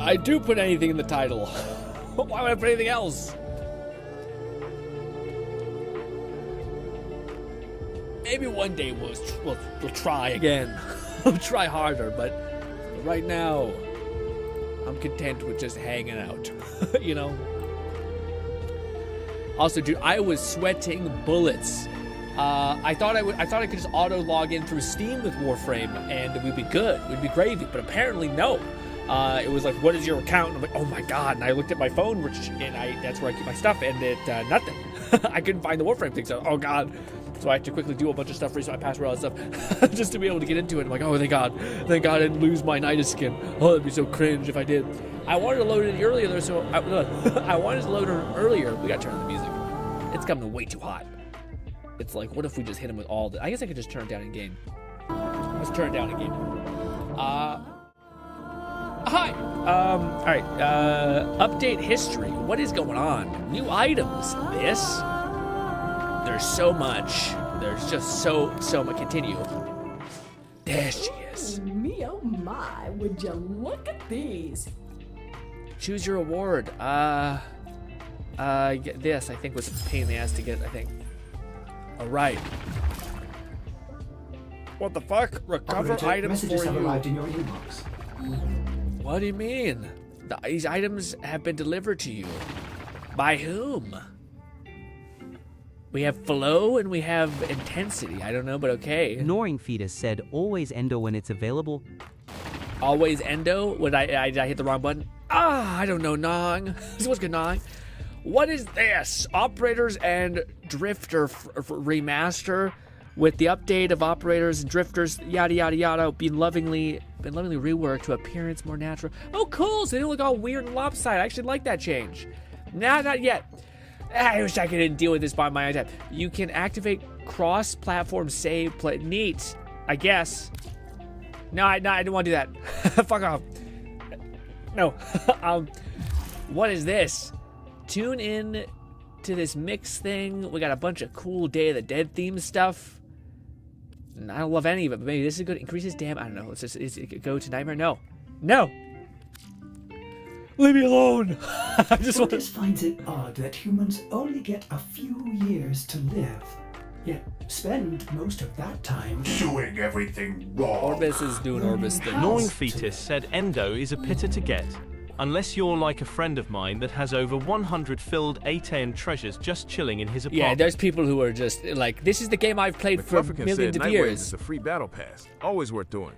I do put anything in the title. Why would I put anything else? Maybe one day we'll try again. We'll try harder, but right now, I'm content with just hanging out. You know? Also, dude, I was sweating bullets. I thought I could just auto log in through Steam with Warframe and we'd be good. We'd be gravy, but apparently no. It was like, what is your account? And I'm like, oh my god! And I looked at my phone, that's where I keep my stuff, and it nothing. I couldn't find the Warframe thing, so oh god. So I had to quickly do a bunch of stuff, reset my password, all that stuff, just to be able to get into it. I'm like, oh thank god I didn't lose my Nidus skin. Oh, that'd be so cringe if I did. I wanted to load it earlier though, so I wanted to load it earlier. We gotta turn on the music. It's coming way too hot. It's like, what if we just hit him with all the... I guess I could just turn it down in game. Let's turn it down in game. Hi! Alright, update history. What is going on? New items. This? There's so much. There's just so much. Continue. There she is. Me, oh my, would you look at these? Choose your award. This, I think, was a pain in the ass to get, I think. Alright. What the fuck? Recover items for messages have you. arrived in your inbox. What do you mean? These items have been delivered to you. By whom? We have flow and we have intensity. I don't know, but okay. Ignoring Fetus said, always endo when it's available. Always endo? Did I hit the wrong button? I don't know, Nong. What's good, Nong? What is this? Operators and Drifter remaster with the update of Operators and Drifters, yada yada yada, been lovingly reworked to appearance more natural. Oh, cool! So they don't look all weird and lopsided. I actually like that change. Nah, not yet. I wish I could deal with this by my own time. You can activate cross-platform save play. Neat, I guess. No, I didn't want to do that. Fuck off. No. What is this? Tune in to this mix thing. We got a bunch of cool Day of the Dead themed stuff. I don't love any of it, but maybe this is good. Increases damn. I don't know. Let's just go to Nightmare. No. Leave me alone. I just want to. Otis finds it odd that humans only get a few years to live, yet spend most of that time doing everything wrong. Orbis is doing Orbis things. Gnawing Fetus said endo is a pitter to get. Unless you're like a friend of mine that has over 100 filled Hytale treasures just chilling in his apartment. Yeah, there's people who are just like, this is the game I've played for millions of years. It's a free battle pass. Always worth doing.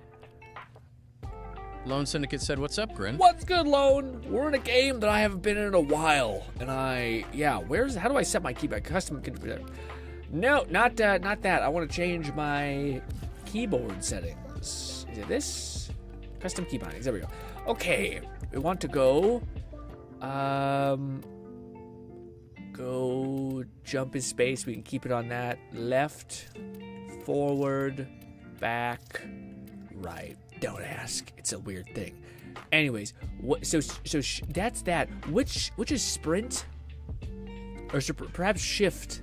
Lone Syndicate said, what's up, Grin? What's good, Lone? We're in a game that I haven't been in a while. And how do I set my keyboard? Custom configure. No, not that. I want to change my keyboard settings. Is it this? Custom key bindings. There we go. Okay. We want to go jump in space. We can keep it on that. Left, forward, back, right. Don't ask. It's a weird thing. Anyways, that's that. Which is sprint? Or perhaps shift?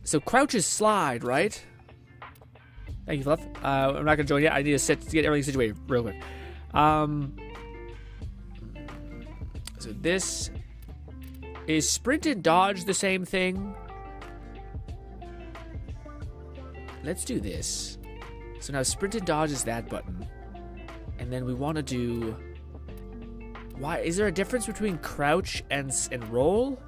So crouch is slide, right? Thank you, Fluff. I'm not gonna join yet. I need to get everything situated real quick. So this is sprint and dodge the same thing. Let's do this. So now sprint and dodge is that button. And then we want to do... Why? Is there a difference between crouch and roll?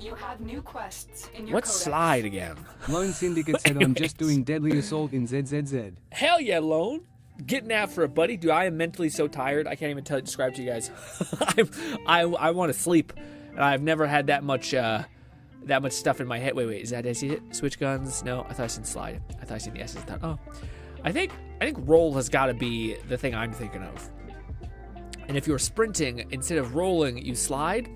You have new quests in your What's codex. slide again? Lone Syndicate said, I'm just doing Deadly Assault in ZZZ. Hell yeah, Lone. Getting after it, buddy. Dude, I am mentally so tired. I can't even describe to you guys. I want to sleep. And I've never had that much stuff in my head. Wait. Is that I see it? Switch guns? No, I thought I seen slide. I thought I seen the S's. I think roll has got to be the thing I'm thinking of. And if you're sprinting, instead of rolling, you slide.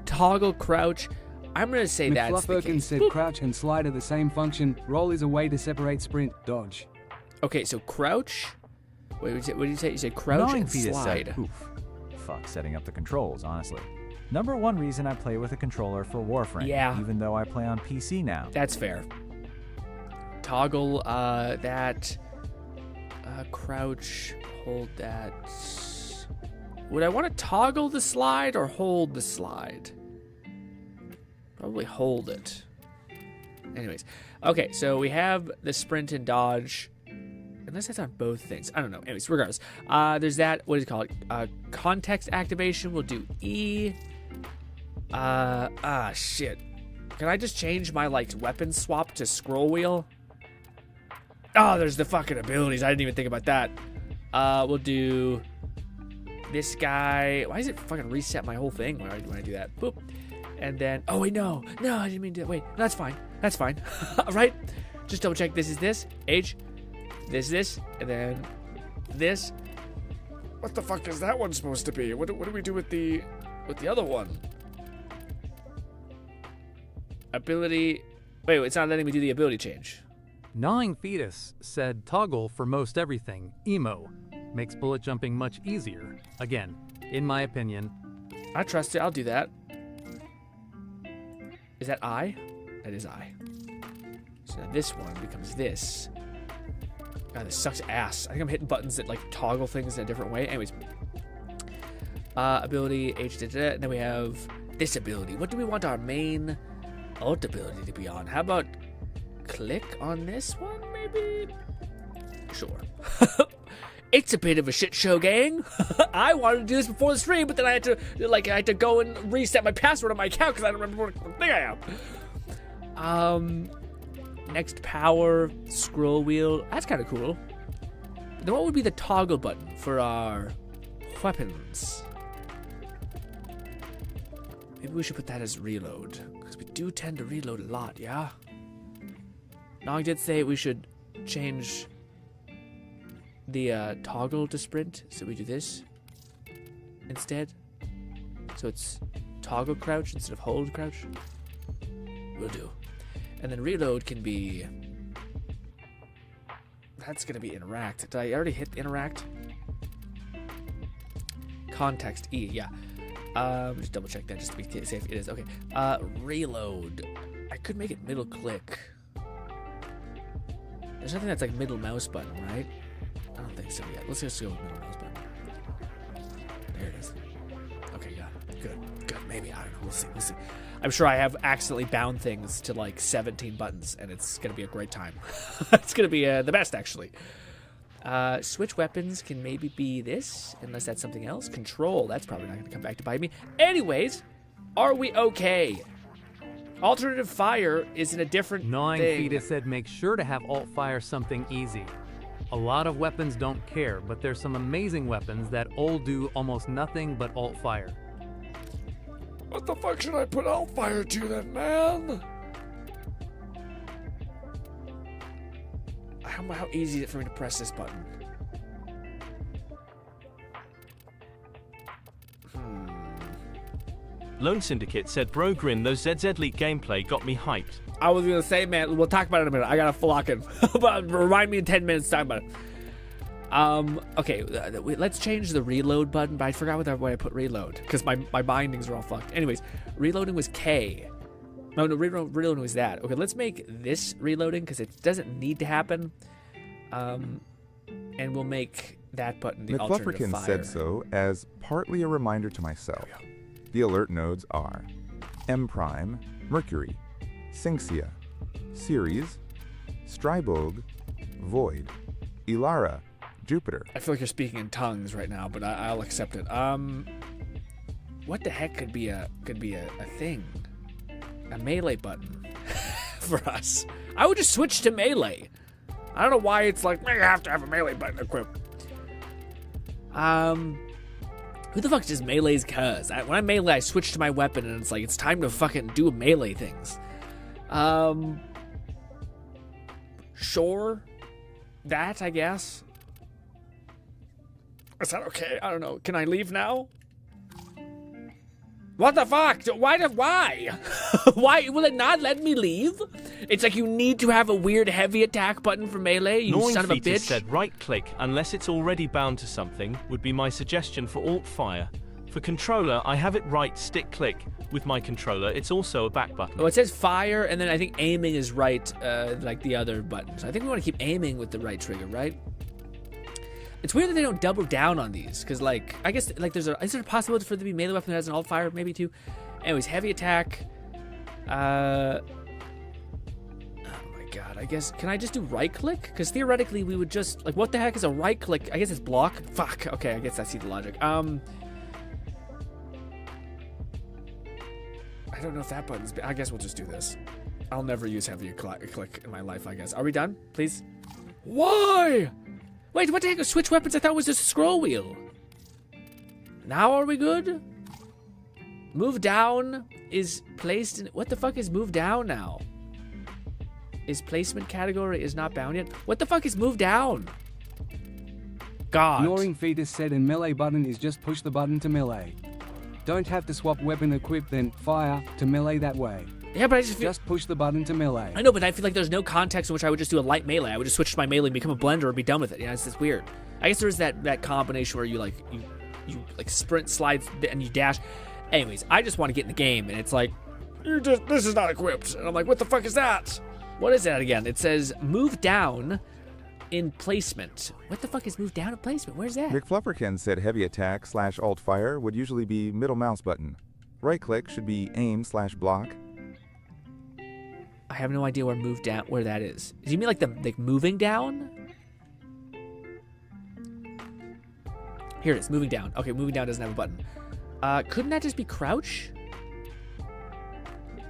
Toggle crouch. I'm going to say that's the case. said crouch and slide are the same function. Roll is a way to separate sprint, dodge. Okay, so crouch. Wait, what did you say? You said crouch and slide. Said, oof. Fuck setting up the controls, honestly. Number one reason I play with a controller for Warframe, even though I play on PC now. That's fair. Toggle that. Crouch, hold that. Would I want to toggle the slide or hold the slide? Probably hold it. Anyways, okay, so we have the sprint and dodge. Unless that's on both things. I don't know. Anyways, regardless. There's that, what do you call it? Context activation, we'll do E. Shit. Can I just change my, like, weapon swap to scroll wheel? Oh, there's the fucking abilities. I didn't even think about that. We'll do this guy. Why does it fucking reset my whole thing when I do that? Boop. And then, oh wait, no, I didn't mean to. Wait, no, that's fine. That's fine. Right? Just double check. This is this. H. This, and then this. What the fuck is that one supposed to be? What do we do with the other one? Ability. Wait, it's not letting me do the ability change. Gnawing Fetus said toggle for most everything. Emo makes bullet jumping much easier. Again, in my opinion. I trust it. I'll do that. Is that I? That is I. So now this one becomes this. God, this sucks ass. I think I'm hitting buttons that like toggle things in a different way. Anyways. Ability, H, and then we have this ability. What do we want our main ult ability to be on? How about click on this one, maybe? Sure. It's a bit of a shit show, gang. I wanted to do this before the stream, but then I had to go and reset my password on my account because I don't remember what thing I am. Next power, scroll wheel. That's kind of cool. Then what would be the toggle button for our weapons? Maybe we should put that as reload, because we do tend to reload a lot, yeah? Nog did say we should change the toggle to sprint, so we do this instead. So it's toggle crouch instead of hold crouch. Will do. And then reload can be... That's going to be interact. Did I already hit interact? Context E, yeah. Just double check that just to be safe. It is, okay. Reload. I could make it middle click. There's nothing that's like middle mouse button, right? I don't think so yet. Let's just go with middle mouse button. There it is. Okay, got it. Good. Maybe. I don't know. We'll see. I'm sure I have accidentally bound things to like 17 buttons, and it's going to be a great time. It's going to be the best, actually. Switch weapons can maybe be this, unless that's something else. Control, that's probably not going to come back to bite me. Anyways, are we okay? Alternative fire is in a different Gnawing thing. Fetus said make sure to have alt fire something easy. A lot of weapons don't care, but there's some amazing weapons that all do almost nothing but alt fire. What the fuck should I put alt fire to then, man? How easy is it for me to press this button? Lone Syndicate said, Bro Grin, those ZZ League gameplay got me hyped. I was gonna say, man, we'll talk about it in a minute. I gotta flock in. But remind me in 10 minutes to talk about it. Okay, let's change the reload button, but I forgot where I put reload, because my bindings are all fucked. Anyways, reloading was K. No, reloading was that. Okay, let's make this reloading, because it doesn't need to happen. And we'll make that button the alternative fire. said so as partly a reminder to myself. The alert nodes are M Prime, Mercury, Synxia, Ceres, Strybog, Void, Ilara, Jupiter. I feel like you're speaking in tongues right now, but I'll accept it. What the heck could be a thing? A melee button for us. I would just switch to melee. I don't know why it's like, you have to have a melee button equipped. Who the fuck just melees cuz? When I melee, I switch to my weapon and it's like, it's time to fucking do melee things. Sure. That, I guess. Is that okay? I don't know. Can I leave now? What the fuck? Why? Why will it not let me leave? It's like you need to have a weird heavy attack button for melee, you Gnawing son of a Fetus bitch. said right-click, unless it's already bound to something, would be my suggestion for alt-fire. For controller, I have it right stick-click. With my controller, it's also a back button. Oh, it says fire, and then I think aiming is right, like the other buttons. I think we want to keep aiming with the right trigger, right? It's weird that they don't double down on these, because, like, I guess, like, is there a possibility for there to be melee weapon that has an alt fire, maybe, too? Anyways, heavy attack. Oh my god, I guess, can I just do right-click? Because theoretically, we would just, like, what the heck is a right-click? I guess it's block? Fuck, okay, I guess I see the logic. I don't know if that button's, I guess we'll just do this. I'll never use heavy click in my life, I guess. Are we done, please? Why? Wait, what the heck? Switch weapons? I thought it was just a scroll wheel. Now are we good? Move down is placed in... What the fuck is move down now? Is placement category is not bound yet? What the fuck is move down? God. Ignoring fetus said and melee button is just push the button to melee. Don't have to swap weapon equip then fire to melee that way. Yeah, but I just feel... Just push the button to melee. I know, but I feel like there's no context in which I would just do a light melee. I would just switch to my melee and become a blender and be done with it. Yeah, it's just weird. I guess there's that combination where you like sprint, slide, and you dash. Anyways, I just want to get in the game, and it's like, this is not equipped. And I'm like, what the fuck is that? What is that again? It says move down in placement. What the fuck is move down in placement? Where's that? McFlufferkin said heavy attack / alt fire would usually be middle mouse button. Right click should be aim / block. I have no idea where that is. Do you mean like moving down? Here it is, moving down. Okay, moving down doesn't have a button. Couldn't that just be crouch?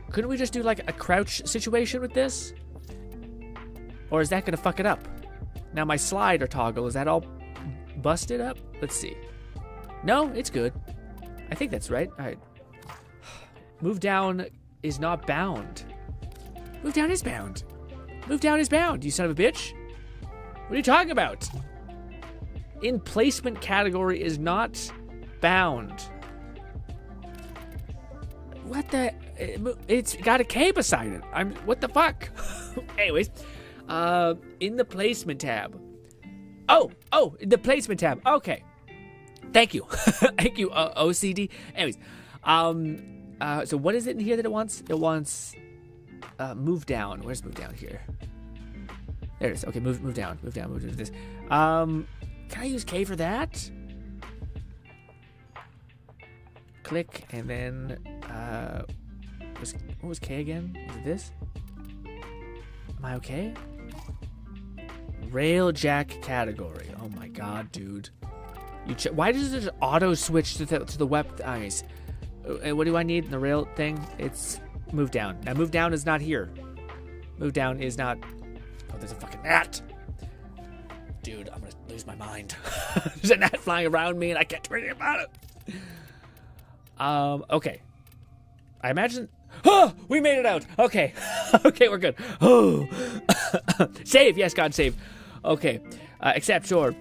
Couldn't we just do like a crouch situation with this? Or is that gonna fuck it up? Now my slider toggle, is that all busted up? Let's see. No, it's good. I think that's right. All right. Move down is not bound. Move down is bound. Move down is bound, you son of a bitch. What are you talking about? In placement category is not bound. What the? It's got a K beside it. What the fuck? Anyways, in the placement tab. Oh, the placement tab. Okay. Thank you. Thank you, OCD. Anyways, so what is it in here that it wants? It wants move down. Where's move down here? There it is. Okay, move down. Move to this. Can I use K for that? Click and then what was K again? Is it this? Am I okay? Railjack category. Oh my god, dude. Why does it auto switch to the web eyes? What do I need in the rail thing? It's move down. Now move down is not here. Move down is not. Oh, there's a fucking gnat. Dude, I'm gonna lose my mind. There's a gnat flying around me and I can't do anything about it. Okay. I imagine. Oh, we made it out. Okay. Okay, we're good. Oh. Save. Yes, God, save. Okay. Accept, sure.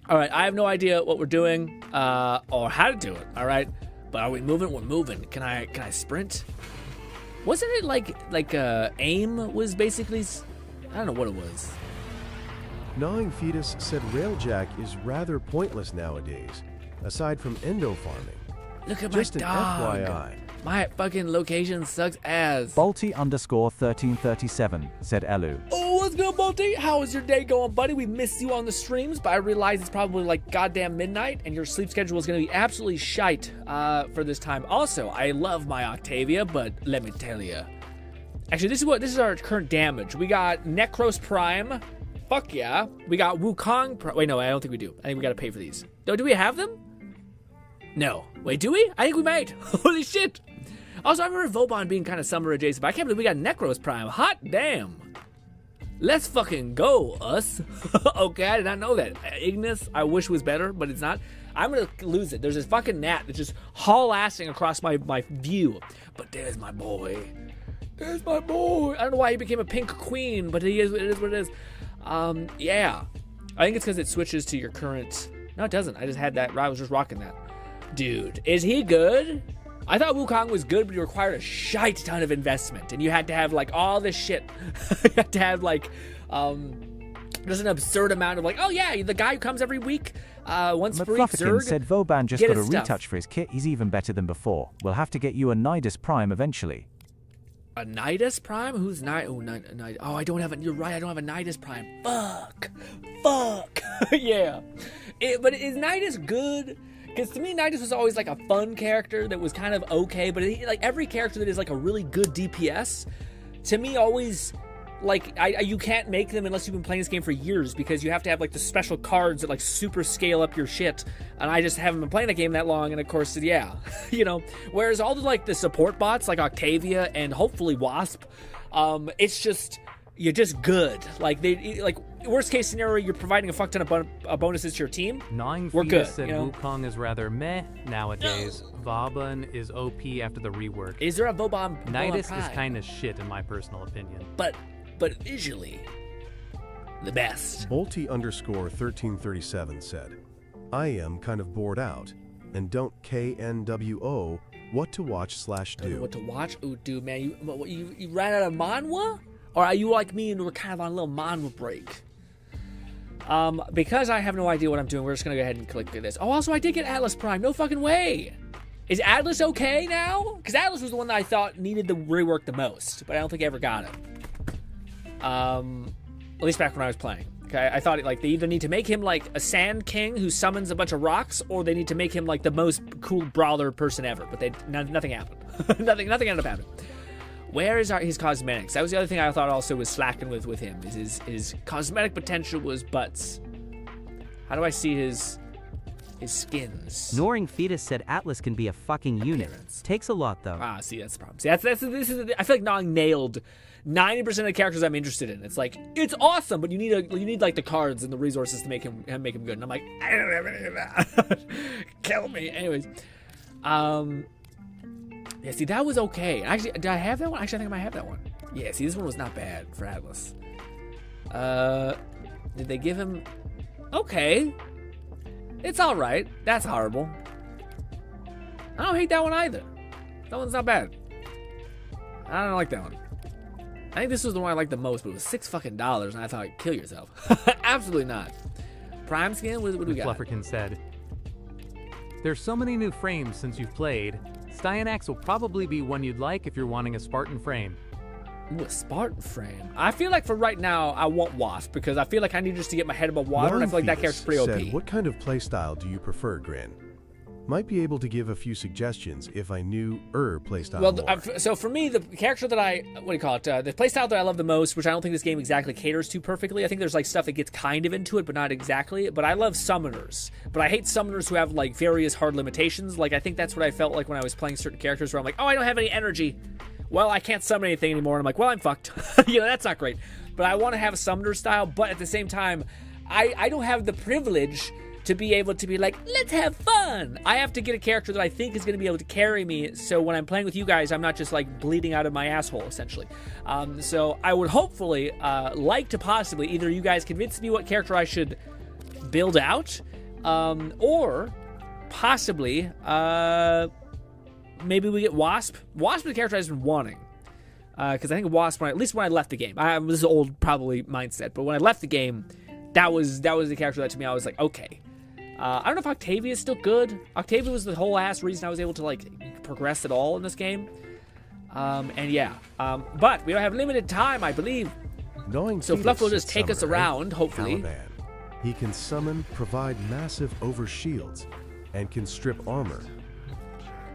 All right. I have no idea what we're doing or how to do it. All right. But are we moving? We're moving. Can I sprint? Wasn't it like aim was basically? I don't know what it was. Gnawing Fetus said Railjack is rather pointless nowadays, aside from endo farming. Look at just my dog. An FYI. My fucking location sucks ass. Balti_1337 said Elu. Oh, what's good, Balti? How is your day going, buddy? We missed you on the streams, but I realize it's probably like goddamn midnight, and your sleep schedule is going to be absolutely shite for this time. Also, I love my Octavia, but let me tell you. Actually, this is our current damage. We got Necros Prime. Fuck yeah. We got Wukong Prime. Wait, no, I don't think we do. I think we got to pay for these. No, do we have them? No. Wait, do we? I think we might. Holy shit. Also, I remember Vobon being kind of summer adjacent, but I can't believe we got Necros Prime. Hot damn. Let's fucking go, us. Okay, I did not know that. Ignis, I wish was better, but it's not. I'm going to lose it. There's this fucking gnat that's just haul-assing across my view. But there's my boy. There's my boy. I don't know why he became a pink queen, but it is what it is. Yeah. I think it's because it switches to your current... No, it doesn't. I just had that. I was just rocking that. Dude, is he good? I thought Wukong was good, but he required a shite ton of investment, and you had to have like all this shit. You had to have like there's an absurd amount of like, oh yeah, the guy who comes every week once free. McFlufferkin said Vauban just got a stuff. retouch for his kit. He's even better than before. We'll have to get you a Nidus Prime eventually. A Nidus Prime? Who's Nidus? Oh, I don't have it. You're right. I don't have a Nidus Prime. Fuck. Yeah. But is Nidus good? Because to me, Nidus was always like a fun character that was kind of okay. But like every character that is like a really good DPS, to me, always like you can't make them unless you've been playing this game for years, because you have to have like the special cards that like super scale up your shit. And I just haven't been playing the game that long, and of course, yeah, you know. Whereas all the support bots like Octavia and hopefully Wasp, it's just you're just good. Like worst case scenario, you're providing a fuck ton of bonuses to your team. We're good. Said Wukong is rather meh nowadays. Vauban is OP after the rework. Is there a Vauban? Nidus is kind of shit in my personal opinion. But visually, the best. Bolty_1337 said, I am kind of bored out and don't KNWO what to watch/do. What to watch? Ooh, dude, man, you ran out of manhwa? Or are you like me and we're kind of on a little manhwa break? Because I have no idea what I'm doing, we're just going to go ahead and click this. Oh, also, I did get Atlas Prime. No fucking way. Is Atlas okay now? Because Atlas was the one that I thought needed the rework the most, but I don't think I ever got it. At least back when I was playing. Okay, I thought they either need to make him like a Sand King who summons a bunch of rocks, or they need to make him like the most cool brawler person ever. But nothing happened. nothing ended up happening. Where is his cosmetics? That was the other thing I thought also was slacking with him. Is his cosmetic potential was butts. How do I see his skins? Snoring Fetus said Atlas can be a fucking unit. Takes a lot though. Ah, see, that's the problem. See, I feel like Nong nailed 90% of the characters I'm interested in. It's like, it's awesome, but you need like the cards and the resources to make him good. And I'm like, I don't have any of that. Kill me. Anyways, yeah, see, that was okay. Actually, did I have that one? Actually, I think I might have that one. Yeah, see, this one was not bad for Atlas. Did they give him? Okay, it's all right. That's horrible. I don't hate that one either. That one's not bad. I don't like that one. I think this was the one I liked the most, but it was $6 and I thought, kill yourself. Absolutely not. Prime skin? What do we got? Flufferkin said, there's so many new frames since you've played. Styanax will probably be one you'd like if you're wanting a Spartan frame. Ooh, a Spartan frame. I feel like for right now, I want Wasp, because I feel like I need just to get my head above water, and I feel like that character's pretty OP. What kind of playstyle do you prefer, Grin? Might be able to give a few suggestions if I knew playstyle more. So for me, the character that the playstyle that I love the most, which I don't think this game exactly caters to perfectly. I think there's like stuff that gets kind of into it, but not exactly. But I love summoners. But I hate summoners who have like various hard limitations. Like I think that's what I felt like when I was playing certain characters, where I'm like, oh, I don't have any energy. Well, I can't summon anything anymore. And I'm like, well, I'm fucked. That's not great. But I want to have a summoner style. But at the same time, I don't have the privilege to be able to be like, let's have fun. I have to get a character that I think is going to be able to carry me, so when I'm playing with you guys, I'm not just like bleeding out of my asshole, essentially. So I would hopefully like to possibly either you guys convince me what character I should build out, or possibly maybe we get Wasp. Wasp is the character I've been wanting. Because I think Wasp, at least when I left the game, this is old probably mindset, but when I left the game, that was the character that to me I was like, okay. I don't know if Octavia is still good. Octavia was the whole ass reason I was able to like progress at all in this game. And yeah, but we don't have limited time, I believe. So Fluff will just take us around, hopefully. Caliban. He can summon, provide massive overshields, and can strip armor.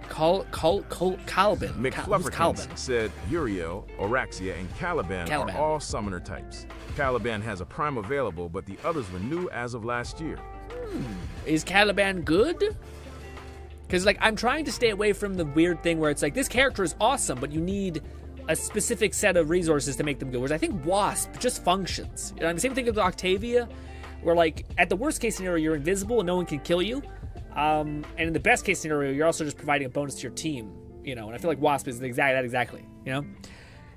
Caliban. McFlufferkins said Uriel, Oraxia, and Caliban are all summoner types. Caliban has a prime available, but the others were new as of last year. Is Caliban good? Because like I'm trying to stay away from the weird thing where it's like this character is awesome, but you need a specific set of resources to make them good. Whereas I think Wasp just functions. The same thing with Octavia, where like at the worst case scenario you're invisible and no one can kill you. And in the best case scenario, you're also just providing a bonus to your team, and I feel like Wasp is exactly.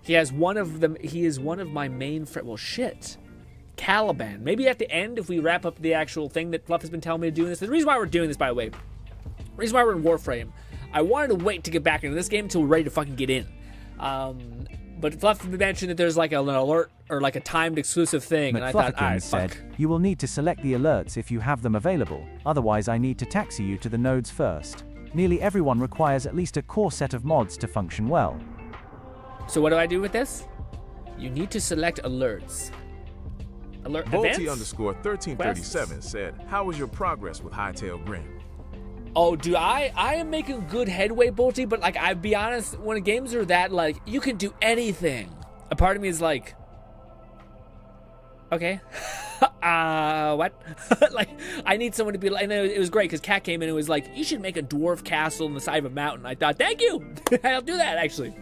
He has one of them. He is one of my main friends. Well, shit. Caliban. Maybe at the end, if we wrap up the actual thing that Fluff has been telling me to do this. The reason why we're doing this, by the way, the reason why we're in Warframe, I wanted to wait to get back into this game until we're ready to fucking get in. But Fluff mentioned that there's like an alert or like a timed exclusive thing, and I thought, all right, fuck. Said, you will need to select the alerts if you have them available, otherwise I need to taxi you to the nodes first. Nearly everyone requires at least a core set of mods to function well. So what do I do with this? You need to select alerts. Alert events? Bolty_1337 said, how was your progress with Hytale GRINN? Oh, dude, I am making good headway, Bolty, but like, I'll be honest, when games are that, like, you can do anything. A part of me is like, okay, what? Like, I need someone to be like, and it was great because Kat came in and was like, you should make a dwarf castle on the side of a mountain. I thought, thank you, I'll do that actually.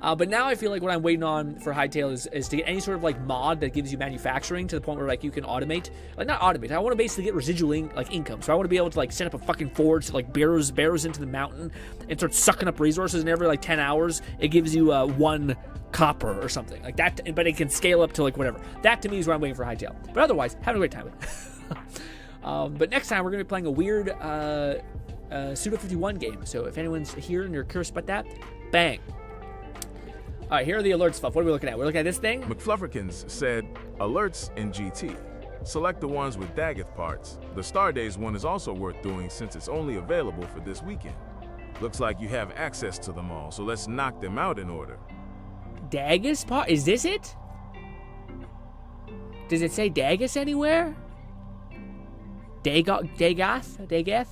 But now I feel like what I'm waiting on for Hytale is to get any sort of like mod that gives you manufacturing to the point where like you can automate, like not automate. I want to basically get residual income. So I want to be able to like set up a fucking forge that like barrows into the mountain and start sucking up resources. And every like 10 hours, it gives you 1 copper or something like that. But it can scale up to like whatever. That to me is what I'm waiting for Hytale. But otherwise, having a great time with it. But next time we're gonna be playing a weird Suda 51 game. So if anyone's here and you're curious about that, bang. All right, here are the alerts stuff. What are we looking at? We're looking at this thing. McFlufferkins said, alerts in GT. Select the ones with Daggett parts. The Stardays one is also worth doing since it's only available for this weekend. Looks like you have access to them all, so let's knock them out in order. Daggett part? Is this it? Does it say Daggett anywhere? Daggett?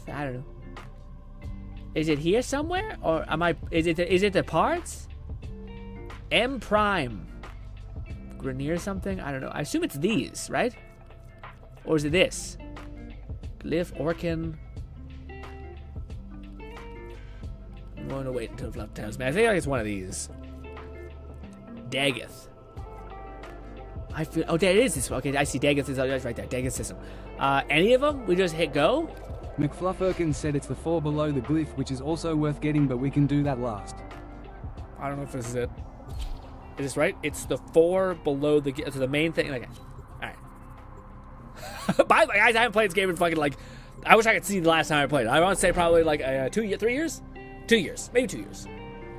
I don't know. Is it here somewhere, or am I? Is it the parts? M Prime. Grenier something? I don't know. I assume it's these, right? Or is it this? Glyph, Orkin. I'm going to wait until Fluff tells me. I think it's one of these. Daggett. I feel. Oh, there it is. This one. Okay, I see Daggett is right there. Daggett system. Any of them? We just hit go? McFlufferkin said it's the 4 below the glyph, which is also worth getting, but we can do that last. I don't know if this is it. Is this right? It's the 4 below the main thing. Okay. Alright. By the way, guys, I haven't played this game in fucking like, I wish I could see the last time I played it. I want to say probably like 3 years? 2 years. Maybe 2 years.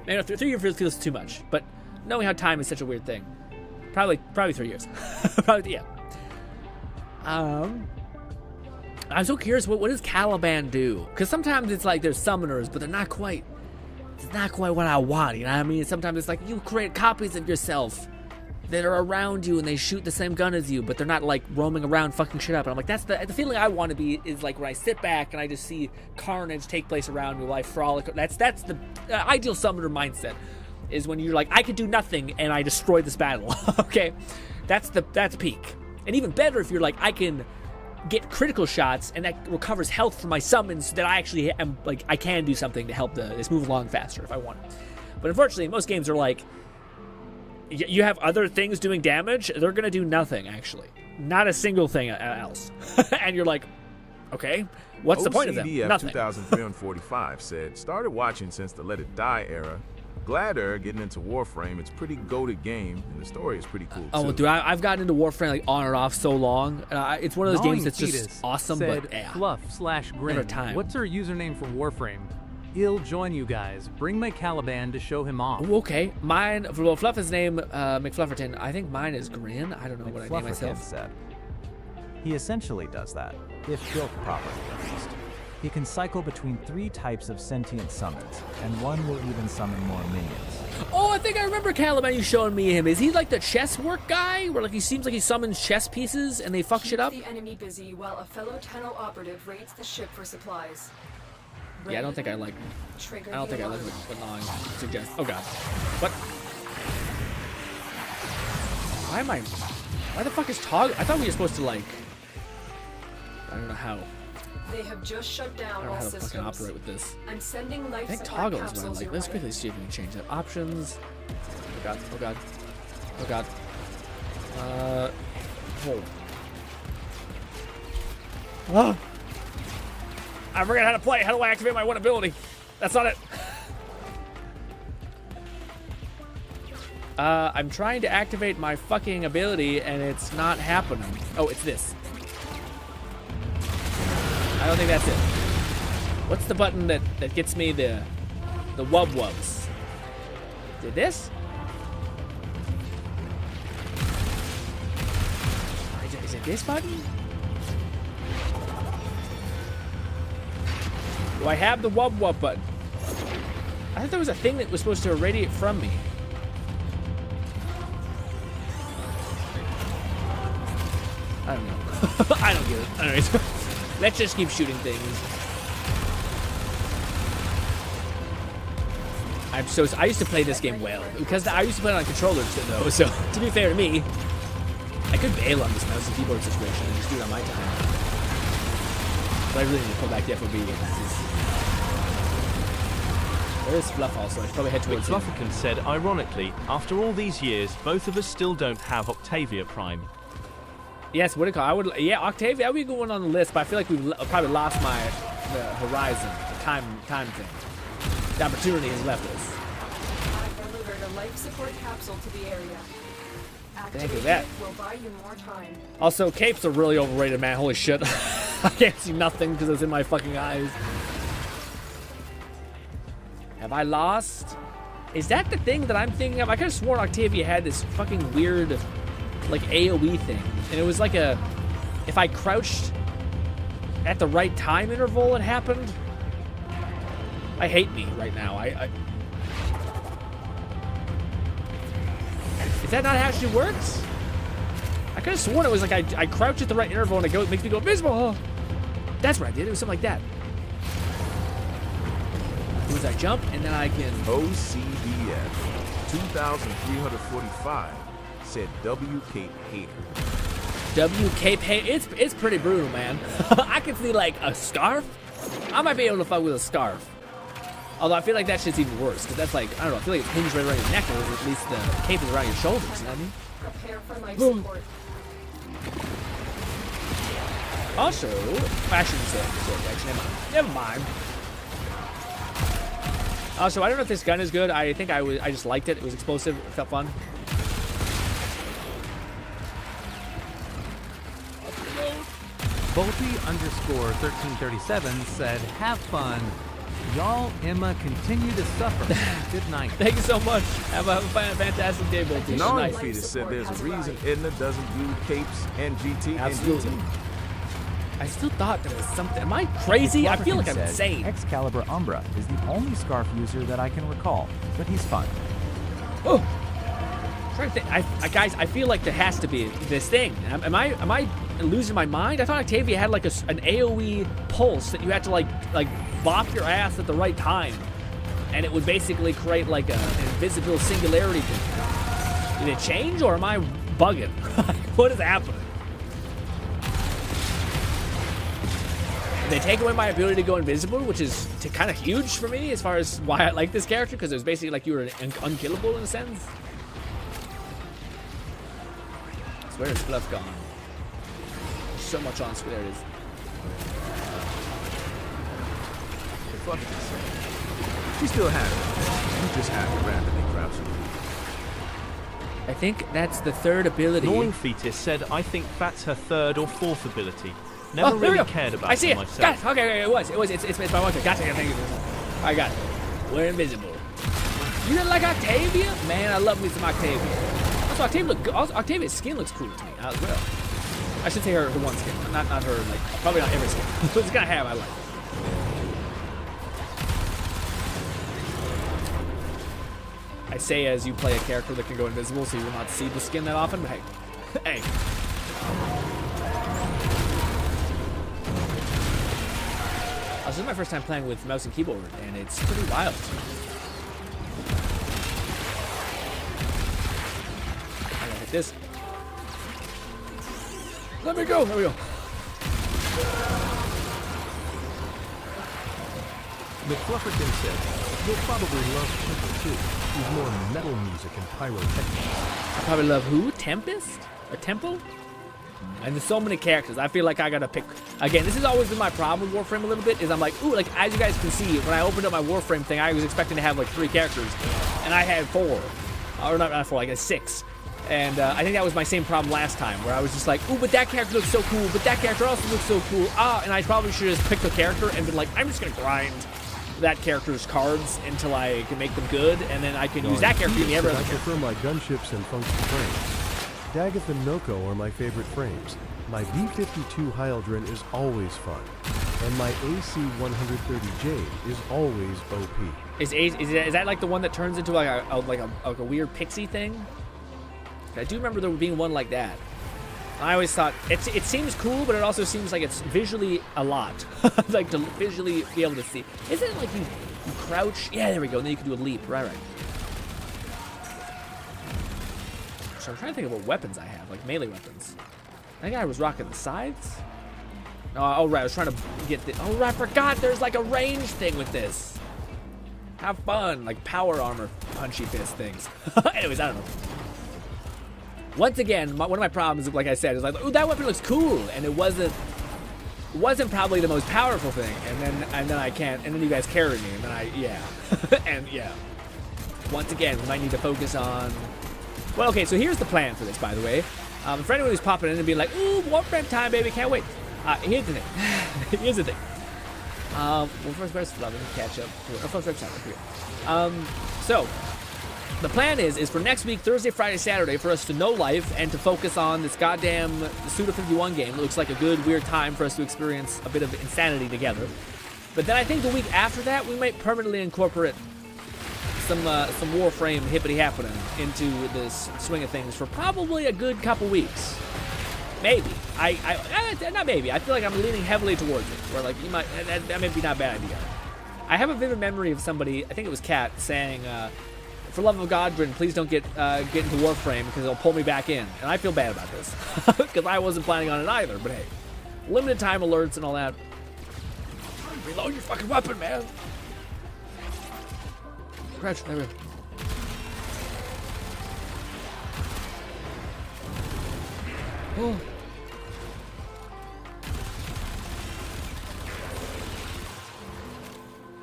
Maybe 3 years feels too much. But knowing how time is such a weird thing. Probably 3 years. Probably, yeah. I'm so curious, what does Caliban do? Because sometimes it's like there's summoners, but they're not quite. It's not quite what I want, you know what I mean? Sometimes it's like you create copies of yourself that are around you and they shoot the same gun as you, but they're not like roaming around fucking shit up. And I'm like, that's the feeling I want to be, is like when I sit back and I just see carnage take place around me while I frolic. That's the ideal summoner mindset, is when you're like, I could do nothing and I destroy this battle. Okay, that's peak. And even better if you're like, I can get critical shots and that recovers health from my summons, so that I actually am like, I can do something to help this move along faster if I want. But unfortunately, most games are like, you have other things doing damage, they're gonna do nothing actually, not a single thing else. And you're like, okay, what's the point of them? Nothing. 2345 said, started watching since the Let It Die era. Gladder getting into Warframe. It's a pretty goated game, and the story is pretty cool too. Oh, dude, I've gotten into Warframe like on and off so long. It's one of those games that's just awesome, but yeah. Fluff/Grin. What's her username for Warframe? He'll join you guys. Bring my Caliban to show him off. Ooh, okay, mine. Well, Fluff is name McFlufferton. I think mine is Grin. I don't know what I name myself. Said. He essentially does that, if built properly at least. He can cycle between 3 types of sentient summons, and one will even summon more minions. Oh, I think I remember Caliban, you showing me him. Is he like the chess work guy, where like he seems like he summons chess pieces and they fuck shit up? Keep the enemy busy while a fellow tunnel operative raids the ship for supplies. Yeah, I don't think I like what Gnawing suggests. Oh god. What? Why the fuck is Toggle? I thought we were supposed to like, I don't know how. They have just shut down I don't know all how to systems. fucking operate with this. I'm sending life I think support toggle is what I'm capsules like. your Let's way. quickly see if we can change that. Options. Oh god. Oh god. Oh god. Hold. Oh. I forgot how to play. How do I activate my one ability? That's not it. I'm trying to activate my fucking ability and it's not happening. Oh, it's this. I don't think that's it. What's the button that gets me the wub-wubs? Is it this? Is it this button? Do I have the wub-wub button? I thought there was a thing that was supposed to irradiate from me. I don't know. I don't get it. Anyways, let's just keep shooting things. I used to play this game well because I used to play it on controllers though. So to be fair to me, I could bail on this mouse and keyboard situation and just do it on my time. But I really need to pull back the FOB. There is Fluff also. I should probably head towards him. McFlufferkin said, ironically, after all these years, both of us still don't have Octavia Prime. Yes, what do you call? Yeah, Octavia. I would go on the list, but I feel like we've probably lost the horizon, the time thing. The opportunity has left us. I've delivered a life support capsule to the area. Thank you for that. Will buy you more time. Also, capes are really overrated, man. Holy shit. I can't see nothing because it's in my fucking eyes. Have I lost? Is that the thing that I'm thinking of? I could have sworn Octavia had this fucking weird, like, AoE thing. And it was like a... If I crouched at the right time interval, it happened. I hate me right now. Is that not how she works? I could have sworn it was like I crouch at the right interval and it makes me go invisible. Oh, that's what I did. It was something like that. It was I jump and then I can... OCDF 2345 said W Cape Hater. W Cape Hater. It's pretty brutal, man. I can see like a scarf. I might be able to fuck with a scarf. Although I feel like that shit's even worse, because that's like, I don't know, I feel like it's hinged right around your neck, or at least the cape is around your shoulders, you know what I mean? Prepare for life support. Also, I shouldn't say it, actually, never mind. Also, I don't know if this gun is good. I think I just liked it. It was explosive. It felt fun. Bolty_1337 said, have fun. Y'all, Emma, continue to suffer. Good night. Thank you so much. Have a fantastic day, Bolty. Gnawing Fetus said there's a reason Edna doesn't do capes and GT Absolutely. and GT. I still thought there was something. Am I crazy? I feel like I'm insane. Excalibur Umbra is the only scarf user that I can recall, but he's fun. Oh, I'm trying to think. Guys, I feel like there has to be this thing. Am I losing my mind? I thought Octavia had like an AOE pulse that you had to like bop your ass at the right time, and it would basically create like an invisible singularity thing. Did it change, or am I bugging? What is happening? They take away my ability to go invisible, which is kind of huge for me as far as why I like this character, because it was basically like you were unkillable in a sense. Where is Fluff gone? There's so much on screen. There it is. Fuck it, so. She still has it. You just have to randomly crouch her. I think that's the third ability. Gnawing Fetus said, I think that's her third or fourth ability. Never really cared about I see it it. myself. Got it. Okay, it was. It's my one. Gotcha. Thank you. I got it. We're invisible. You didn't like Octavia? Man, I love me some Octavia. Also, Octavia's skin looks cool to me as well. I should say the one skin, not her, like, probably not every skin. But it's gonna have, I like. I say as you play a character that can go invisible, so you will not see the skin that often, but hey. This is my first time playing with mouse and keyboard, and it's pretty wild. I gotta hit this. Let me go. There we go. McFlufferton said, you'll probably love Temple too. He's more metal music and pyrotechnics. I probably love who? Tempest? Or Temple? And there's so many characters. I feel like I gotta pick. Again, this has always been my problem with Warframe a little bit, is I'm like, ooh, like, as you guys can see, when I opened up my Warframe thing, I was expecting to have like 3 characters, and I had 4. Or not 4, like 6. And I think that was my same problem last time, where I was just like, ooh, but that character looks so cool, but that character also looks so cool. And I probably should have just picked a character and been like, I'm just gonna grind that character's cards until I can make them good, and then I can use that character in the other I character. prefer my gunships and function frames. Daggett and Noko are my favorite frames. My B-52 Hyldrin is always fun, and my AC-130J is always OP. Is that like the one that turns into like a weird pixie thing? I do remember there being one like that. I always thought it seems cool, but it also seems like it's visually a lot. Like to visually be able to see. Isn't it like you crouch? Yeah, there we go. And then you can do a leap. Right. So I'm trying to think of what weapons I have, like melee weapons. I think I was rocking the sides. Oh right, I was trying to get the. Oh right, I forgot. There's like a range thing with this. Have fun, like power armor, punchy fist things. Anyways, I don't know. Once again, one of my problems, like I said, is like, oh, that weapon looks cool, and it wasn't probably the most powerful thing, and then I can't, and then you guys carried me, and then and yeah. Once again, we might need to focus on. Well, okay, so here's the plan for this, by the way. For anyone who's popping in and being like, ooh, Warframe time, baby, can't wait. Here's the thing. Here's the thing. Well, first, let me catch up. So, the plan is for next week, Thursday, Friday, Saturday, for us to know life and to focus on this goddamn Suda51 game. It looks like a good, weird time for us to experience a bit of insanity together. But then I think the week after that, we might permanently incorporate some Warframe hippity-happening into this swing of things for probably a good couple weeks. Maybe. Not maybe. I feel like I'm leaning heavily towards it. Where like you might, that may be not a bad idea. I have a vivid memory of somebody, I think it was Kat, saying, "For love of God, GRINN, please don't get into Warframe because it'll pull me back in." And I feel bad about this because I wasn't planning on it either. But hey, limited time alerts and all that. Reload your fucking weapon, man. Crouch, there we go. Oh.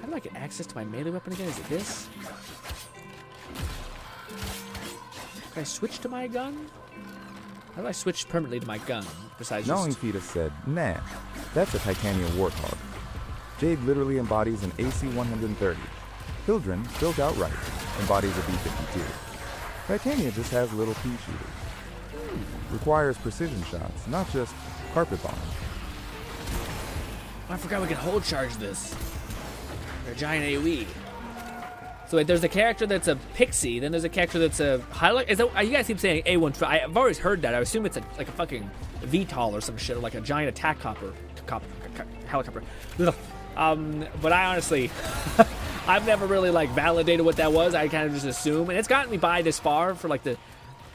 How do I get access to my melee weapon again? Is it this? Can I switch to my gun? How do I switch permanently to my gun? Besides Gnawing just... Fetus said, nah, that's a titanium warthog. Jade literally embodies an AC-130. Hildren, built outright, embodies a B-52. Titania just has little pea shooters. Requires precision shots, not just carpet bombs. Oh, I forgot we can hold charge this. They're a giant AoE. So wait, there's a character that's a pixie, then there's a character that's a highlight. Is that, you guys keep saying A1? I've always heard that. I assume it's like a fucking VTOL or some shit, or like a giant attack helicopter. But I honestly, I've never really like validated what that was. I kind of just assume, and it's gotten me by this far for like the,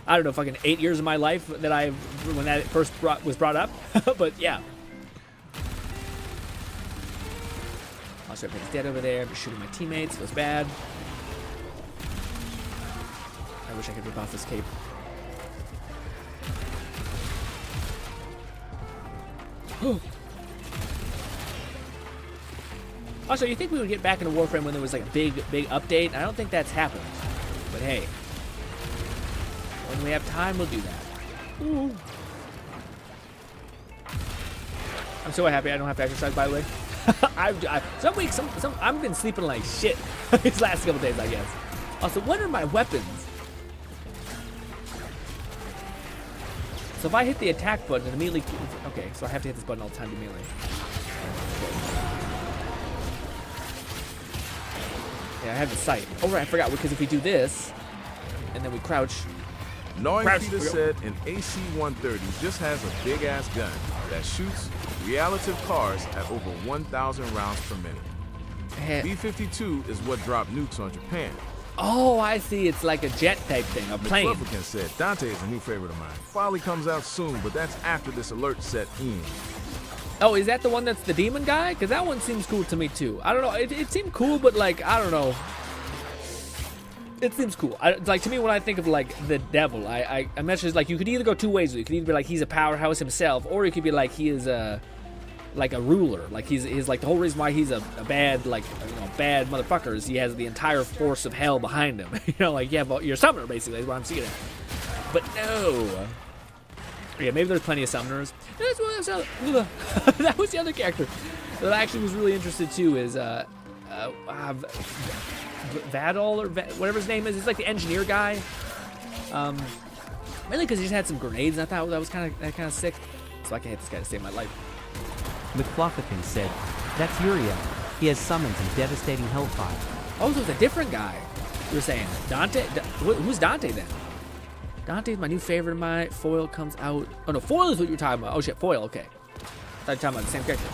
I don't know, fucking 8 years of my life that when that first was brought up. But yeah. Also, everything's dead over there. I'm just shooting my teammates. Feels bad. I wish I could rip off this cape. Also, you think we would get back into Warframe when there was like a big update? I don't think that's happened. But hey, when we have time, we'll do that. Ooh. I'm so happy I don't have to exercise, by the way. Some weeks, I've been sleeping like shit these last couple days, I guess. Also, what are my weapons? So if I hit the attack button, it immediately... Okay, so I have to hit this button all the time to melee. Yeah, I have the sight. Oh, right, I forgot, because if we do this, and then we crouch... Gnawing Fetus said an AC-130 just has a big-ass gun that shoots relative cars at over 1,000 rounds per minute. B-52 is what dropped nukes on Japan. Oh, I see. It's like a jet type thing, a plane. McClufferkin said, Dante is a new favorite of mine. Finally comes out soon, but that's after this alert set in. Oh, is that the one that's the demon guy? Because that one seems cool to me, too. I don't know. It seemed cool, but, like, I don't know. It seems cool. Like, to me, when I think of, like, the devil, I mentioned, like, you could either go two ways. You could either be like, he's a powerhouse himself, or you could be like, he is like a ruler. Like, he's like, the whole reason why he's a bad, like, you know, bad motherfucker is he has the entire force of hell behind him. You know, like, yeah, but you're a summoner, basically, is what I'm seeing it. But no. Yeah, maybe there's plenty of summoners. That was the other character that I actually was really interested, too, is, Vadal or whatever his name is. He's like the engineer guy. Mainly because he just had some grenades, and I thought that was kind of sick. So I can hit this guy to save my life. McFluffican said, "That's Uriel. He has summons and devastating hellfire." Oh, so it's a different guy. You were saying Dante? Who's Dante then? Dante's my new favorite of mine. Foil comes out. Oh no, foil is what you're talking about. Oh shit, foil, okay. I thought you were talking about the same character.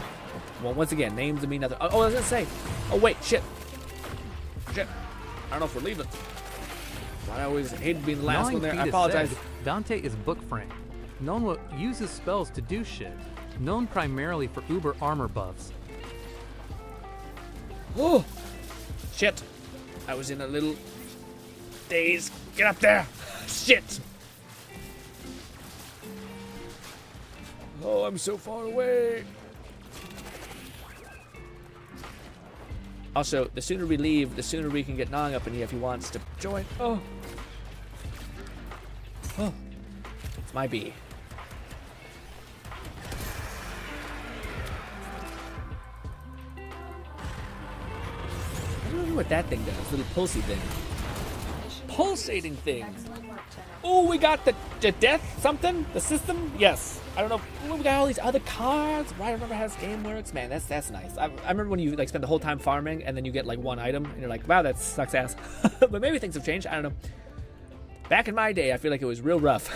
Well, once again, names mean nothing. Oh, I was gonna say. Oh wait, shit. Shit. I don't know if we're leaving. I always hated being the last Gnawing one there. Feet I has apologize. said, Dante is book frank. Known what uses spells to do shit. Known primarily for uber armor buffs. Oh, shit. I was in a little daze. Get up there. Shit. Oh, I'm so far away. Also, the sooner we leave, the sooner we can get Nong up in here if he wants to join. Oh. Oh. It's my bee. I don't know what that thing does. Little pulsy thing. Pulsating thing. Oh, we got the death something? The system? Yes. I don't know. Ooh, we got all these other cards. Why I remember how this game works. Man, that's nice. I remember when you like spend the whole time farming and then you get like one item and you're like, wow, that sucks ass. But maybe things have changed. I don't know. Back in my day, I feel like it was real rough.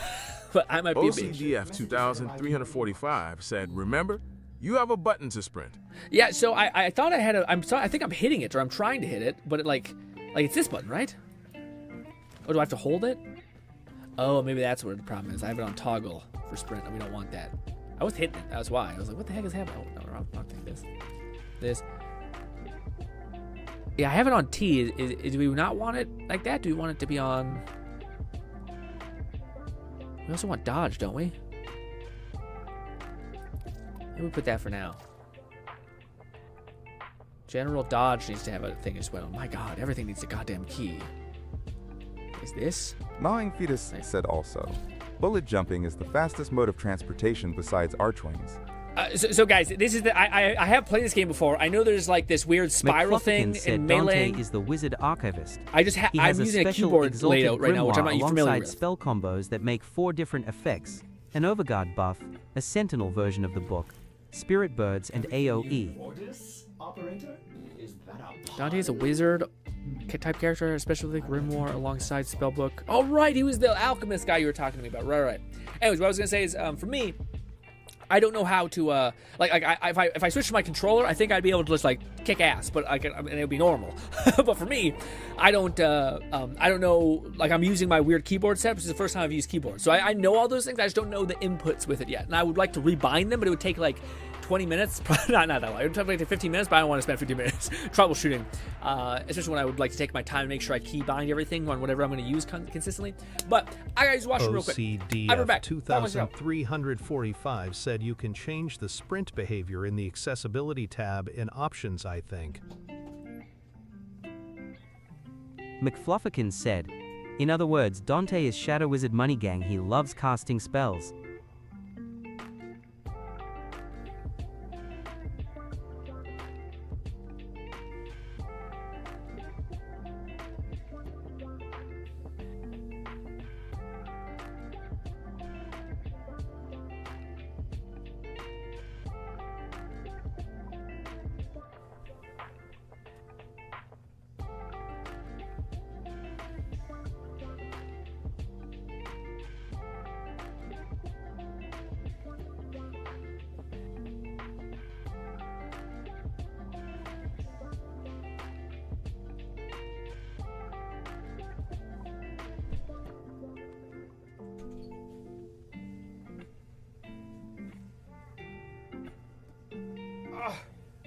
But I might be a bitch. OCDF 2345 said, remember, you have a button to sprint. Yeah, so I thought I had a. I'm sorry. I think I'm hitting it or I'm trying to hit it, but it like it's this button, right? Oh, do I have to hold it? Oh, maybe that's what the problem is. I have it on toggle for sprint, and we don't want that. I was hitting it. That's why. I was like, what the heck is happening? Oh, no, wrong thing. This. Yeah, I have it on T. Do we not want it like that? Do we want it to be on... We also want dodge, don't we? Maybe we'll put that for now. General dodge needs to have a thing as well. My god, everything needs a goddamn key. Is this? Gnawing Fetus said also, bullet jumping is the fastest mode of transportation besides archwings. So guys, this is the I have played this game before. I know there's like this weird spiral thing in Melee. Dante is the wizard archivist. I'm using a keyboard layout right now, which I'm not familiar alongside with. Spell combos that make 4 different effects: an Overguard buff, a Sentinel version of the book, Spirit Birds, and AOE. Dante is a wizard type character, especially like Grimoire alongside Spellbook. Oh right, he was the alchemist guy you were talking to me about. Right. Anyways, what I was gonna say is, for me, I don't know how to if I switch to my controller, I think I'd be able to just like kick ass, but and it would be normal. But for me, I don't know. Like I'm using my weird keyboard setup. This is the first time I've used keyboard, so I know all those things. I just don't know the inputs with it yet, and I would like to rebind them, but it would take like 20 minutes, not that long. It would take like 15 minutes, but I don't want to spend 15 minutes troubleshooting, especially when I would like to take my time to make sure I keybind everything on whatever I'm going to use consistently. But I gotta just watch it real quick. I'll be back. 2345 said you can change the sprint behavior in the accessibility tab in options, I think. McFlufferkin said, in other words, Dante is Shadow Wizard Money Gang. He loves casting spells.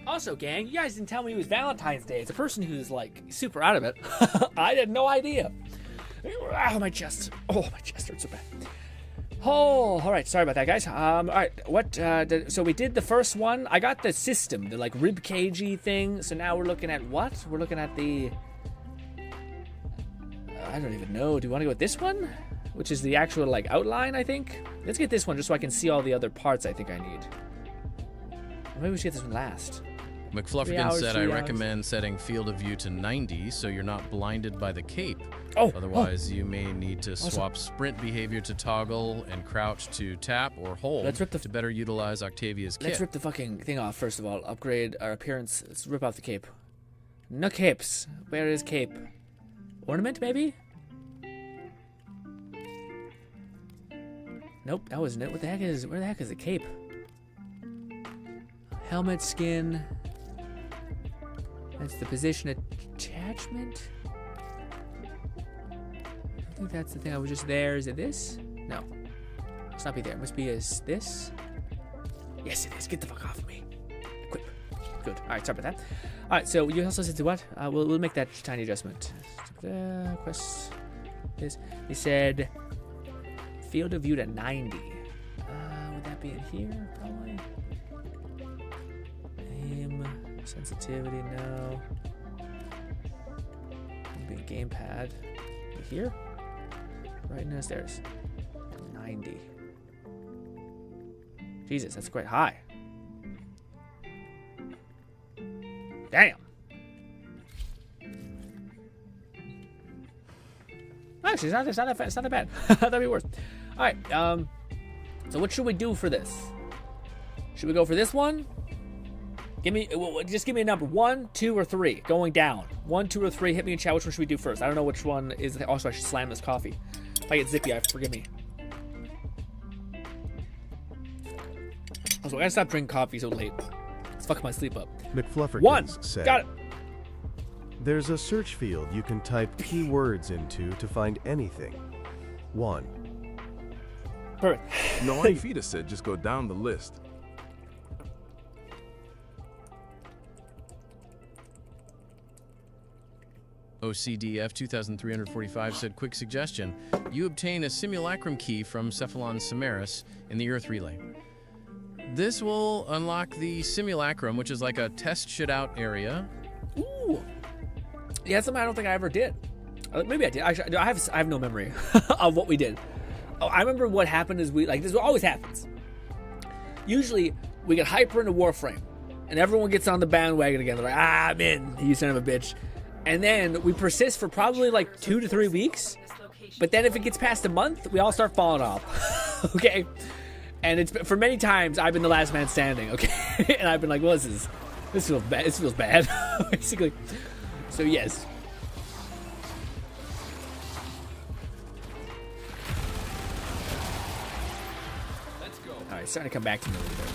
Also, gang, you guys didn't tell me it was Valentine's Day. It's a person who's like super out of it. I had no idea. Oh, my chest. Oh, my chest hurts so bad. Oh, all right. Sorry about that, guys. All right. So we did the first one. I got the system, the like rib cagey thing. So now we're looking at what? We're looking at the. I don't even know. Do you want to go with this one? Which is the actual like outline, I think. Let's get this one just so I can see all the other parts I think I need. Or maybe we should get this one last. McFlufferkin said, I recommend setting field of view to 90 so you're not blinded by the cape. Otherwise, you may need to swap sprint behavior to toggle and crouch to tap or hold to better utilize Octavia's kit. Let's rip the fucking thing off, first of all. Upgrade our appearance. Let's rip off the cape. No capes. Where is cape? Ornament, maybe? Nope, that wasn't it. Where the heck is the cape? Helmet skin. That's the position attachment. I think that's the thing. I was just there. Is it this? No. Must not be there. It must be this. Yes, it is. Get the fuck off of me. Equip. Good. All right, sorry about that. All right, so you also said to what? We'll make that tiny adjustment. Quest. This. He said field of view to 90. Would that be in here? Probably. Aim. Sensitivity, no. Maybe a gamepad. Here? Brightness, there's 90. Jesus, that's quite high. Damn. Actually, it's not that bad. That'd be worse. All right. So what should we do for this? Should we go for this one? Just give me a number. 1, 2, or 3. Going down. 1, 2, or 3. Hit me in chat. Which one should we do first? I don't know which one is. Also, I should slam this coffee. If I get zippy, forgive me. Also, I gotta stop drinking coffee so late. It's fucking my sleep up. McFlufferkins 1. said, Got it. There's a search field you can type keywords into to find anything. 1. Perfect. No, Ifida said just go down the list. OCDF 2345 said, quick suggestion. You obtain a simulacrum key from Cephalon Samaris in the Earth Relay. This will unlock the simulacrum, which is like a test shit out area. Ooh. Yeah, that's something I don't think I ever did. Maybe I did. I have no memory of what we did. Oh, I remember what happened is this always happens. Usually we get hyper into Warframe and everyone gets on the bandwagon again. They're like, I'm in, you son of a bitch. And then we persist for probably like 2 to 3 weeks. But then if it gets past a month, we all start falling off. Okay? And it's for many times I've been the last man standing, okay? And I've been like, well, this feels bad. This feels bad, basically. So yes. Let's go. All right, it's starting to come back to me a little bit.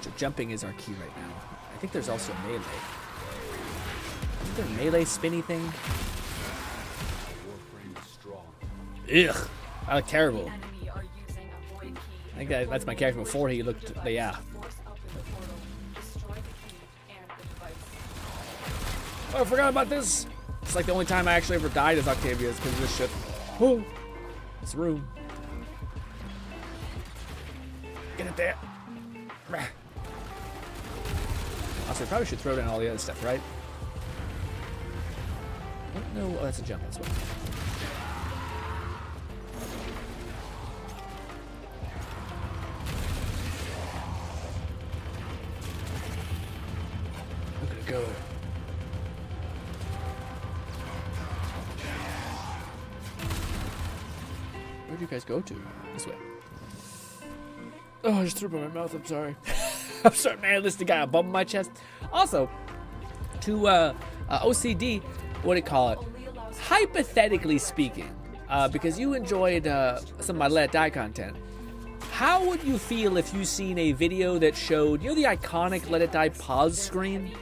So jumping is our key right now. I think there's also melee. Isn't there a melee spinny thing? Ugh. I look terrible. I think that's my character before he looked, yeah. Oh, I forgot about this. It's like the only time I actually ever died as Octavia is because of this shit. Whoa. This room. Get it there. Also, I probably should throw down all the other stuff, right? No, oh, that's a jump. That's what. Look at it go. Where'd you guys go to? This way. Oh, I just threw up in my mouth. I'm sorry. I'm sorry, man. Listen, got a bump in my chest. Also, to OCD, what do you call it? Hypothetically speaking, because you enjoyed some of my Let It Die content, how would you feel if you seen a video that showed, you know, the iconic Let It Die pause screen?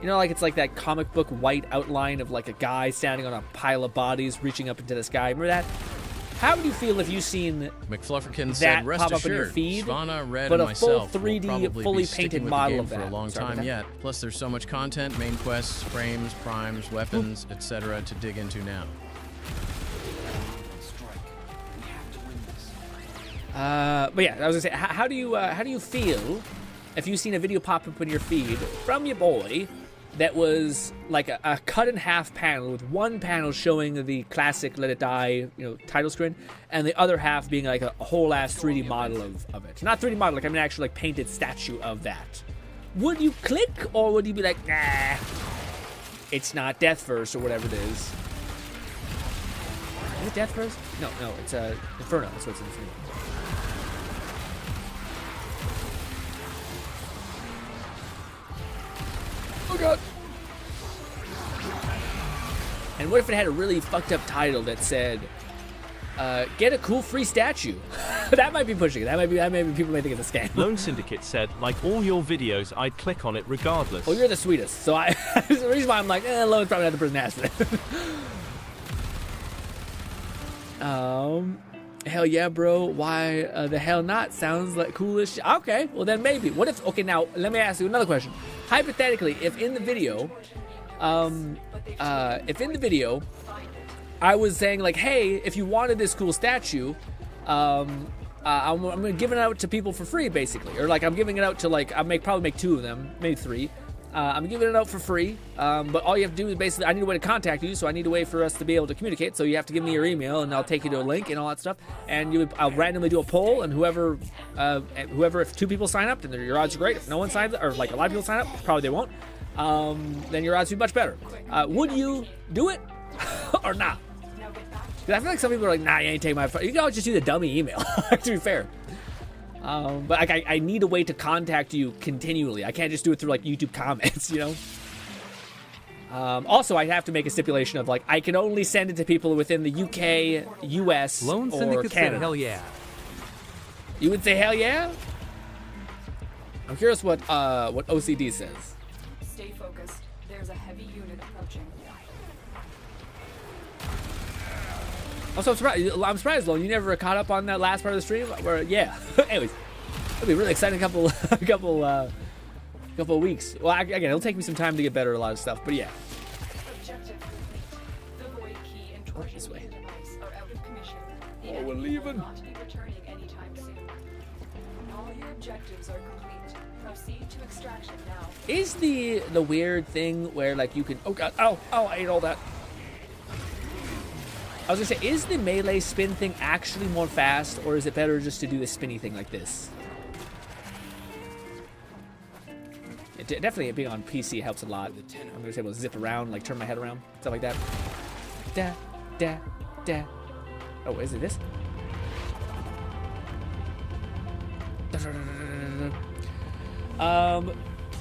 You know, like it's like that comic book white outline of like a guy standing on a pile of bodies reaching up into the sky. Remember that? How would you feel if you seen McFlufferkin that said, rest pop up assured, in your feed, Svana, Red, but and a full myself 3D, will fully be sticking painted with model the of game that? for a long Sorry about time that. yet. Plus, there's so much content, main quests, frames, primes, weapons, etc. to dig into now. But yeah, I was gonna say, how do you feel if you seen a video pop up in your feed from your boy that was like a cut in half panel with one panel showing the classic Let It Die, you know, title screen, and the other half being like a whole ass 3D model of it. Not 3D model, like I mean actual like painted statue of that. Would you click, or would you be like, nah, it's not Deathverse or whatever it is? Is it Deathverse? No, it's Inferno. That's what it's Inferno. Oh god. And what if it had a really fucked up title that said Get a cool free statue. That might be pushing it. That might be people may think it's a scam. Lone Syndicate said, like all your videos, I'd click on it regardless. Well, you're the sweetest. So the reason why I'm like, Lone's probably not the person to ask for that. Hell yeah, bro. Why the hell not? Sounds like coolish. Okay, well then maybe. What if? Okay, now let me ask you another question. Hypothetically, if in the video, I was saying like, hey, if you wanted this cool statue, I'm gonna give it out to people for free, basically, or like I'm giving it out to like probably make 2 of them, maybe 3. I'm giving it out for free, but all you have to do is basically, I need a way to contact you, so I need a way for us to be able to communicate. So you have to give me your email, and I'll take you to a link and all that stuff. And I'll randomly do a poll, and whoever, if 2 people sign up, then your odds are great. If no one signs up, or like a lot of people sign up, probably they won't. Then your odds will be much better. Would you do it or not? Because I feel like some people are like, nah, you ain't taking my phone. You can always just do the dummy email, to be fair. But like, I need a way to contact you continually. I can't just do it through like YouTube comments, you know? Also, I have to make a stipulation of like, I can only send it to people within the UK, US, Lone or Syndicate Canada. said hell yeah. You would say hell yeah? I'm curious what OCD says. Stay focused. There's a heavy unit approaching. Also, I'm surprised, Lone, you never caught up on that last part of the stream. Where, yeah. Anyways, it'll be a really exciting couple of weeks. Well, again, it'll take me some time to get better at a lot of stuff, but yeah. Objective complete. The void key and torsion This way. device are out of commission. The Oh, we're enemy leaving. will not be returning anytime soon. All your objectives are complete. Proceed to extraction now. Is the weird thing where like you can? Oh god! Oh! I ate all that. I was gonna say, is the melee spin thing actually more fast, or is it better just to do the spinny thing like this? Definitely being on PC helps a lot. I'm gonna be able to zip around, like turn my head around, stuff like that. Da. Oh, is it this?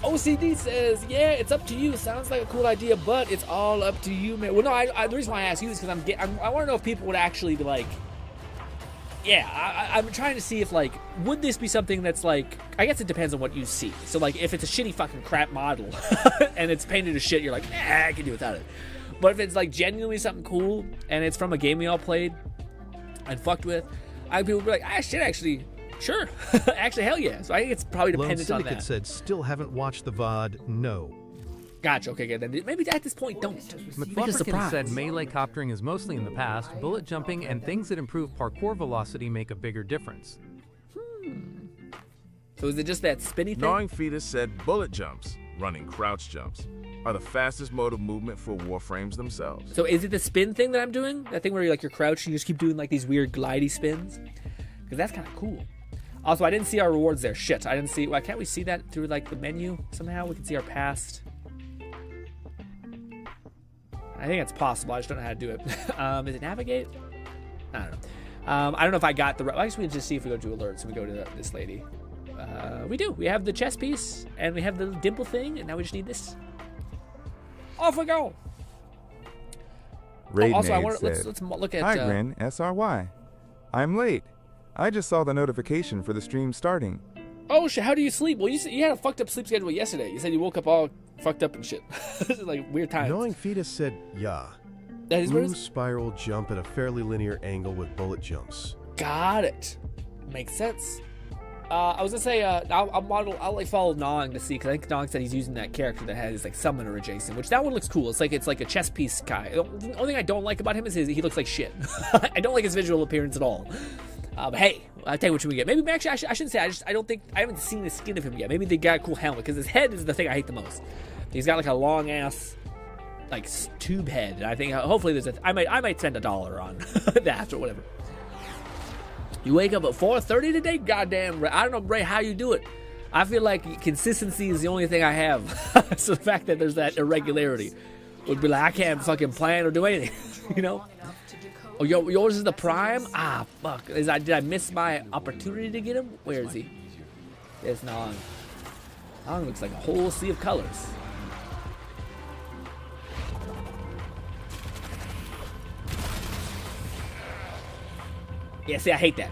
OCD says, yeah, it's up to you. Sounds like a cool idea, but it's all up to you, man. Well, no, the reason why I ask you is because I want to know if people would actually be like, yeah, I'm trying to see if, like, would this be something that's, like, I guess it depends on what you see. So, like, if it's a shitty fucking crap model and it's painted as shit, you're like, I can do without it. But if it's, like, genuinely something cool and it's from a game we all played and fucked with, people would be like, shit, actually, sure. Actually, hell yeah. So I think it's probably dependent on that. Lone Syndicate said, still haven't watched the VOD, no. Gotcha, okay, good. Then maybe at this point, don't. Flufferkin said melee coptering is mostly in the past. Bullet jumping and things that improve parkour velocity make a bigger difference. So is it just that spinny thing? Gnawing Fetus said bullet jumps, running crouch jumps, are the fastest mode of movement for warframes themselves. So is it the spin thing that I'm doing? That thing where you're crouching, you just keep doing like these weird glidey spins? Because that's kind of cool. Also, I didn't see our rewards there. Shit, I didn't see. Why can't we see that through like the menu somehow? We can see our past. I think it's possible. I just don't know how to do it. Is it navigate? I don't know. I don't know if I got the. I guess we can just see if we go to alerts. So we go to this lady. We do. We have the chess piece and we have the dimple thing, and now we just need this. Off we go. Raid also, let's look at. Hi, Grin, SRY. I'm late. I just saw the notification for the stream starting. Oh shit! How do you sleep? Well, you had a fucked up sleep schedule yesterday. You said you woke up all fucked up and shit. This is like weird times. Gnawing Fetus said, yeah. That is Blue spiral jump at a fairly linear angle with bullet jumps. Got it. Makes sense. I was gonna say, I'll like follow Gnawing to see, because I think Gnawing said he's using that character that has like summoner adjacent, which that one looks cool. It's like a chess piece guy. The only thing I don't like about him is he looks like shit. I don't like his visual appearance at all. But hey, I'll tell you what you can get. Maybe actually, I shouldn't say. I haven't seen the skin of him yet. Maybe they got a cool helmet, because his head is the thing I hate the most. He's got like a long ass, like tube head. And I think hopefully I might spend $1 on that or whatever. You wake up at 4:30 today? Goddamn, Ray. I don't know, Ray, how you do it. I feel like consistency is the only thing I have. So the fact that there's that irregularity would be like, I can't fucking plan or do anything, you know? Oh, yours is the prime? Ah, fuck. Did I miss my opportunity to get him? Where is he? There's Nong. Nong looks like a whole sea of colors. Yeah, see, I hate that.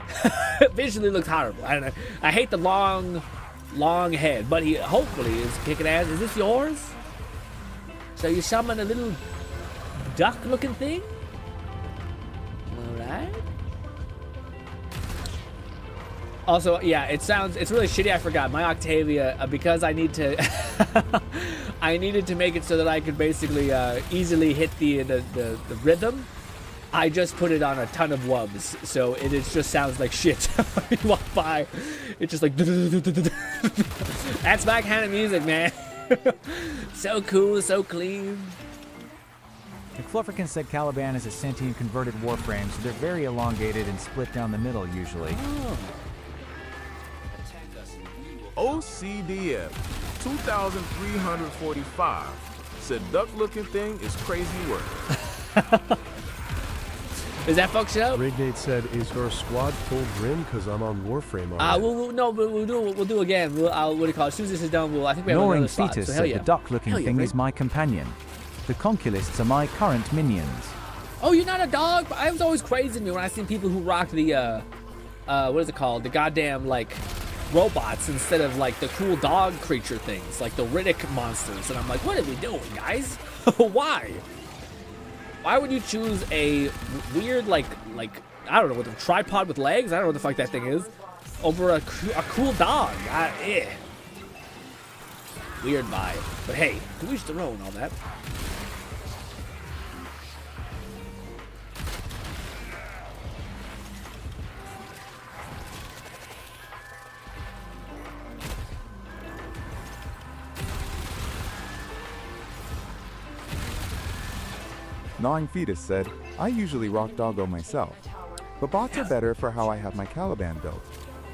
Visually looks horrible. I don't know. I hate the long head, but he hopefully is kicking ass. Is this yours? So you summon a little duck-looking thing? All right. Also, yeah, it's really shitty. I forgot my Octavia because I need to. I needed to make it so that I could basically easily hit the rhythm. I just put it on a ton of wubs, so it just sounds like shit. You walk by, it's just like. That's my kind of music, man. So cool, so clean. McFlufferkin said Caliban is a sentient converted warframe, so they're very elongated and split down the middle usually. Oh. OCDF 2345 said duck-looking thing is crazy work. Is that fucked up? Rignate said, "Is your squad full Grin? Cause I'm on Warframe already." We'll do again. What do you call it? As soon as this is done, I think we have another spot. Fetus So said yeah. the duck-looking thing is my companion. The conculists are my current minions. Oh, you're not a dog? I was always crazing me when I seen people who rocked the what is it called? The goddamn like robots instead of like the cool dog creature things, like the Riddick monsters. And I'm like, what are we doing, guys? Why? Why would you choose a weird like I don't know, with a tripod with legs? I don't know what the fuck that thing is. Over a cool dog. Weird vibe. But hey, to each their own, all that. Gnawing Fetus said, I usually rock doggo myself, but bots are better for how I have my Caliban built.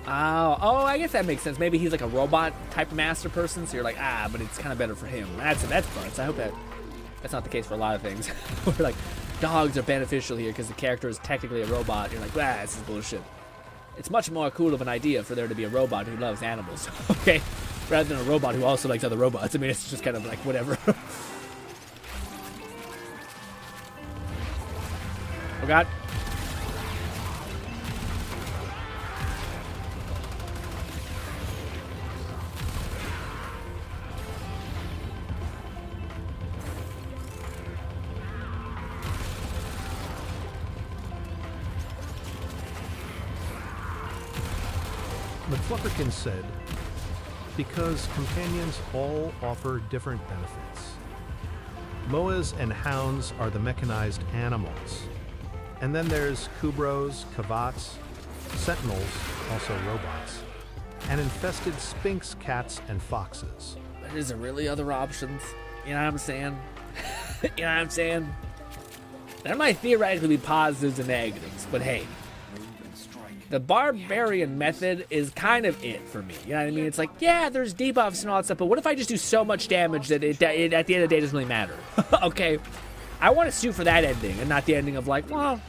Oh, I guess that makes sense. Maybe he's like a robot type master person, so you're like, but it's kind of better for him. That's butts. I hope that's not the case for a lot of things. Where like dogs are beneficial here because the character is technically a robot. You're like, this is bullshit. It's much more cool of an idea for there to be a robot who loves animals, okay, rather than a robot who also likes other robots. I mean, it's just kind of like whatever. Oh God. McFlufferkin said, because companions all offer different benefits. Moas and hounds are the mechanized animals. And then there's Kubros, Kavats, sentinels, also robots, and infested sphinx cats and foxes. But is there really other options? You know what I'm saying? You know what I'm saying? There might theoretically be positives and negatives, but hey, the barbarian method is kind of it for me. You know what I mean? It's like, yeah, there's debuffs and all that stuff, but what if I just do so much damage that it at the end of the day doesn't really matter? Okay, I want to shoot for that ending and not the ending of like, well,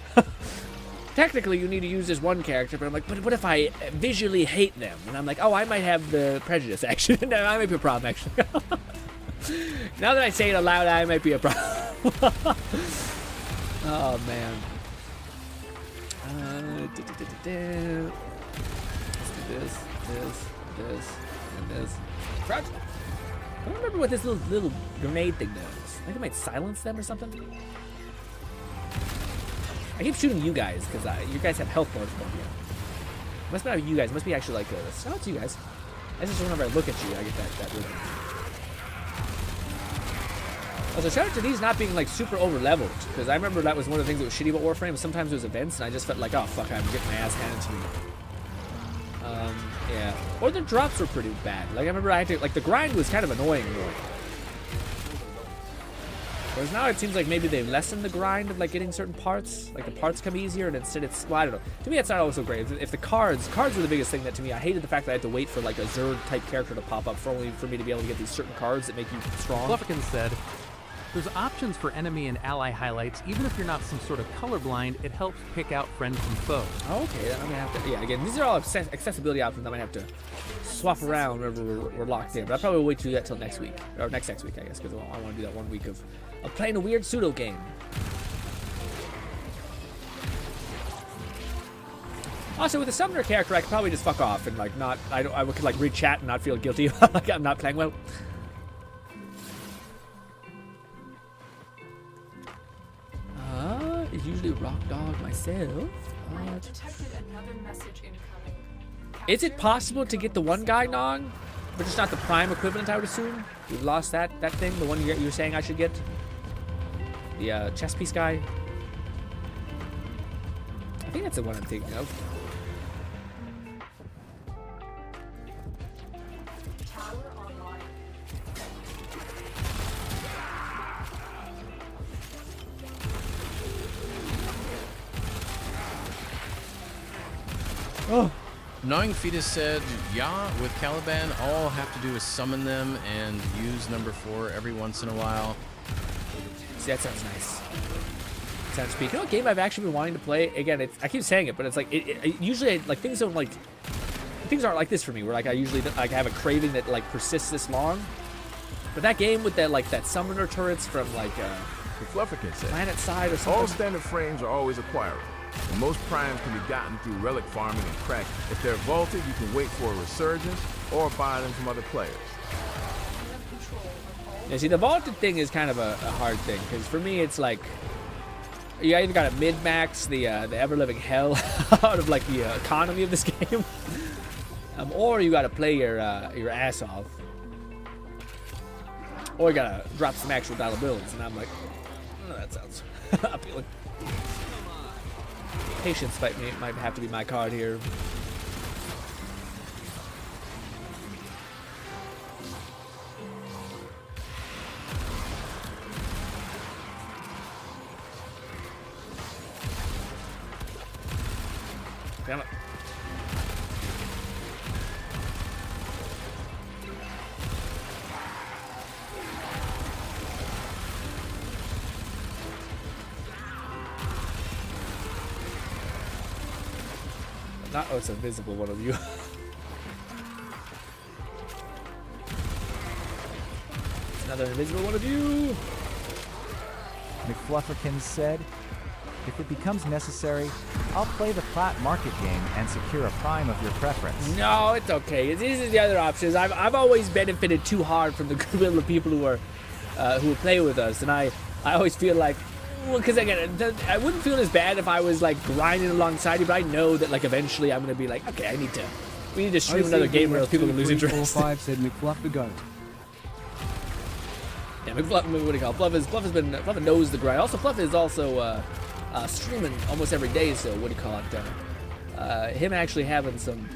technically you need to use this one character, but I'm like, but what if I visually hate them? And I'm like, oh, I might have the prejudice, actually. No, I might be a problem, actually. Now that I say it aloud, I might be a problem. Oh, man. Let's do this, and this. Crouch. I don't remember what this little grenade thing does. I think it might silence them or something. I keep shooting you guys because you guys have health bars from you. Must not be you guys. It must be actually like this. No, it's you guys. I just whenever I look at you, I get that rhythm. Also, shout out to these not being like super over leveled, because I remember that was one of the things that was shitty about Warframe. Sometimes it was events, and I just felt like, oh fuck, I'm getting my ass handed to me. Yeah. Or the drops were pretty bad. Like I remember I had to, like the grind was kind of annoying. Whereas now it seems like maybe they've lessened the grind of like getting certain parts. Like the parts come easier, and instead it's, well, I don't know. To me, it's not always so great. If the cards were the biggest thing that to me, I hated the fact that I had to wait for like a Zerg type character to pop up for me to be able to get these certain cards that make you strong. Flufferkin said, there's options for enemy and ally highlights. Even if you're not some sort of colorblind, it helps pick out friend from foe. Okay, then I'm gonna have to, yeah, again, these are all accessibility options I might have to swap around whenever we're locked in. But I'll probably wait to do that till next week, or next week, I guess, because I want to do that 1 week of playing a weird pseudo game. Also, with a summoner character, I could probably just fuck off and like not. I could like read chat and not feel guilty like I'm not playing well. It's usually rock dog myself. I have detected another message incoming. Is it possible to get the one guy Nog, but just not the prime equivalent? I would assume we've lost that thing. The one you were saying I should get. The chess piece guy. I think that's the one I'm thinking of. Tower online. Oh. Gnawing Fetus said, yeah, with Caliban, all I'll have to do is summon them and use number 4 every once in a while. See, that sounds nice. Sounds speed. You know what game I've actually been wanting to play? Again, I keep saying it, but it's like, usually, like, things don't, like, things aren't like this for me, where, like, I usually, like, have a craving that, like, persists this long. But that game with that, like, that summoner turrets from, like, Flufferkin said, Planet Side or something. all standard frames are always acquirable, and most primes can be gotten through relic farming and cracking. If they're vaulted, you can wait for a resurgence or buy them from other players. Yeah, see, the vaulted thing is kind of a hard thing, because for me, it's like, you either got to mid-max the ever-living hell out of, like, the economy of this game, or you got to play your ass off, or you got to drop some actual dollar bills, and I'm like, oh, that sounds appealing. Patience might have to be my card here. Damn it. Oh, it's a visible one of you. It's another invisible one of you. McFlufferkin said, if it becomes necessary, I'll play the plat market game and secure a prime of your preference. No, it's okay. These are the other options. I've always benefited too hard from the goodwill of people who play with us, and I always feel like, well, because again, I wouldn't feel as bad if I was like grinding alongside you, but I know that like eventually I'm gonna be like, okay, we need to stream another game where people can lose interest. 5 said McFluff the goat. Yeah, McFluff, what do you call it? Fluff knows the grind. Also, Fluff is also streaming almost every day, so what do you call it? Him actually having some,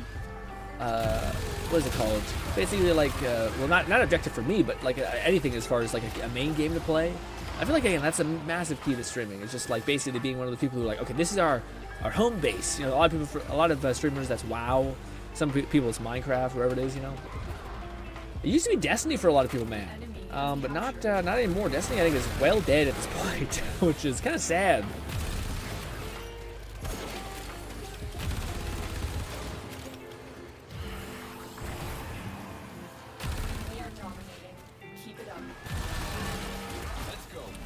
what is it called? Basically like, well, not objective for me, but like anything as far as like a main game to play. I feel like, again, that's a massive key to streaming. It's just like basically being one of the people who are like, okay, this is our home base. You know, a lot of streamers, that's WoW. Some people it's Minecraft, wherever it is. You know, it used to be Destiny for a lot of people, man. But not anymore. Destiny, I think, is well dead at this point, which is kind of sad.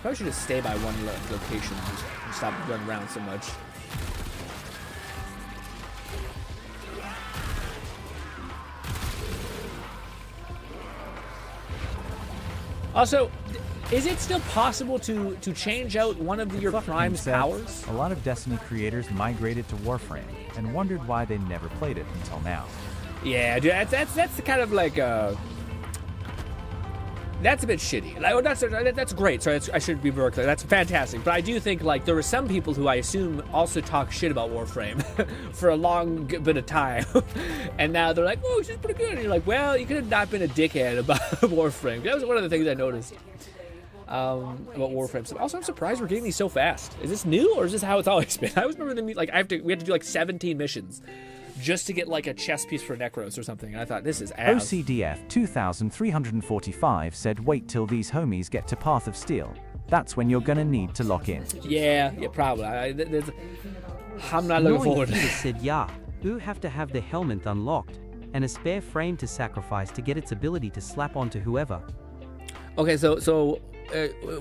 Probably should just stay by one location and stop running around so much. Also, is it still possible to change out one of your Prime's powers? A lot of Destiny creators migrated to Warframe and wondered why they never played it until now. Yeah, dude, that's the kind of like that's a bit shitty. Like, that's great. Sorry, I should be more clear. That's fantastic. But I do think like there were some people who I assume also talk shit about Warframe for a long bit of time, and now they're like, "Oh, she's pretty good." And you're like, "Well, you could have not been a dickhead about Warframe." That was one of the things I noticed about Warframe. So also, I'm surprised we're getting these so fast. Is this new or is this how it's always been? I always remember them like we had to do like 17 missions just to get like a chess piece for Necros or something. And I thought, this is ass. OCDF 2345 said, wait till these homies get to Path of Steel. That's when you're gonna need to lock in. Yeah, probably. I'm not looking forward to it. it. Said, yeah, you have to have the helmet unlocked and a spare frame to sacrifice to get its ability to slap onto whoever. Okay, so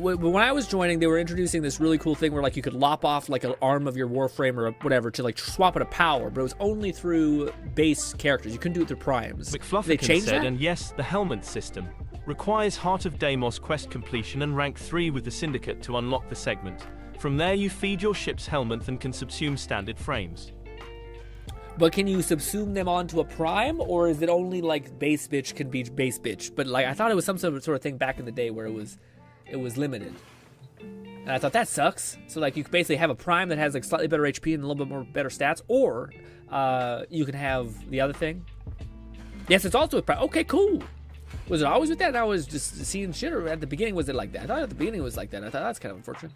when I was joining, they were introducing this really cool thing where like you could lop off like an arm of your Warframe or whatever to like swap it to power, but it was only through base characters. You couldn't do it through primes. McFlufferkin said, and yes, the helmet system requires Heart of Deimos quest completion and rank 3 with the Syndicate to unlock the segment. From there, you feed your ship's helmet and can subsume standard frames. But can you subsume them onto a prime, or is it only like base bitch can be base bitch? But like I thought it was some sort of thing back in the day where it was limited, and I thought that sucks. So like you could basically have a prime that has like slightly better HP and a little bit more better stats, or you can have the other thing. Yes, it's also a prime. Okay, cool. Was it always with that? And I was just seeing shit, or at the beginning was it like that? I thought at the beginning it was like that. I thought that's kind of unfortunate.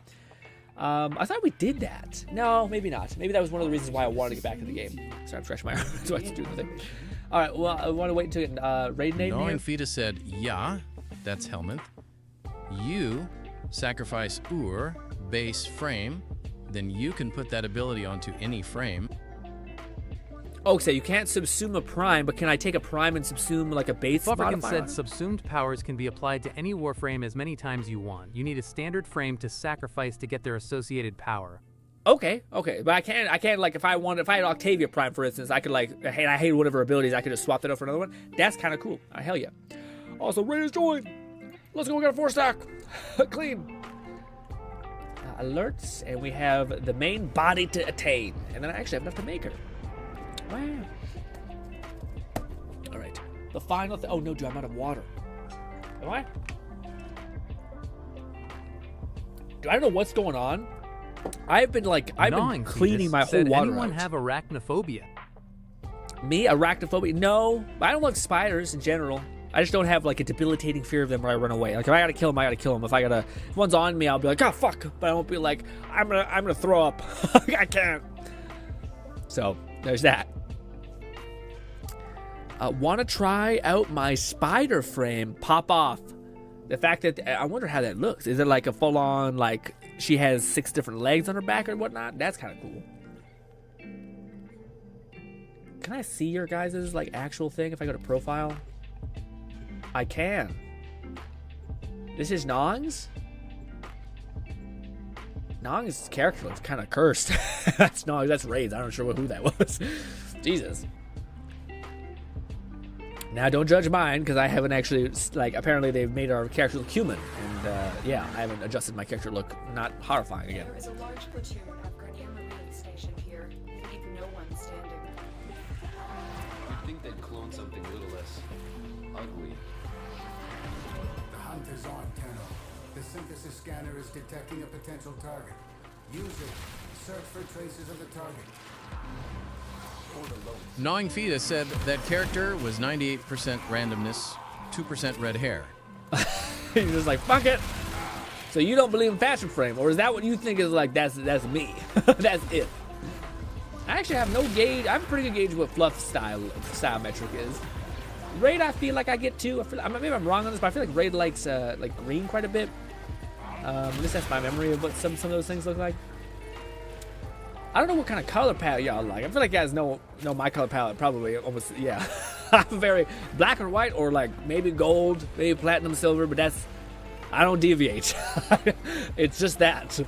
I thought we did that. No, maybe not. Maybe that was one of the reasons why I wanted to get back in the game. Sorry, I'm stretching my arm so I can do the thing. All right, well, I want to wait until raid name. Gnawing Fetus said, yeah, that's Helminth. You sacrifice Ur, base frame, then you can put that ability onto any frame. Okay, you can't subsume a prime, but can I take a prime and subsume like a base modifier? Flufferkin said subsumed powers can be applied to any Warframe as many times you want. You need a standard frame to sacrifice to get their associated power. Okay, but I can't like if I had Octavia Prime for instance, I could like, hey, I hate whatever abilities, I could just swap that out for another one. That's kind of cool. Hell yeah. Also, Raiders joined. Let's go get a 4-stack. Clean. Alerts, and we have the main body to attain, and then I actually have enough to make her. Wow. All right. The final thing. Oh no, dude, I'm out of water. Am I? Dude, I don't know what's going on. I've been cleaning my whole water anyone out. Have arachnophobia? Me? Arachnophobia? No. I don't like spiders in general. I just don't have like a debilitating fear of them where I run away. Like if I gotta kill them, I gotta kill them. If one's on me, I'll be like, oh fuck. But I won't be like, I'm gonna throw up. I can't. So there's that. Want to try out my spider frame pop off. The fact that I wonder how that looks. Is it like a full on like she has 6 different legs on her back or whatnot? That's kind of cool. Can I see your guys' like actual thing if I go to profile? I can. This is Nong's? Nong's character looks kind of cursed. That's Nong, that's Raids. I'm not sure who that was. Jesus. Now, don't judge mine, because I haven't actually, like, apparently they've made our character look human. And, yeah, I haven't adjusted my character look not horrifying again. There is a large platoon of GRINN Marines stationed here. Keep no one standing. You'd think they'd clone something a little less ugly. The hunt is on, Tenno. The synthesis scanner is detecting a potential target. Use it. Search for traces of the target. Gnawing Fetus said that character was 98% randomness, 2% red hair. You're just like, fuck it. So you don't believe in fashion frame, or is that what you think is like, that's me? That's it. I actually have no gauge. I have a pretty good gauge of what fluff style metric is. Raid, I feel like I get to. Maybe I'm wrong on this, but I feel like Raid likes like green quite a bit. At least that's my memory of what some of those things look like. I don't know what kind of color palette y'all like. I feel like you guys know my color palette probably almost, yeah. I'm very black or white, or like maybe gold, maybe platinum, silver, but that's, I don't deviate. It's just that.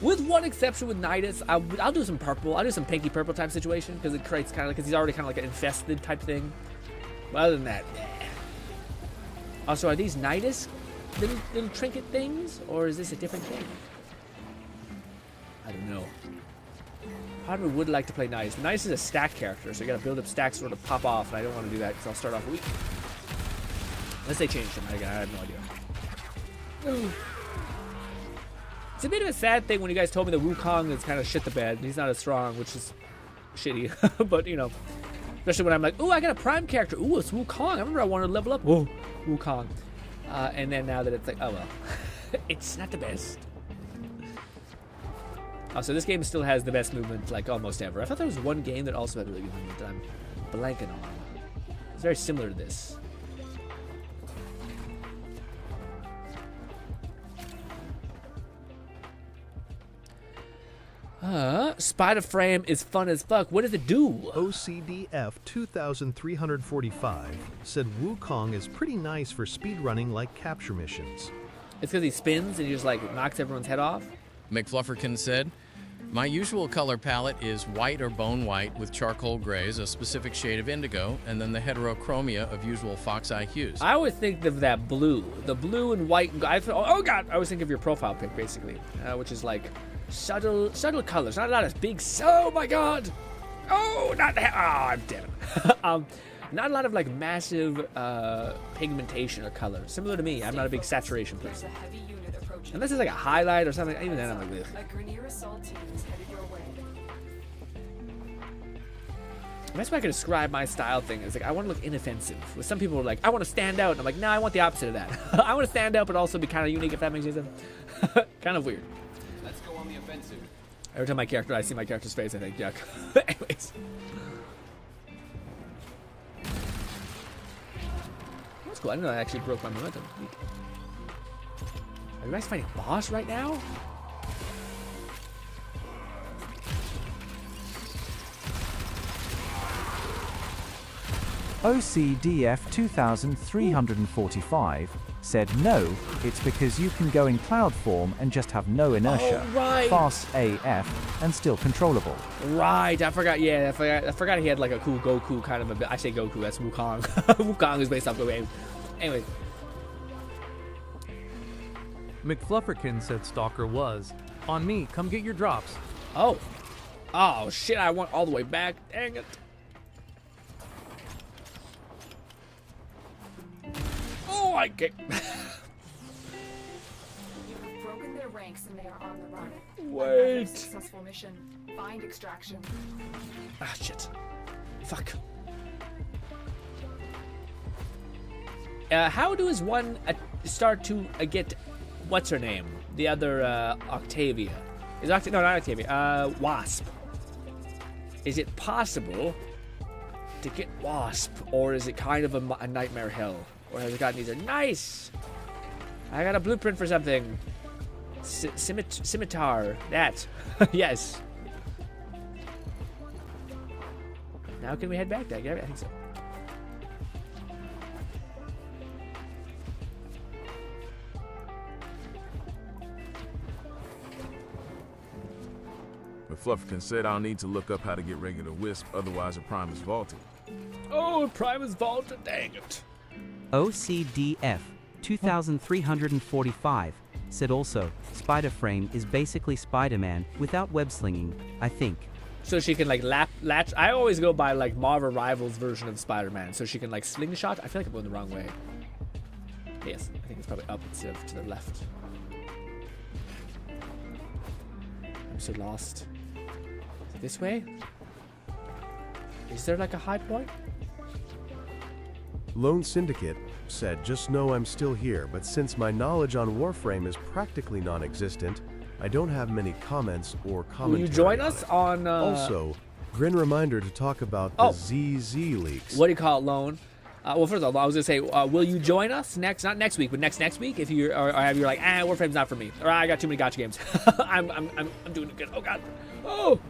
With one exception with Nidus, I'll do some purple. I'll do some pinky purple type situation because it creates kind of, because he's already kind of like an infested type thing. But other than that, yeah. Also, are these Nidus little trinket things, or is this a different thing? I don't know. Part of me would like to play Nice. Nice is a stack character, so you gotta build up stacks sort of pop off, and I don't want to do that because I'll start off weak. Unless they change him, I have no idea. It's a bit of a sad thing when you guys told me that Wukong is kind of shit the bed. He's not as strong, which is shitty. But, you know, especially when I'm like, ooh, I got a prime character. Ooh, it's Wukong. I remember I wanted to level up. Whoa, Wukong. And then now that it's like, oh well. It's not the best. So this game still has the best movement, like, almost ever. I thought there was one game that also had really good movement that I'm blanking on. It's very similar to this. Spider Frame is fun as fuck. What does it do? OCDF 2345 said Wukong is pretty nice for speedrunning like capture missions. It's because he spins and he just like knocks everyone's head off. McFlufferkin said, my usual color palette is white or bone white with charcoal grays, a specific shade of indigo, and then the heterochromia of usual fox eye hues. I always think of that blue. The blue and white. Oh, God. I always think of your profile pic, basically, which is like subtle colors. Not as big. Oh, my God. Oh, not that. Oh, I'm dead. Not a lot of like massive pigmentation or color. Similar to me, I'm not a big saturation person. Unless it's like a highlight or something, even then I'm like, ugh. A Grenier assault team is headed your way. That's why I could describe my style thing. It's like I want to look inoffensive. With some people are like, I want to stand out. And I'm like, nah, I want the opposite of that. I want to stand out, but also be kind of unique, if that makes any sense. Kind of weird. Let's go on the offensive. Every time I see my character's face, I think, yuck. Anyways. That's cool. I didn't know I actually broke my momentum. Are you guys fighting boss right now? OCDF 2345 said no, it's because you can go in cloud form and just have no inertia, fast AF, and still controllable. Right, I forgot. Yeah, I forgot he had like a cool Goku kind of a bit. I say Goku, that's Wukong. Wukong is based off Goku. Anyway. McFlufferkin said Stalker was. On me, come get your drops. Oh. Oh, shit, I went all the way back. Dang it. Oh, I get... You have broken their ranks and they are on the run. Wait. Another successful mission. Find extraction. Ah, shit. Fuck. How does one start to get... What's her name? The other Octavia. No, not Octavia. Wasp. Is it possible to get Wasp, or is it kind of a nightmare hell? Or has it gotten easier? Nice! I got a blueprint for something. Scimitar. That. Yes. Now can we head back? I think so. McFlufferkin said I'll need to look up how to get regular Wisp, otherwise a Prime is vaulted. Oh, Prime is vaulted, dang it. OCDF 2345 said also, Spider-Frame is basically Spider-Man without web slinging, I think. So she can like latch. I always go by like Marvel Rivals version of Spider-Man. So she can like slingshot. I feel like I'm going the wrong way. Yes, I think it's probably up instead of to the left. I'm so lost. Is it this way? Is there like a high point? Lone Syndicate said, just know I'm still here, but since my knowledge on Warframe is practically non-existent, I don't have many comments or commentary. Will you join us on... Also, Grin reminder to talk about the ZZ leaks. What do you call it, Lone? Well, first of all, I was going to say, will you join us next, not next week, but next week, if you're, or have you're like, Warframe's not for me, or I got too many gacha games. I'm doing it good. Oh, God. Oh!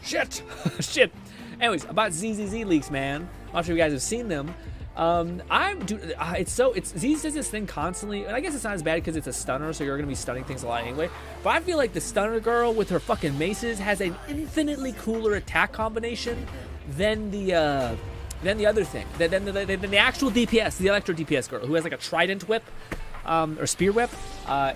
Shit! Shit! Anyways, about ZZZ leaks, man. I'm not sure you guys have seen them. Z's does this thing constantly, and I guess it's not as bad because it's a stunner, so you're gonna be stunning things a lot anyway. But I feel like the stunner girl with her fucking maces has an infinitely cooler attack combination than the other thing, than the actual DPS, the electro DPS girl who has like a trident whip, or spear whip.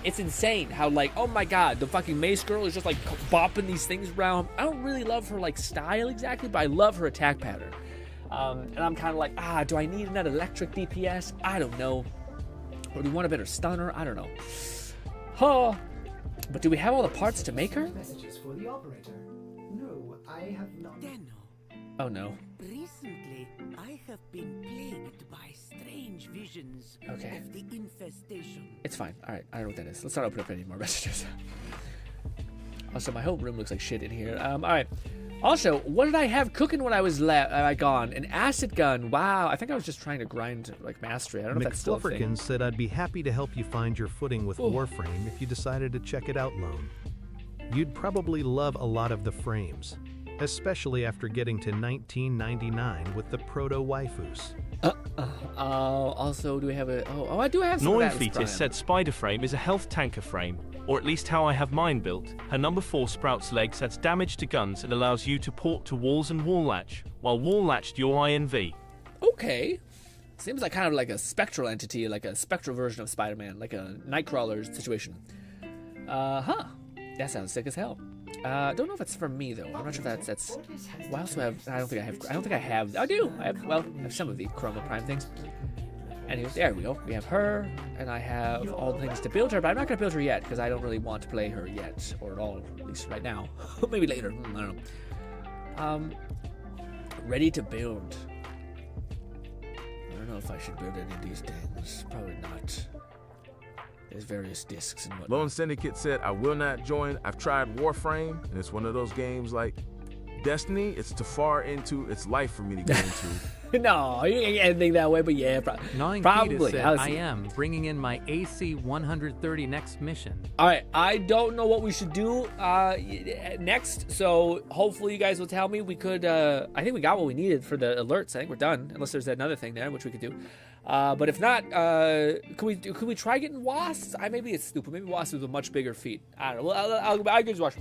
It's insane how like, oh my god, the fucking mace girl is just like bopping these things around. I don't really love her like style exactly, but I love her attack pattern. And I'm kind of like, do I need another electric DPS? I don't know. Or do we want a better stunner? I don't know. Huh. But do we have all the parts to make her? Messages for the operator. No, I have not. Oh no. Recently, I have been plagued by strange visions of the infestation. It's fine. All right, I don't know what that is. Let's not open up any more messages. Also, my whole room looks like shit in here. All right. Also, what did I have cooking when I was gone? An acid gun. Wow. I think I was just trying to grind like mastery. I don't know if that's still a thing. McFlufferkin said I'd be happy to help you find your footing with Warframe if you decided to check it out, Lone. You'd probably love a lot of the frames, especially after getting to 1999 with the proto-waifus. Also, do we have a... Oh, I do have some Gnawing of that. Fetus said Spider Frame is a health tanker frame, or at least how I have mine built. Her number 4 Sprout's legs adds damage to guns and allows you to port to walls and wall latch, while wall latched your INV. Okay. Seems like kind of like a spectral entity, like a spectral version of Spider-Man, like a Nightcrawler situation. That sounds sick as hell. Don't know if it's for me though. I'm not sure if that's. Well, I also have. I don't think I have. I do. I have some of the Chroma Prime things. Anyway, there we go. We have her, and I have all the things to build her, but I'm not going to build her yet because I don't really want to play her yet, or at all, at least right now. Maybe later. I don't know. Ready to build. I don't know if I should build any of these things. Probably not. There's various discs and whatnot. Lone Syndicate said, I will not join. I've tried Warframe, and it's one of those games like Destiny. It's too far into its life for me to get into. No, you can't think that way, but yeah, probably. Said, I am bringing in my AC 130 next mission. All right, I don't know what we should do next, so hopefully you guys will tell me. We could, I think we got what we needed for the alerts. I think we're done, unless there's another thing there, which we could do. But if not, could we try getting wasps? Maybe it's stupid. Maybe wasps with a much bigger feet. I don't know. I'll just watch.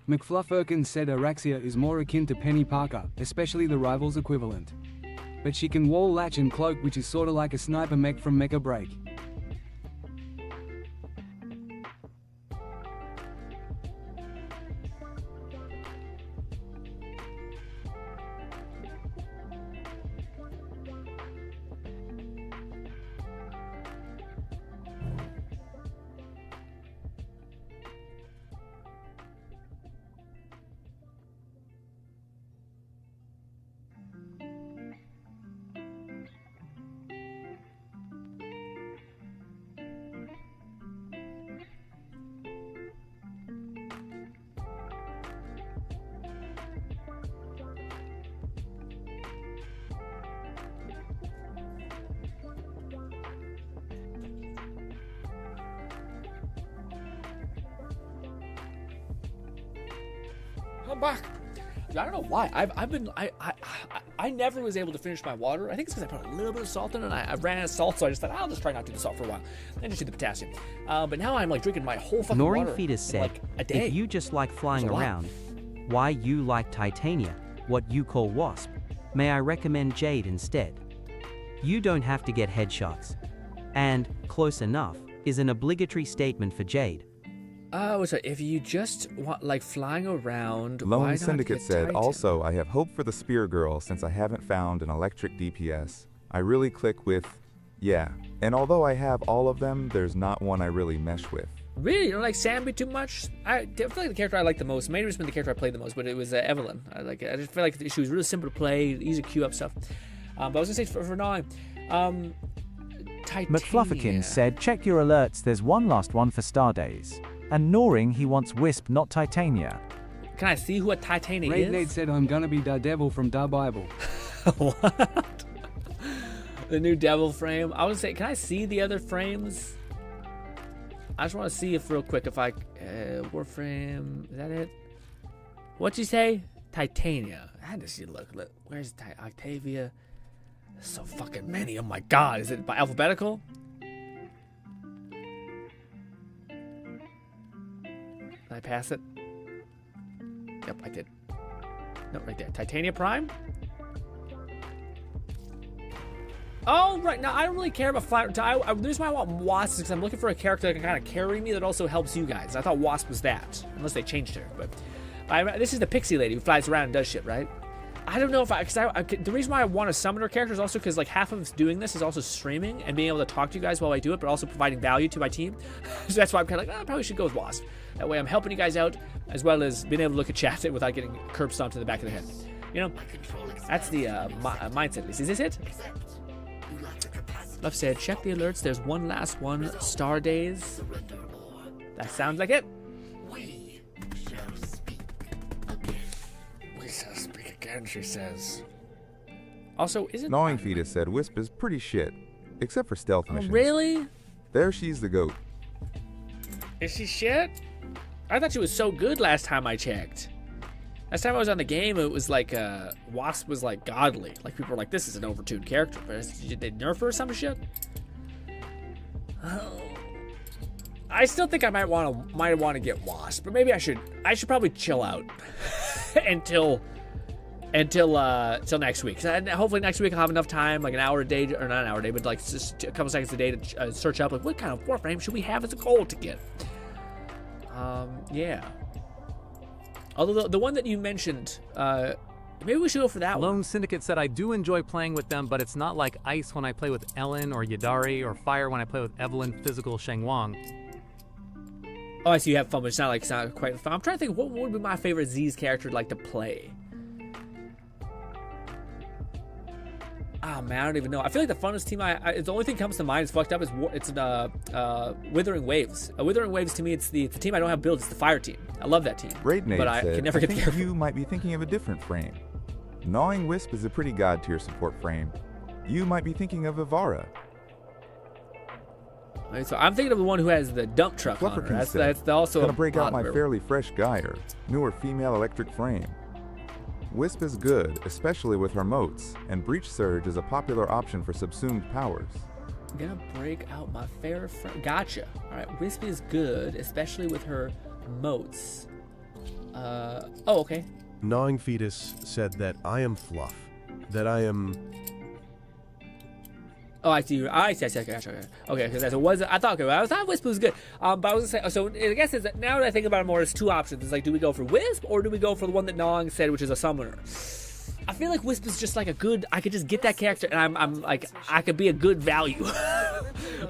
McFluffirkin said Araxia is more akin to Penny Parker, especially the rival's equivalent. But she can wall latch and cloak, which is sorta like a sniper mech from Mecha Break. I'm back. I don't know why. I never was able to finish my water. I think it's because I put a little bit of salt in it, and I ran out of salt, so I just thought, I'll just try not to do the salt for a while. Then just do the potassium. But now I'm like drinking my whole fucking Gnawing water Fetus in said, like a day. if you just like flying There's a lot. around, why you like Titania, what you call Wasp, may I recommend Jade instead? You don't have to get headshots. And, close enough, is an obligatory statement for Jade. Oh, so if you just want, like, flying around, why Lone not Syndicate get said, Titan? also, I have hope for the Spear Girl since I haven't found an electric DPS. I really click with, yeah. And although I have all of them, there's not one I really mesh with. Really? You don't like Samby too much? I feel like the character I like the most, maybe it's been the character I played the most, but it was Evelyn. I just feel like she was really simple to play, easy to queue up stuff. But I was going to say for now, Titania. McFlufferkin said, check your alerts, there's one last one for Stardays. And Gnawing, he wants Wisp, not Titania. Can I see who a Titania Red is? Nate said I'm gonna be Da Devil from Da Bible. What? The new devil frame. I would say, can I see the other frames? I just want to see if real quick if I Warframe. Is that it? What'd you say? Titania. I had to see. Look. Where's Octavia? There's so fucking many. Oh my god. Is it by alphabetical? Did I pass it? Yep, I did. No, right there. Titania Prime. Oh, right. Now, I don't really care about flat. The reason why I want Wasp is because I'm looking for a character that can kind of carry me that also helps you guys. I thought Wasp was that, unless they changed her. But this is the pixie lady who flies around and does shit, right? I don't know if the reason why I want to summon her character is also because like half of us doing this is also streaming and being able to talk to you guys while I do it, but also providing value to my team. So that's why I'm kind of like, I probably should go with Wasp. That way I'm helping you guys out as well as being able to look at chat without getting curb stomped to the back of the head. You know, that's the mindset at least. Is this it? Love said, check the alerts. There's one last one. Star Days. That sounds like it. We shall speak again. We shall speak again, she says. Also, isn't... Gnawing Fetus said Wisp is pretty shit, except for stealth missions. Really? There she's the goat. Is she shit? I thought she was so good last time I checked. Last time I was on the game, it was like Wasp was like godly. Like people were like, this is an overtuned character, but did they nerf her or some shit? I still think I might want to get Wasp, but maybe I should probably chill out until next week. Hopefully next week I'll have enough time, like an hour a day, or not an hour a day, but like just a couple seconds a day to search up like what kind of Warframe should we have as a goal to get. Yeah. Although the one that you mentioned, maybe we should go for that one. Lone Syndicate said, I do enjoy playing with them, but it's not like Ice when I play with Ellen or Yadari, or Fire when I play with Evelyn, Physical, Sheng Wang. Oh, I see you have fun, but it's not quite fun. I'm trying to think what would be my favorite Z's character to like to play. Oh man, I don't even know. I feel like the funnest team the only thing that comes to mind is fucked up is Wuthering Waves. Wuthering Waves to me, it's the team I don't have built. It's the Fire team. I love that team. Raidnade but I said, can never get the think character. You might be thinking of a different frame. Gnawing Wisp is a pretty god tier support frame. You might be thinking of Ivara. Right, so I'm thinking of the one who has the dump truck on her. That's also gonna break out my fairly fresh Geyer, newer female electric frame. Wisp is good, especially with her moats, and Breach Surge is a popular option for subsumed powers. I'm gonna break out my fair friend. Gotcha. All right, Wisp is good, especially with her moats. Oh, okay. Gnawing Fetus said that I am fluff, that I am... Oh, I see. Gotcha. Okay, because it was. I thought Wisp was good. But I was gonna say. So I guess is that now that I think about it more, it's two options. It's like, do we go for Wisp or do we go for the one that Gnawing said, which is a summoner? I feel like Wisp is just like a good. I could just get that character, and I'm like, I could be a good value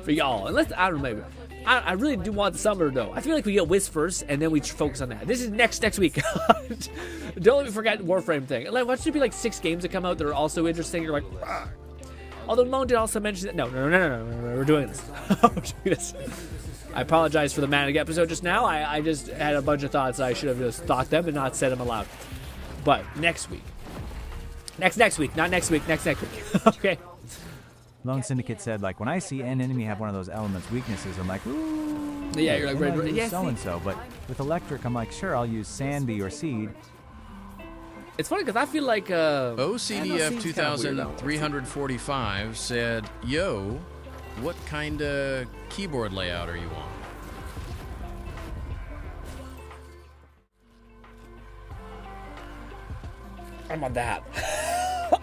for y'all. Unless I don't know, maybe. I really do want the summoner though. I feel like we get Wisp first, and then we focus on that. This is next week. Don't let me forget Warframe thing. Like, why should it be like 6 games that come out that are also interesting? You're like. Argh. Although Lone did also mention that no, we're doing this. We're doing this. I apologize for the Manic episode just now. I just had a bunch of thoughts. I should have just thought them and not said them aloud. But next week. Next week. Not next week. Next week. Okay. Lone Syndicate said, like, when I see an enemy have one of those elements' weaknesses, I'm like, ooh. Yeah, you're like, right. Yeah, so-and-so. But with Electric, I'm like, sure, I'll use Sandbee or Seed. It's funny because I feel like OCDF 2345 said, "Yo, what kind of keyboard layout are you on?" I'm on that.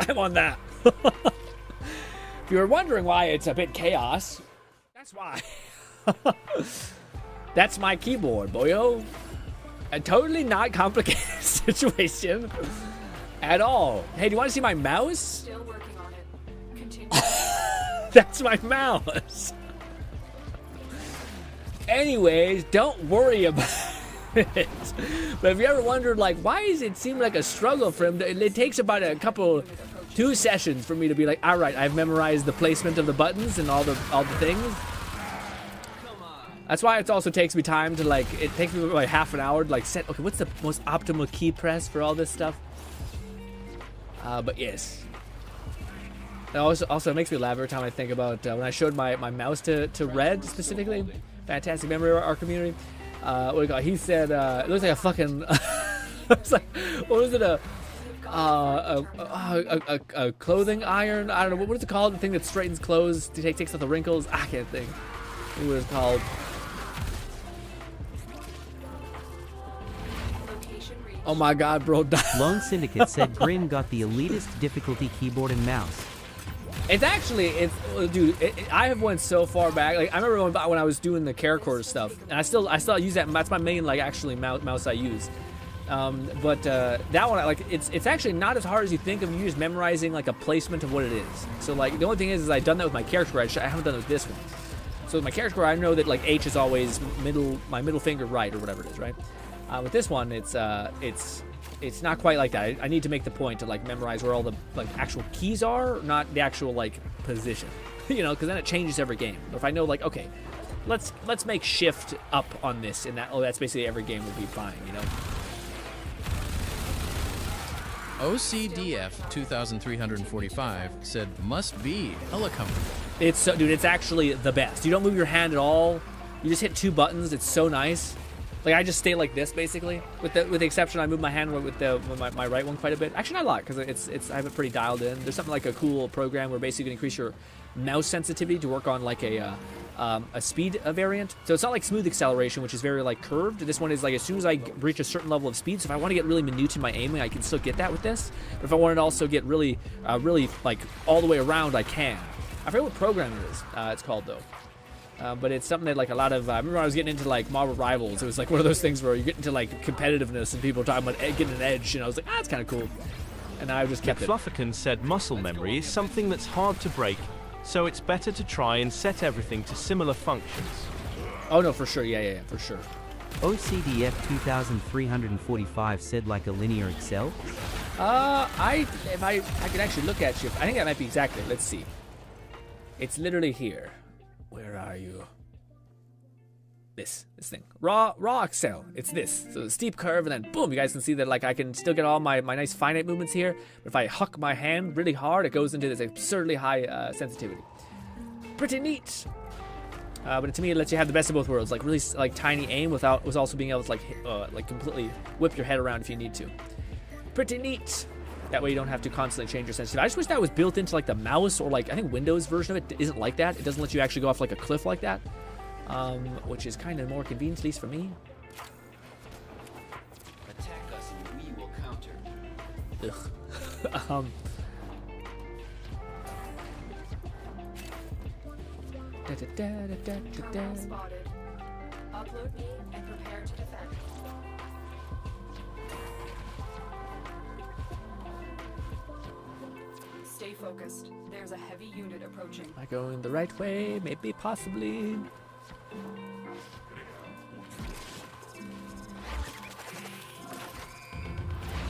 I'm on that. If you were wondering why it's a bit chaos, that's why. That's my keyboard, boyo. A totally not complicated situation at all. Hey, do you want to see my mouse? Still working on it. Continue. That's my mouse. Anyways, don't worry about it. But if you ever wondered, like, why does it seem like a struggle for him? It takes about 2 sessions for me to be like, all right, I've memorized the placement of the buttons and all the things. That's why it also takes me time to it takes me like half an hour to set, okay, what's the most optimal key press for all this stuff? But yes. It also makes me laugh every time I think about when I showed my mouse to Red specifically. Fantastic memory of our community. What do you call it? He said, it looks like a fucking, it's like, what was it, a clothing iron? I don't know, what is it called? The thing that straightens clothes, takes out the wrinkles? I can't think what it's called. Oh my god, bro. Lone Syndicate said GRINN got the elitist difficulty keyboard and mouse. It's actually, dude, I have went so far back. Like, I remember when I was doing the Caracore stuff, and I still use that. That's my main, actually, mouse I use. But that one, it's actually not as hard as you think of. You just memorizing, a placement of what it is. So, the only thing is I've done that with my character. I haven't done it with this one. So with my character, I know that, H is always my middle finger right, or whatever it is, right? With this one, it's not quite like that. I need to make the point to memorize where all the actual keys are, not the actual position, because then it changes every game. But if I know okay, let's make shift up on this, and that's basically every game will be fine, OCDF 2345 said must be hella comfortable. Dude, it's actually the best. You don't move your hand at all. You just hit 2 buttons. It's so nice. Like I just stay like this basically, with the exception I move my hand with my right one quite a bit. Actually, not a lot because I have it pretty dialed in. There's something like a cool program where basically you can increase your mouse sensitivity to work on like a speed variant. So it's not like smooth acceleration, which is very like curved. This one is like as soon as I reach a certain level of speed. So if I want to get really minute in my aiming, I can still get that with this. But if I wanted to also get really like all the way around, I can. I forget what program it is. It's called though. But it's something that like a lot of I remember when I was getting into like Marvel Rivals. It was like one of those things where you get into like competitiveness and people talking about getting an edge, and I was like, it's kind of cool. And I just kept it. Flufferkin said muscle memory is something that's hard to break, so it's better to try and set everything to similar functions. Oh no, for sure, yeah, for sure. OCDF 2345 said like a linear Excel. If I could actually look at you. I think that might be exactly. Let's see. It's literally here. Where are you? This thing. Raw Excel. It's this. So the steep curve, and then boom, you guys can see that like I can still get all my nice finite movements here. But if I huck my hand really hard, it goes into this absurdly high sensitivity. Pretty neat. But to me, it lets you have the best of both worlds. Like really like tiny aim was also being able to like completely whip your head around if you need to. Pretty neat. That way you don't have to constantly change your sensitivity. I just wish that was built into like the mouse or like I think Windows version of it isn't like that. It doesn't let you actually go off like a cliff like that, which is kind of more convenient, at least for me. Attack us and we will counter. Ugh. Terminal spotted. Upload me and prepare to defend. Stay focused. There's a heavy unit approaching. Am I going the right way? Maybe, possibly.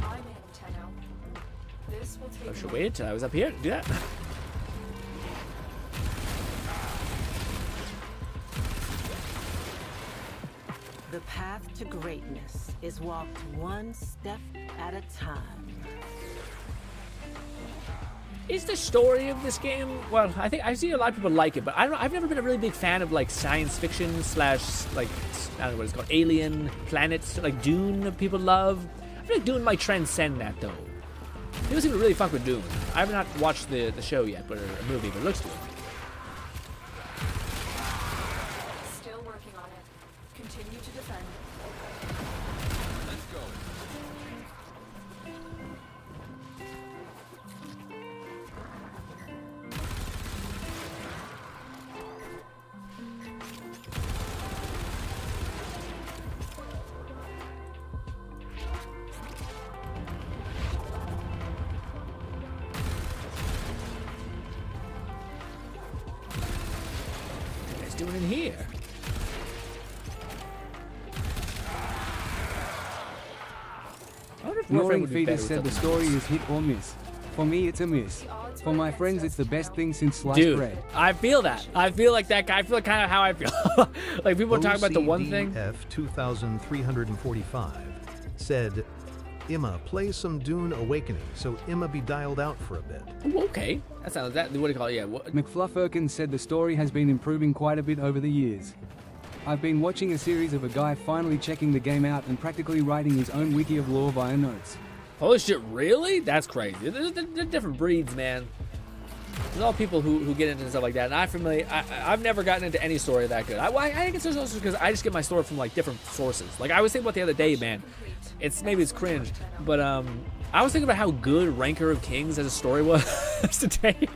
I'm in, Tenno. This will take. I should wait. I was up here. Do that. The path to greatness is walked one step at a time. Is the story of this game? Well, I think I've seen a lot of people like it, but I've never been a really big fan of like science fiction / like I don't know what it's called, alien planets like Dune. People love. I feel like Dune might transcend that though. People seem to really fuck with Dune. I have not watched the show yet, but a movie, but it looks good. Still working on it. Continue to defend. Let's go. Doing in here? Roaring Fetus said the story is hit or miss. For me, it's a miss. For my friends, it's the best thing since sliced bread. I feel that. I feel like that guy. I feel like kind of how I feel. Like people are talking about the one thing. F 2345 said, Emma, play some Dune Awakening, so Emma be dialed out for a bit. Ooh, okay. That sounds what do you call it? Yeah. McFlufferkin said the story has been improving quite a bit over the years. I've been watching a series of a guy finally checking the game out and practically writing his own wiki of lore via notes. Holy shit, really? That's crazy. They're different breeds, man. There's all people who get into stuff like that, and I've never gotten into any story that good. I think it's also because I just get my story from like different sources. Like I was thinking about the other day, man. Maybe it's cringe, but I was thinking about how good Ranker of Kings as a story was today.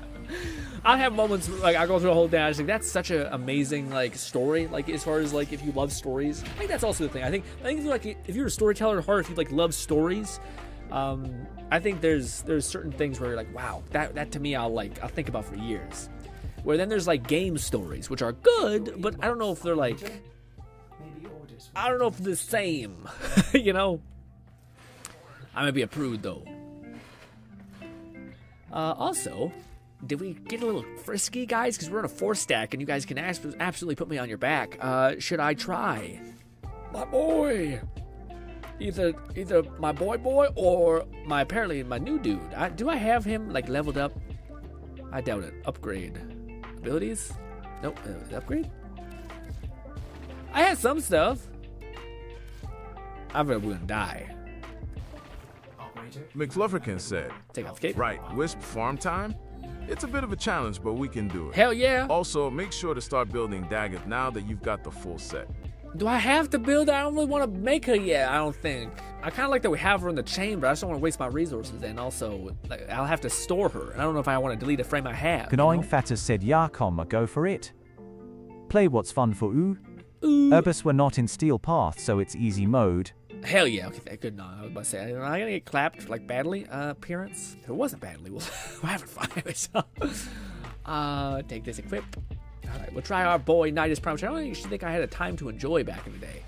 I have moments like I go through the whole day. I just think that's such an amazing like story. Like as far as like if you love stories, I think that's also the thing. I think like if you're a storyteller, or if you like love stories, I think there's certain things where you're like, wow, that to me I'll think about for years. Where then there's like game stories, which are good, but I don't know if they're like, I don't know if they're the same, you know. I might be a prude though. Also, did we get a little frisky, guys? Because we're in a 4-stack, and you guys can absolutely put me on your back. Should I try? My boy. Either my boy or apparently my new dude. Do I have him like leveled up? I doubt it. Upgrade. Abilities? Nope. Upgrade? I had some stuff. I'm gonna die. McFlufferkin said, Take off cape. Right, Wisp farm time? It's a bit of a challenge, but we can do it. Hell yeah. Also, make sure to start building Daggett now that you've got the full set. Do I have to build her? I don't really want to make her yet, I don't think. I kind of like that we have her in the chamber. I just don't want to waste my resources. And also, like, I'll have to store her. And I don't know if I want to delete a frame I have. Gnawing Fatter said, "Ja, komma, go for it. Play what's fun for oo. Urbis were not in Steel Path, so it's easy mode." Hell yeah. Okay, good. No, I was about to say, am I going to get clapped, like, badly? Appearance? If it wasn't badly, we'll have it fine. So, take this equip. All right, we'll try our boy Nidus Prime, which I don't actually think I had a time to enjoy back in the day.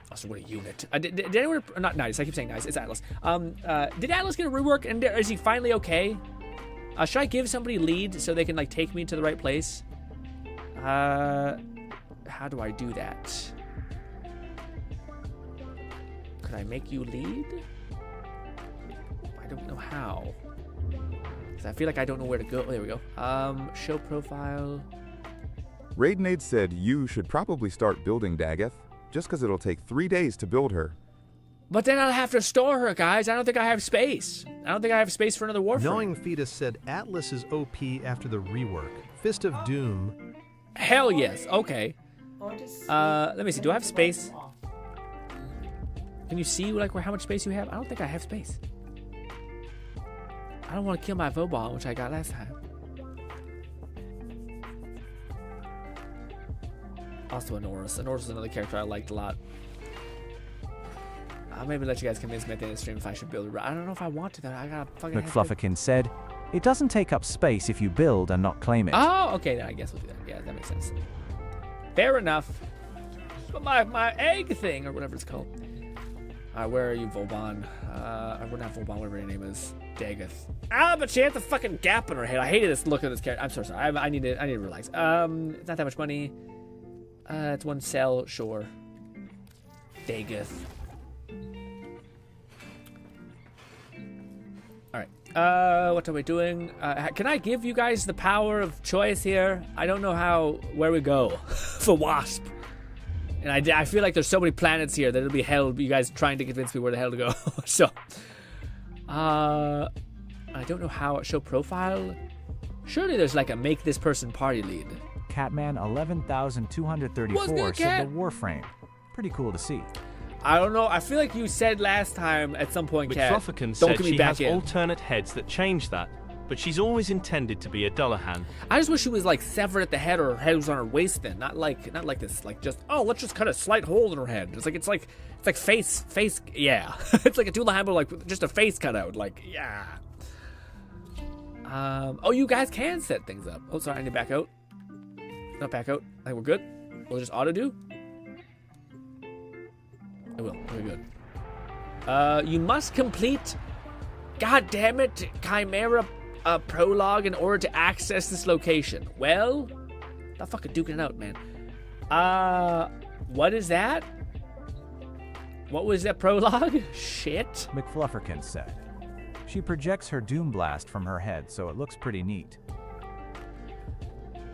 Also, what a unit. Did anyone... Not Nidus, I keep saying Nidus. It's Atlas. Did Atlas get a rework, and is he finally okay? Should I give somebody lead so they can, like, take me to the right place? How do I do that? Could I make you lead? I don't know how. I feel like I don't know where to go. Oh, there we go. Show profile. Raidenade said you should probably start building Daggett, just because it'll take 3 days to build her. But then I'll have to store her, guys. I don't think I have space. I don't think I have space for another Warframe. Gnawing Fetus said Atlas is OP after the rework. Fist of Doom. Hell yes. Okay. Let me see. Do I have space? Can you see like how much space you have? I don't think I have space. I don't want to kill my Vobon, which I got last time. Also Anoris. Anoris is another character I liked a lot. I'll maybe let you guys convince me at the end of the stream if I should build it. I don't know if I want to though. I gotta fucking... McFlufferkin said, "It doesn't take up space if you build and not claim it." Oh, okay, then I guess we'll do that. Yeah, that makes sense. Fair enough. But my egg thing, or whatever it's called. Where are you, Vobon? We're not Vobon, whatever your name is. Daggeth. Ah, but she has a fucking gap in her head. I hated this look of this character. I'm so sorry. I need to relax. It's not that much money. It's one cell, sure. Daggeth. Alright. What are we doing? Can I give you guys the power of choice here? I don't know where we go for Wasp. And I feel like there's so many planets here that it'll be hell you guys trying to convince me where the hell to go. So, I don't know how. Show profile? Surely there's like a make this person party lead. Catman 11,234 said the Warframe. Pretty cool to see. I don't know. I feel like you said last time at some point, Cat. McFlufferkin said she has alternate heads that change that, but she's always intended to be a Dullahan. I just wish she was like severed at the head, or her head was on her waist then, not like this, like just let's just cut a slight hole in her head. It's like face, yeah. It's like a Dullahan, but like just a face cut out, like yeah. Oh, you guys can set things up. Oh, sorry, I need to back out. Not back out. I think we're good. We'll just auto do. I will. Very good. You must complete. God damn it, Chimera prologue in order to access this location. Well, not fucking duking it out, man. What is that? What was that prologue? Shit. McFlufferkin said. She projects her Doom Blast from her head, so it looks pretty neat.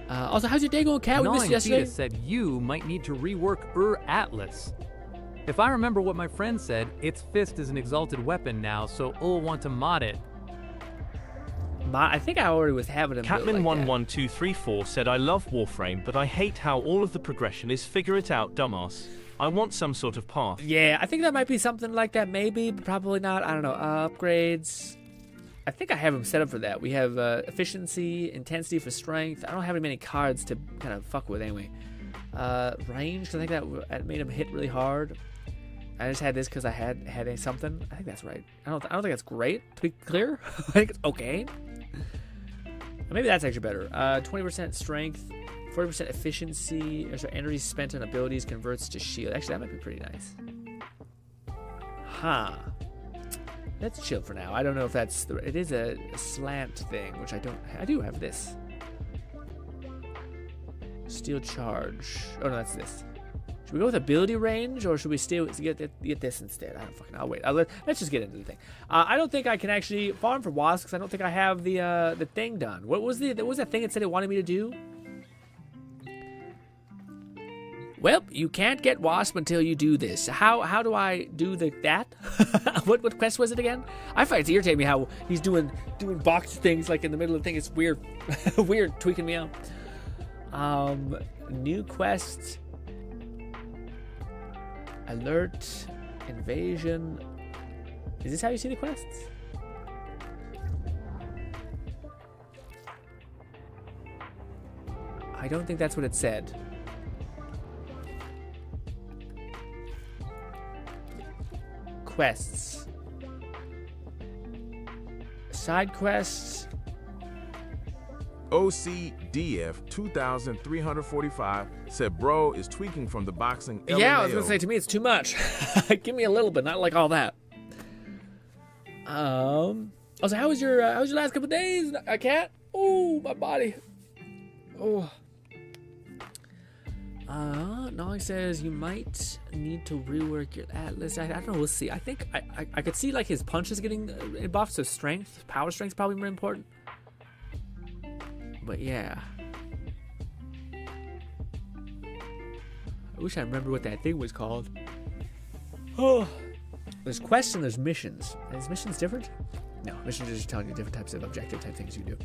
Also, how's your day going, Cat? We missed you yesterday. Said you might need to rework Atlas. If I remember what my friend said, its fist is an exalted weapon now, so I'll want to mod it. I think I already was having him. Catman 11234 said, "I love Warframe, but I hate how all of the progression is figure it out, dumbass. I want some sort of path." Yeah, I think that might be something like that, maybe, but probably not. I don't know. Upgrades. I think I have them set up for that. We have efficiency, intensity for strength. I don't have many cards to kind of fuck with anyway. Range, I think that made him hit really hard. I just had this because I had something. I think that's right. I don't think that's great, to be clear. I think it's okay. Maybe that's actually better. 20% strength, 40% efficiency. So energy spent on abilities converts to shield. Actually, that might be pretty nice. Huh. Let's chill for now. I don't know if that's it is a slant thing, which I do have this. Steel charge. Oh no, that's this. Should we go with ability range, or should we still get this instead? I don't fucking know. I'll wait. Let's just get into the thing. I don't think I can actually farm for wasps because I don't think I have the thing done. What was that thing it said it wanted me to do? Well, you can't get Wasp until you do this. How do I do that? What quest was it again? I find it's irritating me how he's doing box things like in the middle of the thing. It's weird, weird, tweaking me out. New quest. Alert, invasion. Is this how you see the quests? I don't think that's what it said. Quests. Side quests. OCDF 2345 said bro is tweaking from the boxing LMAO. Yeah, I was gonna say, to me it's too much. Give me a little bit, not like all that. Also, how was your last couple days, cat? Oh, my body. Oh. Nog says you might need to rework your atlas. I don't know. We'll see. I think I could see like his punches getting buffed, so strength, power strength, probably more important. But yeah, I wish I remember what that thing was called. Oh, there's quests and there's missions. Is missions different? No, missions are just telling you different types of objective type things you do.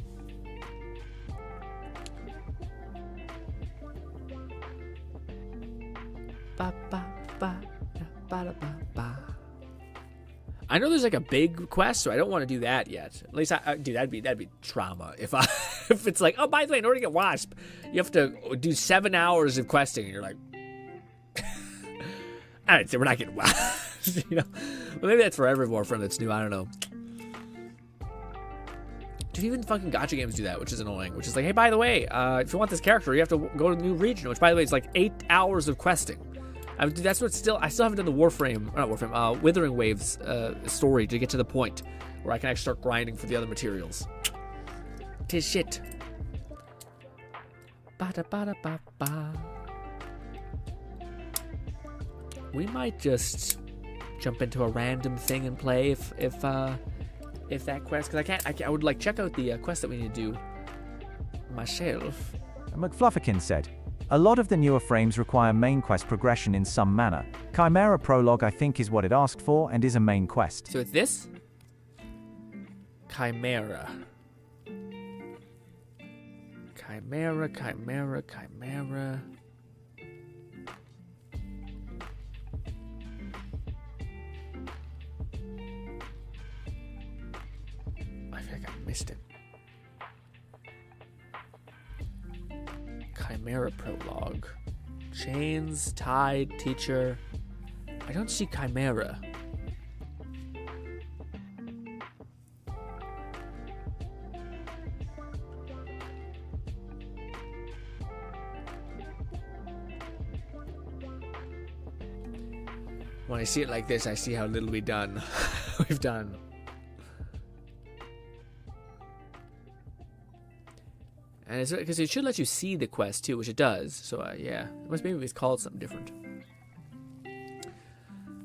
I know there's like a big quest, so I don't want to do that yet. At least dude, that'd be trauma if if it's like, oh, by the way, in order to get Wasp, you have to do 7 hours of questing, and you're like, all right, so we're not getting Wasp, you know. But maybe that's for every Warframe that's new. I don't know. Dude, even fucking gacha games do that, which is annoying. Which is like, hey, by the way, if you want this character, you have to go to the new region. Which, by the way, is like 8 hours of questing. That's what I still haven't done the Wuthering Waves story to get to the point where I can actually start grinding for the other materials. Tis shit. Ba-da-ba-da-ba-ba. We might just jump into a random thing and play if that quest, because I would like check out the quest that we need to do myself. McFlufferkin said, a lot of the newer frames require main quest progression in some manner. Chimera Prologue I think is what it asked for and is a main quest. So it's this? Chimera. Chimera. I feel like I missed it. Chimera Prologue. Chains, Tide, Teacher. I don't see Chimera. When I see it like this, I see how little we've done. And it's because it should let you see the quest too, which it does. So yeah, maybe it's called something different.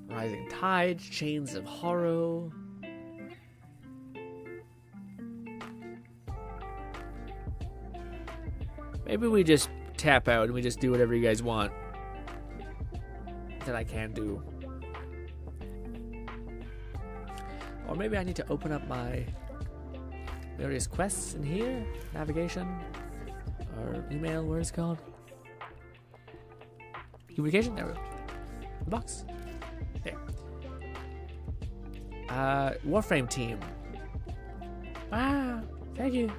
Rising Tide, Chains of Horror. Maybe we just tap out and we just do whatever you guys want that I can do. Or maybe I need to open up my various quests in here. Navigation. Or email, where is it called? Communication? There we go. The box. There. Warframe team. Ah, thank you.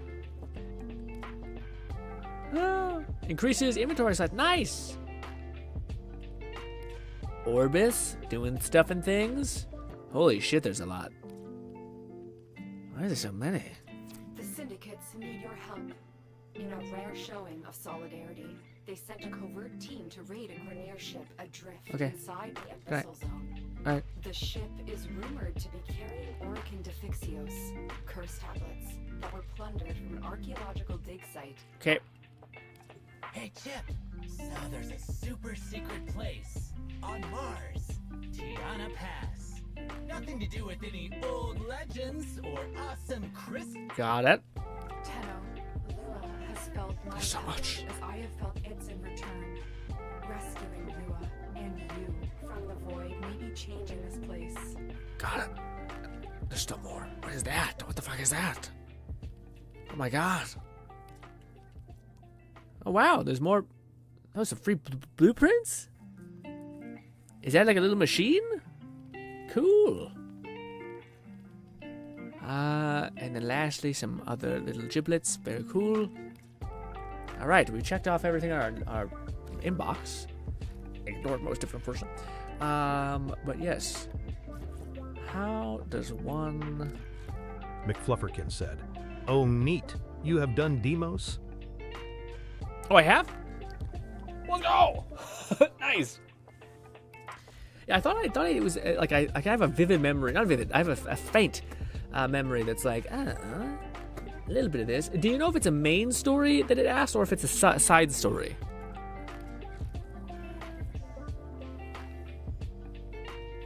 Ah, increases inventory size. Nice! Orbis, doing stuff and things. Holy shit, there's a lot. Why are there so many? The syndicates need your help. In a rare showing of solidarity, they sent a covert team to raid a Grineer ship adrift inside the Abyssal Zone. Alright. The ship is rumored to be carrying Oricon Defixios, curse tablets, that were plundered from an archaeological dig site. Okay. Hey, Chip. So there's a super secret place on Mars, Tiana Pass. Nothing to do with any old legends or awesome crystal. Got it. Tenno, Lura has felt my There's so much. as I have felt its in return. Rescuing Rua and you from the void, maybe changing this place. Got it. There's still more. What is that? What the fuck is that? Oh my god. Oh wow, there's more. Oh, some free blueprints? Is that like a little machine? Cool. And then lastly, some other little giblets. Very cool. Alright, we checked off everything in our inbox. Ignored most of them, unfortunately. But yes. How does one... McFlufferkin said, "Oh, neat. You have done Demos?" Oh, I have? Let's go! Nice. Yeah, I thought it was like I have a vivid memory. Not vivid. I have a faint memory that's like a little bit of this. Do you know if it's a main story that it asks or if it's a side story?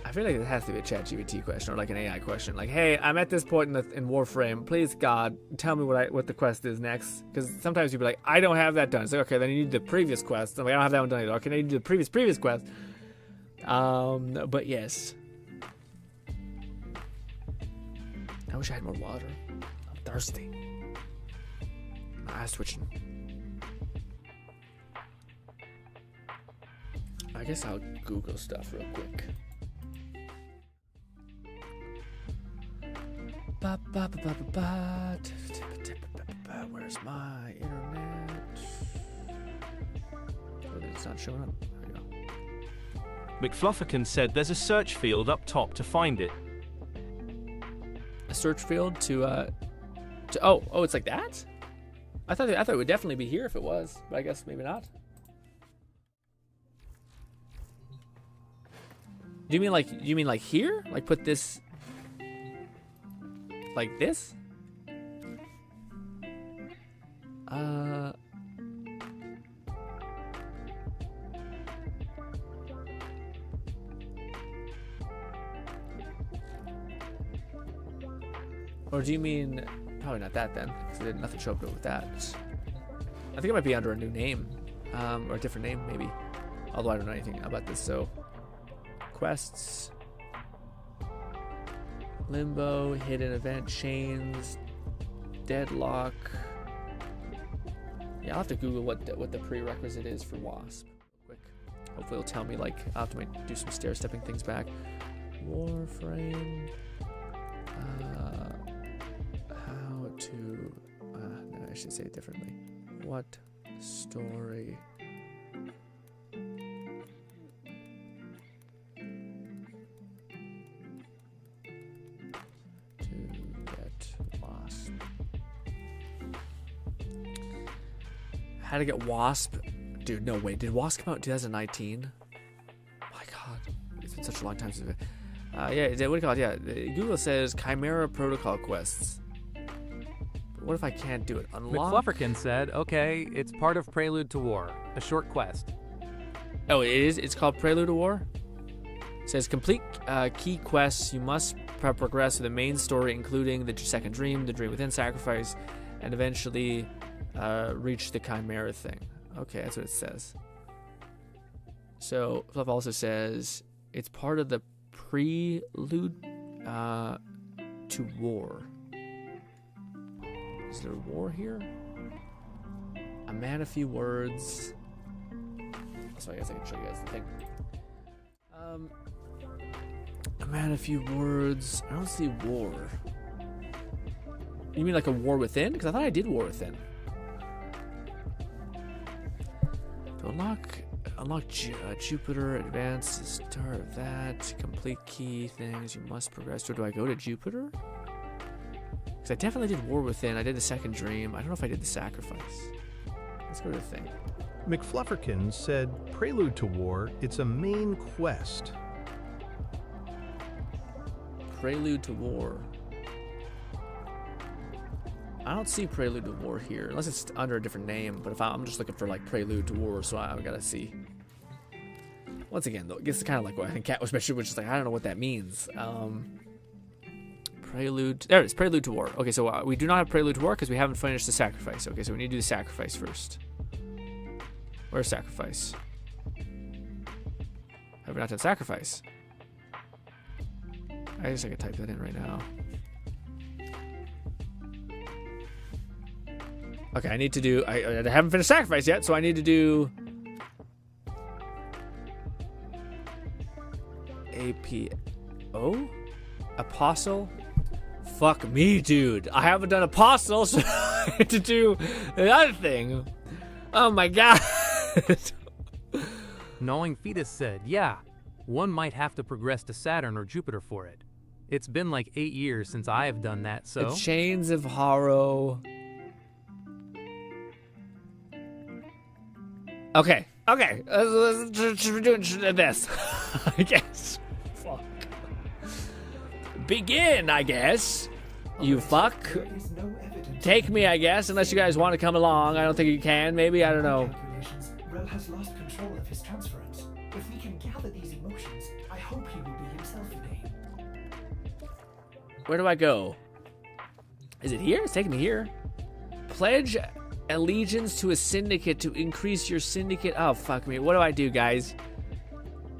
I feel like it has to be a ChatGPT question or like an AI question. Like, hey, I'm at this point in Warframe. Please, God, tell me what the quest is next. Because sometimes you'd be like, I don't have that done. It's like, okay, then you need the previous quest. I'm like, I don't have that one done either. Okay, then you need the previous quest. But yes. I wish I had more water. I'm thirsty. My eyes twitching. I guess I'll Google stuff real quick. Where's my internet? Oh, it's not showing up. There you go. McFlufferkin said there's a search field up top to find it. A search field to oh, it's like that? I thought it would definitely be here if it was, but I guess maybe not. Do you mean like here? Like put this like this? Or do you mean probably not that then? Because nothing showed up with that. I think it might be under a new name, or a different name maybe. Although I don't know anything about this. So quests, limbo, hidden event chains, deadlock. Yeah, I'll have to Google what the prerequisite is for WASP. Quick. Hopefully it'll tell me, like, I'll have to do some stair-stepping things back. Warframe. How to... no, I should say it differently. What story... to get WASP. How to get WASP? Dude, no, wait. Did WASP come out in 2019? My god. It's been such a long time since... yeah, what do you call it? Yeah, Google says Chimera Protocol quests. But what if I can't do it? Unlock? McFlufferkin said, okay, it's part of Prelude to War, a short quest. Oh, it is? It's called Prelude to War? It says complete key quests. You must progress with the main story, including the second dream, the dream within sacrifice, and eventually reach the Chimera thing. Okay, that's what it says. So, Fluff also says it's part of the Prelude to War. Is there a war here? A man, a few words. So I guess I can show you guys the thing. A man, a few words. I don't see war. You mean like a war within? Because I thought I did war within. To unlock Jupiter, advance the start of that. Complete key things. You must progress. Or do I go to Jupiter? Because I definitely did war within. I did the second dream. I don't know if I did the sacrifice. Let's go to the thing. McFlufferkin said, Prelude to War, it's a main quest. Prelude to War. I don't see Prelude to War here, unless it's under a different name. But if I'm just looking for like Prelude to War, so I gotta see. Once again, though, it's kind of like what I think Cat was mentioning, which is like I don't know what that means. Prelude. There it is. Prelude to War. Okay, so we do not have Prelude to War because we haven't finished the sacrifice. Okay, so we need to do the sacrifice first. Where's sacrifice? Have not done sacrifice. I guess I could type that in right now. Okay, I need to do... I haven't finished sacrifice yet, so I need to do... APO? Apostle? Fuck me, dude. I haven't done Apostle, so I have to do another thing. Oh my god. Gnawing Fetus said, yeah, one might have to progress to Saturn or Jupiter for it. It's been like 8 years since I have done that, so... The Chains of Horror. Okay, okay. We're doing this. I guess. Fuck. Begin, I guess. You fuck. Take me, I guess, unless you guys want to come along. I don't think you can. Maybe, I don't know. Rel has lost control of his transference. If we can gather these emotions, I hope he will be himself again. Where do I go? Is it here? It's taking me here. Pledge allegiance to a syndicate to increase your syndicate. Oh, fuck me. What do I do, guys?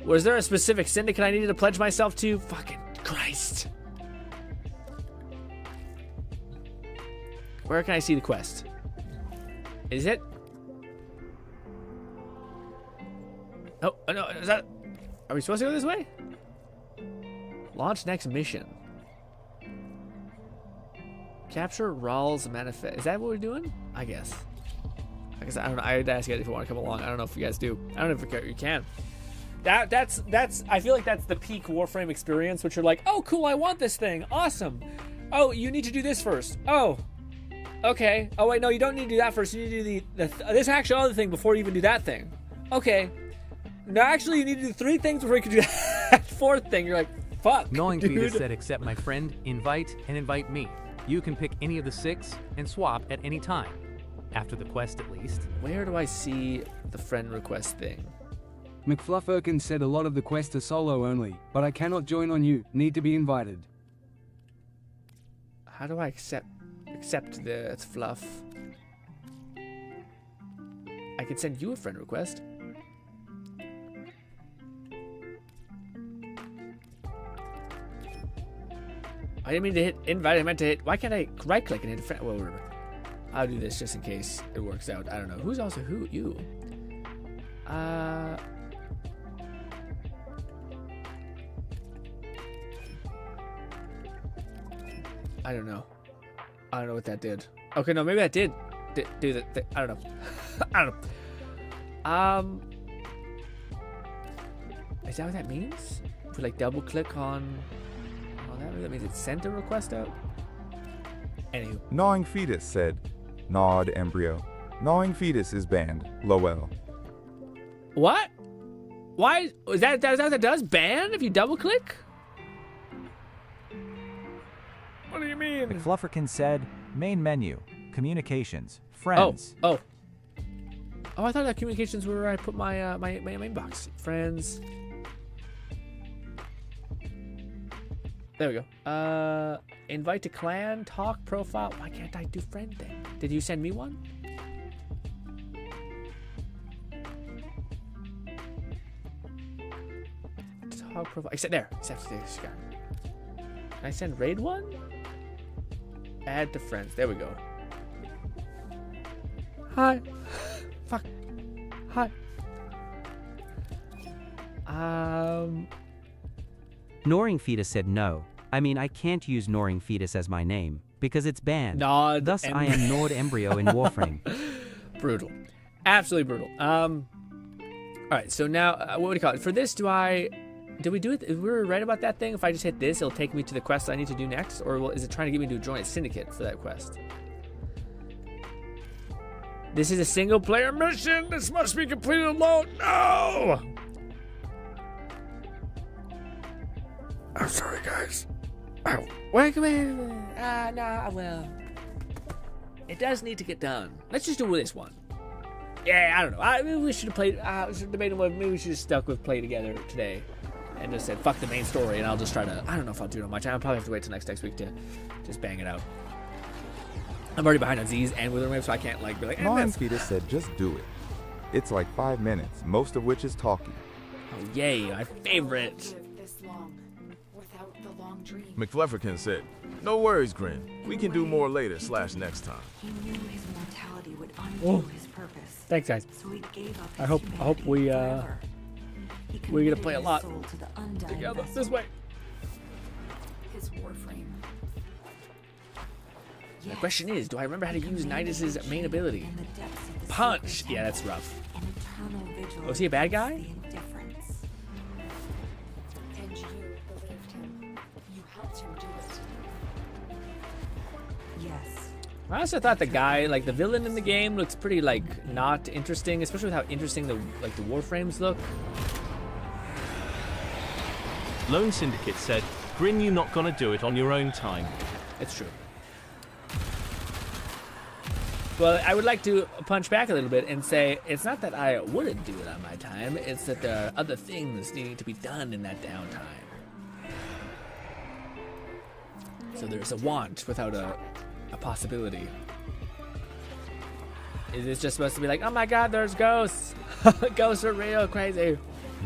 Was there a specific syndicate I needed to pledge myself to? Fucking Christ. Where can I see the quest? Is it? Oh, no, is that... Are we supposed to go this way? Launch next mission. Capture Rawls Manifest. Is that what we're doing? I guess. I don't know. I'd ask you guys if you want to come along. I don't know if you guys do. I don't know if you can. That's. I feel like that's the peak Warframe experience, which you're like, oh, cool, I want this thing. Awesome. Oh, you need to do this first. Oh. Okay. Oh, wait, no, you don't need to do that first. You need to do this actual other thing before you even do that thing. Okay. No, actually, you need to do 3 things before you can do that 4th thing. You're like, fuck, Gnawing dude. Fetus said, accept my friend, invite, and invite me. You can pick any of the 6 and swap at any time. After the quest, at least. Where do I see the friend request thing? McFlufferkin said a lot of the quests are solo only, but I cannot join on you. Need to be invited. How do I accept the fluff? I can send you a friend request. I didn't mean to hit invite. I meant to hit. Why can't I right click and hit a friend? Well, whatever. I'll do this just in case it works out. I don't know. Who's also who? You. I don't know. I don't know what that did. Okay, no, maybe that did do that. I don't know. I don't know. Is that what that means? If we like double click on that means it sent a request out? Anywho. Gnawing Fetus said, Gnawed embryo. Gnawing Fetus is banned. Lowell. What? Why? Is that what that does? Ban if you double click? What do you mean? McFlufferkin said, main menu, communications, friends. Oh, I thought that communications were where I put my my main box. Friends. There we go. Invite to clan, talk, profile. Why can't I do friend thing? Did you send me one? Talk, profile. Except there. Except this guy. Can I send raid one? Add to friends. There we go. Hi. Fuck. Hi. Gnawing Fetus said no. I mean, I can't use Gnawing Fetus as my name, because it's banned. Thus, I am Gnawed Embryo in Warframe. Brutal. Absolutely brutal. Alright, so now, what would you call it? For this, did we do it? We were right about that thing? If I just hit this, it'll take me to the quest I need to do next? Or is it trying to get me to join a syndicate for that quest? This is a single player mission! This must be completed alone! No! I'm sorry, guys. Oh, wait. No, well. It does need to get done. Let's just do this one. Yeah, I don't know. Maybe we should have played. I was debating whether maybe we should have stuck with play together today. And just said, fuck the main story, and I'll just try to. I don't know if I'll do it on my channel. I'll probably have to wait till next week to just bang it out. I'm already behind on Z's and Wuthering, so I can't, be like, Gnawing Fetus said, just do it. It's like 5 minutes, most of which is talking. Oh, yay, my favorite. Lived this long without the long dream. McFlufferkin said, "No worries, Grin. We can do more later / next time." He knew his mortality would undo his purpose. Thanks, guys. So he gave up I hope we're gonna play a lot together. together this way. His warframe. The question is, do I remember how to use Nidus's main ability? Punch! Yeah, that's rough. Oh, is he a bad guy? And you believed him. You helped him do it. Yes. I also thought the guy, like the villain in the game, looks pretty like not interesting, especially with how interesting the warframes look. Lone Syndicate said, Grin, you not gonna do it on your own time. It's true. Well, I would like to punch back a little bit and say it's not that I wouldn't do it on my time, it's that there are other things needing to be done in that downtime. So there's a want without a possibility. Is this just supposed to be like, oh my god, there's ghosts? Ghosts are real crazy.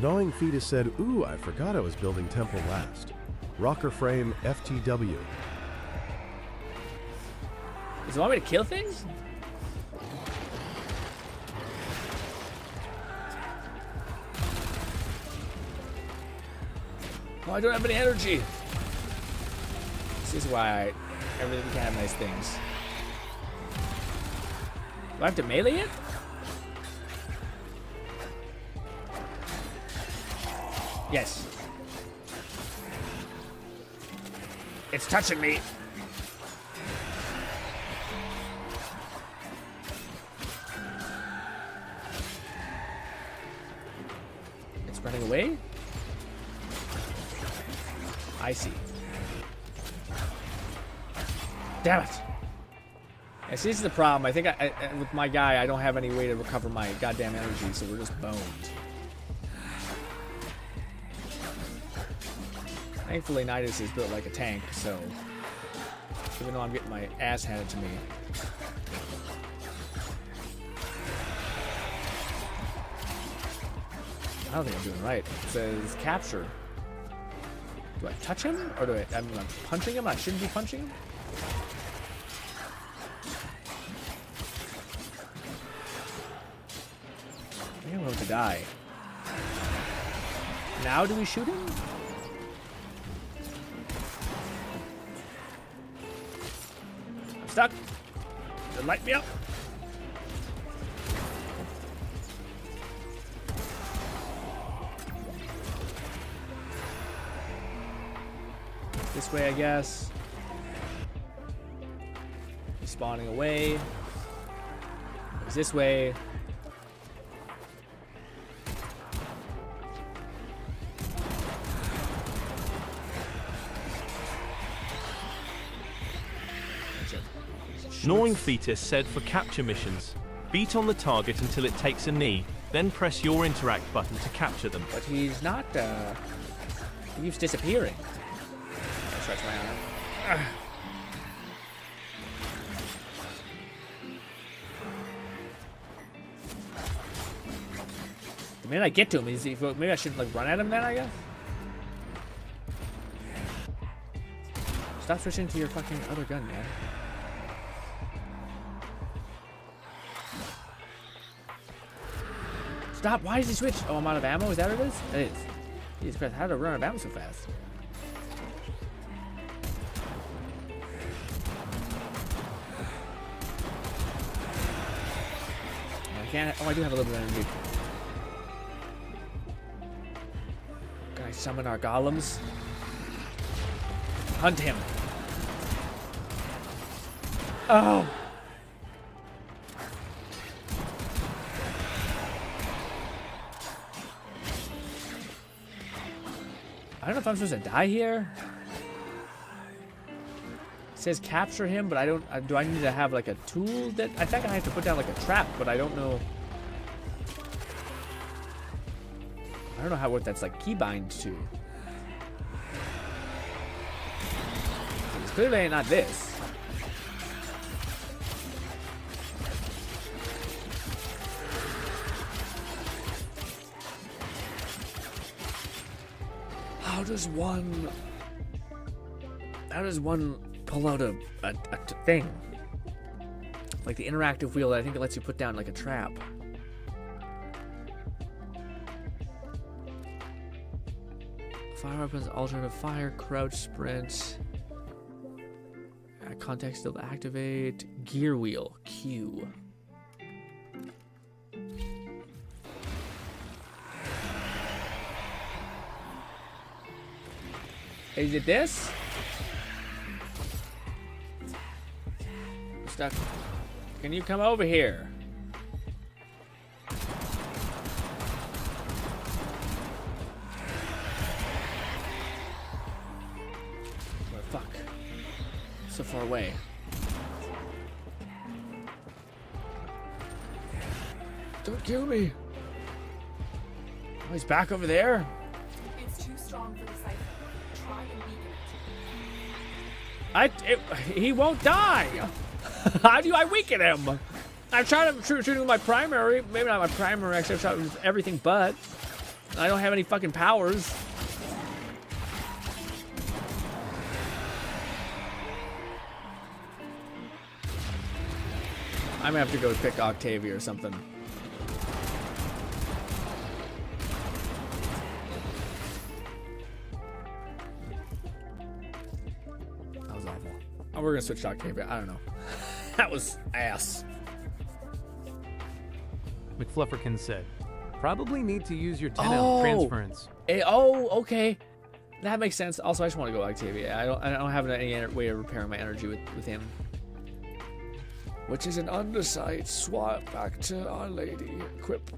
Gnawing Fetus said, ooh, I forgot I was building Temple last. Rocker Frame FTW. Does it want me to kill things? Oh, I don't have any energy. This is why everything can have nice things. Do I have to melee it? Yes. It's touching me. It's running away? I see. Damn it. Yeah, see, this is the problem. I think with my guy, I don't have any way to recover my goddamn energy, so we're just boned. Thankfully, Nidus is built like a tank, so even though I'm getting my ass handed to me. I don't think I'm doing right. It says capture. Do I touch him? Or do I'm punching him? I shouldn't be punching him? I think I'm going to die. Now do we shoot him? I'm stuck. Light me up. This way, I guess. He's spawning away. Goes this way. Gnawing Fetus said for capture missions, beat on the target until it takes a knee, then press your interact button to capture them. But he's not, he keeps disappearing. I stretch my arm. The minute I get to him, maybe I should like run at him then, I guess? Stop switching to your fucking other gun, man. Stop! Why does he switch? Oh, I'm out of ammo? Is that what it is? It is. Jesus Christ, how did I run out of ammo so fast? I can't. Oh, I do have a little bit of energy. Can I summon our golems? Hunt him. Oh! I don't know if I'm supposed to die here. It says capture him, but I don't. Do I need to have like a tool that I think I have to put down like a trap, but I don't know. I don't know what that's like keybind to. It's clearly not this. How does one pull out a thing? Like the interactive wheel that I think it lets you put down like a trap. Fire weapons, alternative fire, crouch, sprint. Context still activate. Gear wheel, Q. Is it this? Stuck. Can you come over here? Oh, fuck. So far away. Don't kill me. Oh, he's back over there. It's too strong for the cipher. Try and weaken it. He won't die. How do I weaken him? I've tried shooting with my primary. Maybe not my primary. Actually, I've shot with everything but. I don't have any fucking powers. I'm gonna have to go pick Octavia or something. That was awful. Oh, we're gonna switch to Octavia. I don't know. That was ass. McFlufferkin said, probably need to use your 10L transference. Okay. That makes sense. Also, I just want to go Octavia. I don't have any way of repairing my energy with him. Which is an undersight. Swap back to Our Lady. Equip.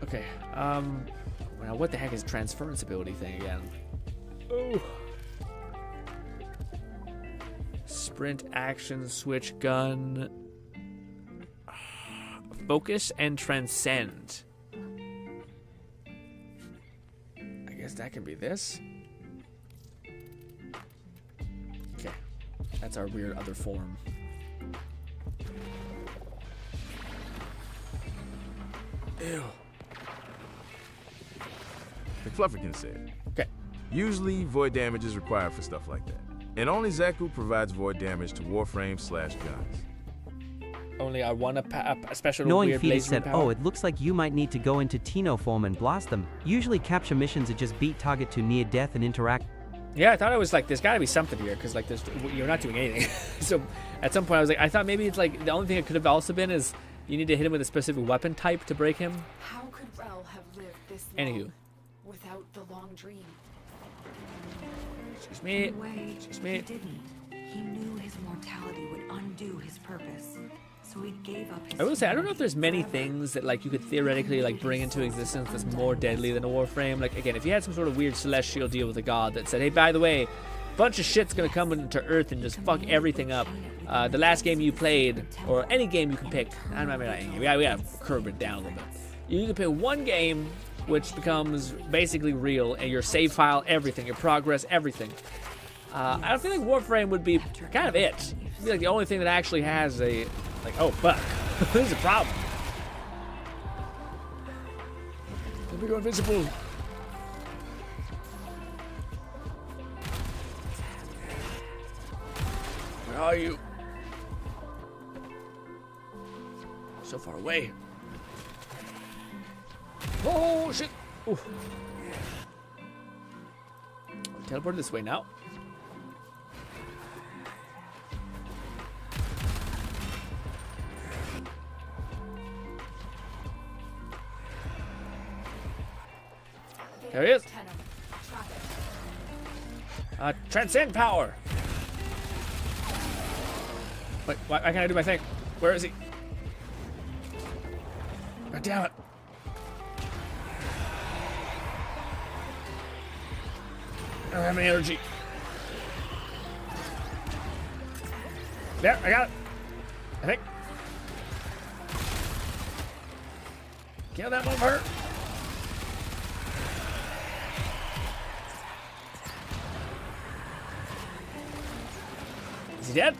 Okay. Now what the heck is transference ability thing again? Oh. Sprint, action, switch, gun. Focus and transcend. I guess that can be this. Okay. That's our weird other form. Ew. McFlufferkin said. Okay. Usually, void damage is required for stuff like that. And only Zeku provides void damage to warframes/guns. Only I want a special Knowing weird Fetus laser said, power. oh, it looks like you might need to go into Tino form and blast them. Usually capture missions are just beat target to near death and interact. Yeah, I thought it was like, there's got to be something here, because like you're not doing anything. So at some point I was like, I thought maybe it's like, the only thing it could have also been is you need to hit him with a specific weapon type to break him. How could Rel have lived this Anywho. long without the long dream? Excuse me. In a way, Excuse me. he didn't. He knew his mortality would undo his purpose, so he gave up his I will say, I don't know if there's many things that like you could theoretically like bring into existence that's more deadly than a warframe. Like again, if you had some sort of weird celestial deal with a god that said, hey, by the way, a bunch of shit's gonna come into Earth and just fuck everything up. The last game you played, or any game you can pick, I don't know, we gotta curb it down a little bit. You can pick one game which becomes basically real, and your save file, everything, your progress, everything. I don't feel like Warframe would be kind of it. It'd be like the only thing that actually has a, like, oh fuck, this is a problem. Let me go invisible. Where are you? So far away. Oh shit! Ooh. Teleport this way now. There he is. Transcend power. Wait, why can't I do my thing? Where is he? God damn it. I don't have any energy. There, I got it. I think. Kill that motherfucker. Is he dead?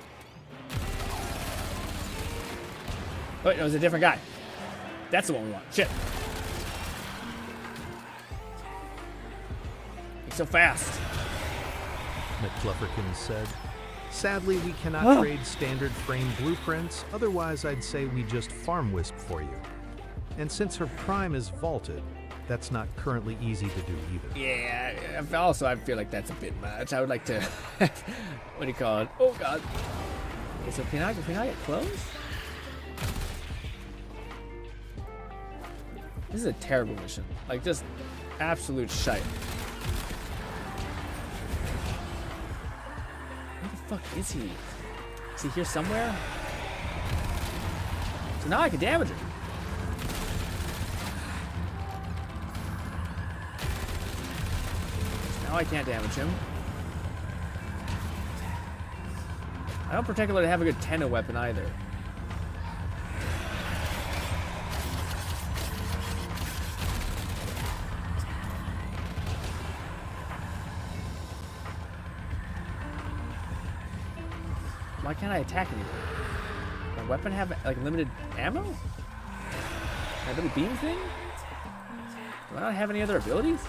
Oh, wait, no, it was a different guy. That's the one we want. Shit. so fast. McFlufferkin said. Sadly, we cannot trade standard frame blueprints, otherwise I'd say we just farm wisp for you. And since her prime is vaulted, that's not currently easy to do either. Yeah, I feel like that's a bit much. I would like to, what do you call it? Oh god. Okay, so can I get close? This is a terrible mission. Like, just absolute shite. Where the fuck is he? Is he here somewhere? So now I can damage him. So now I can't damage him. I don't particularly have a good Tenno weapon either. Why can't I attack anything? My weapon have like limited ammo? My little beam thing? Do I not have any other abilities?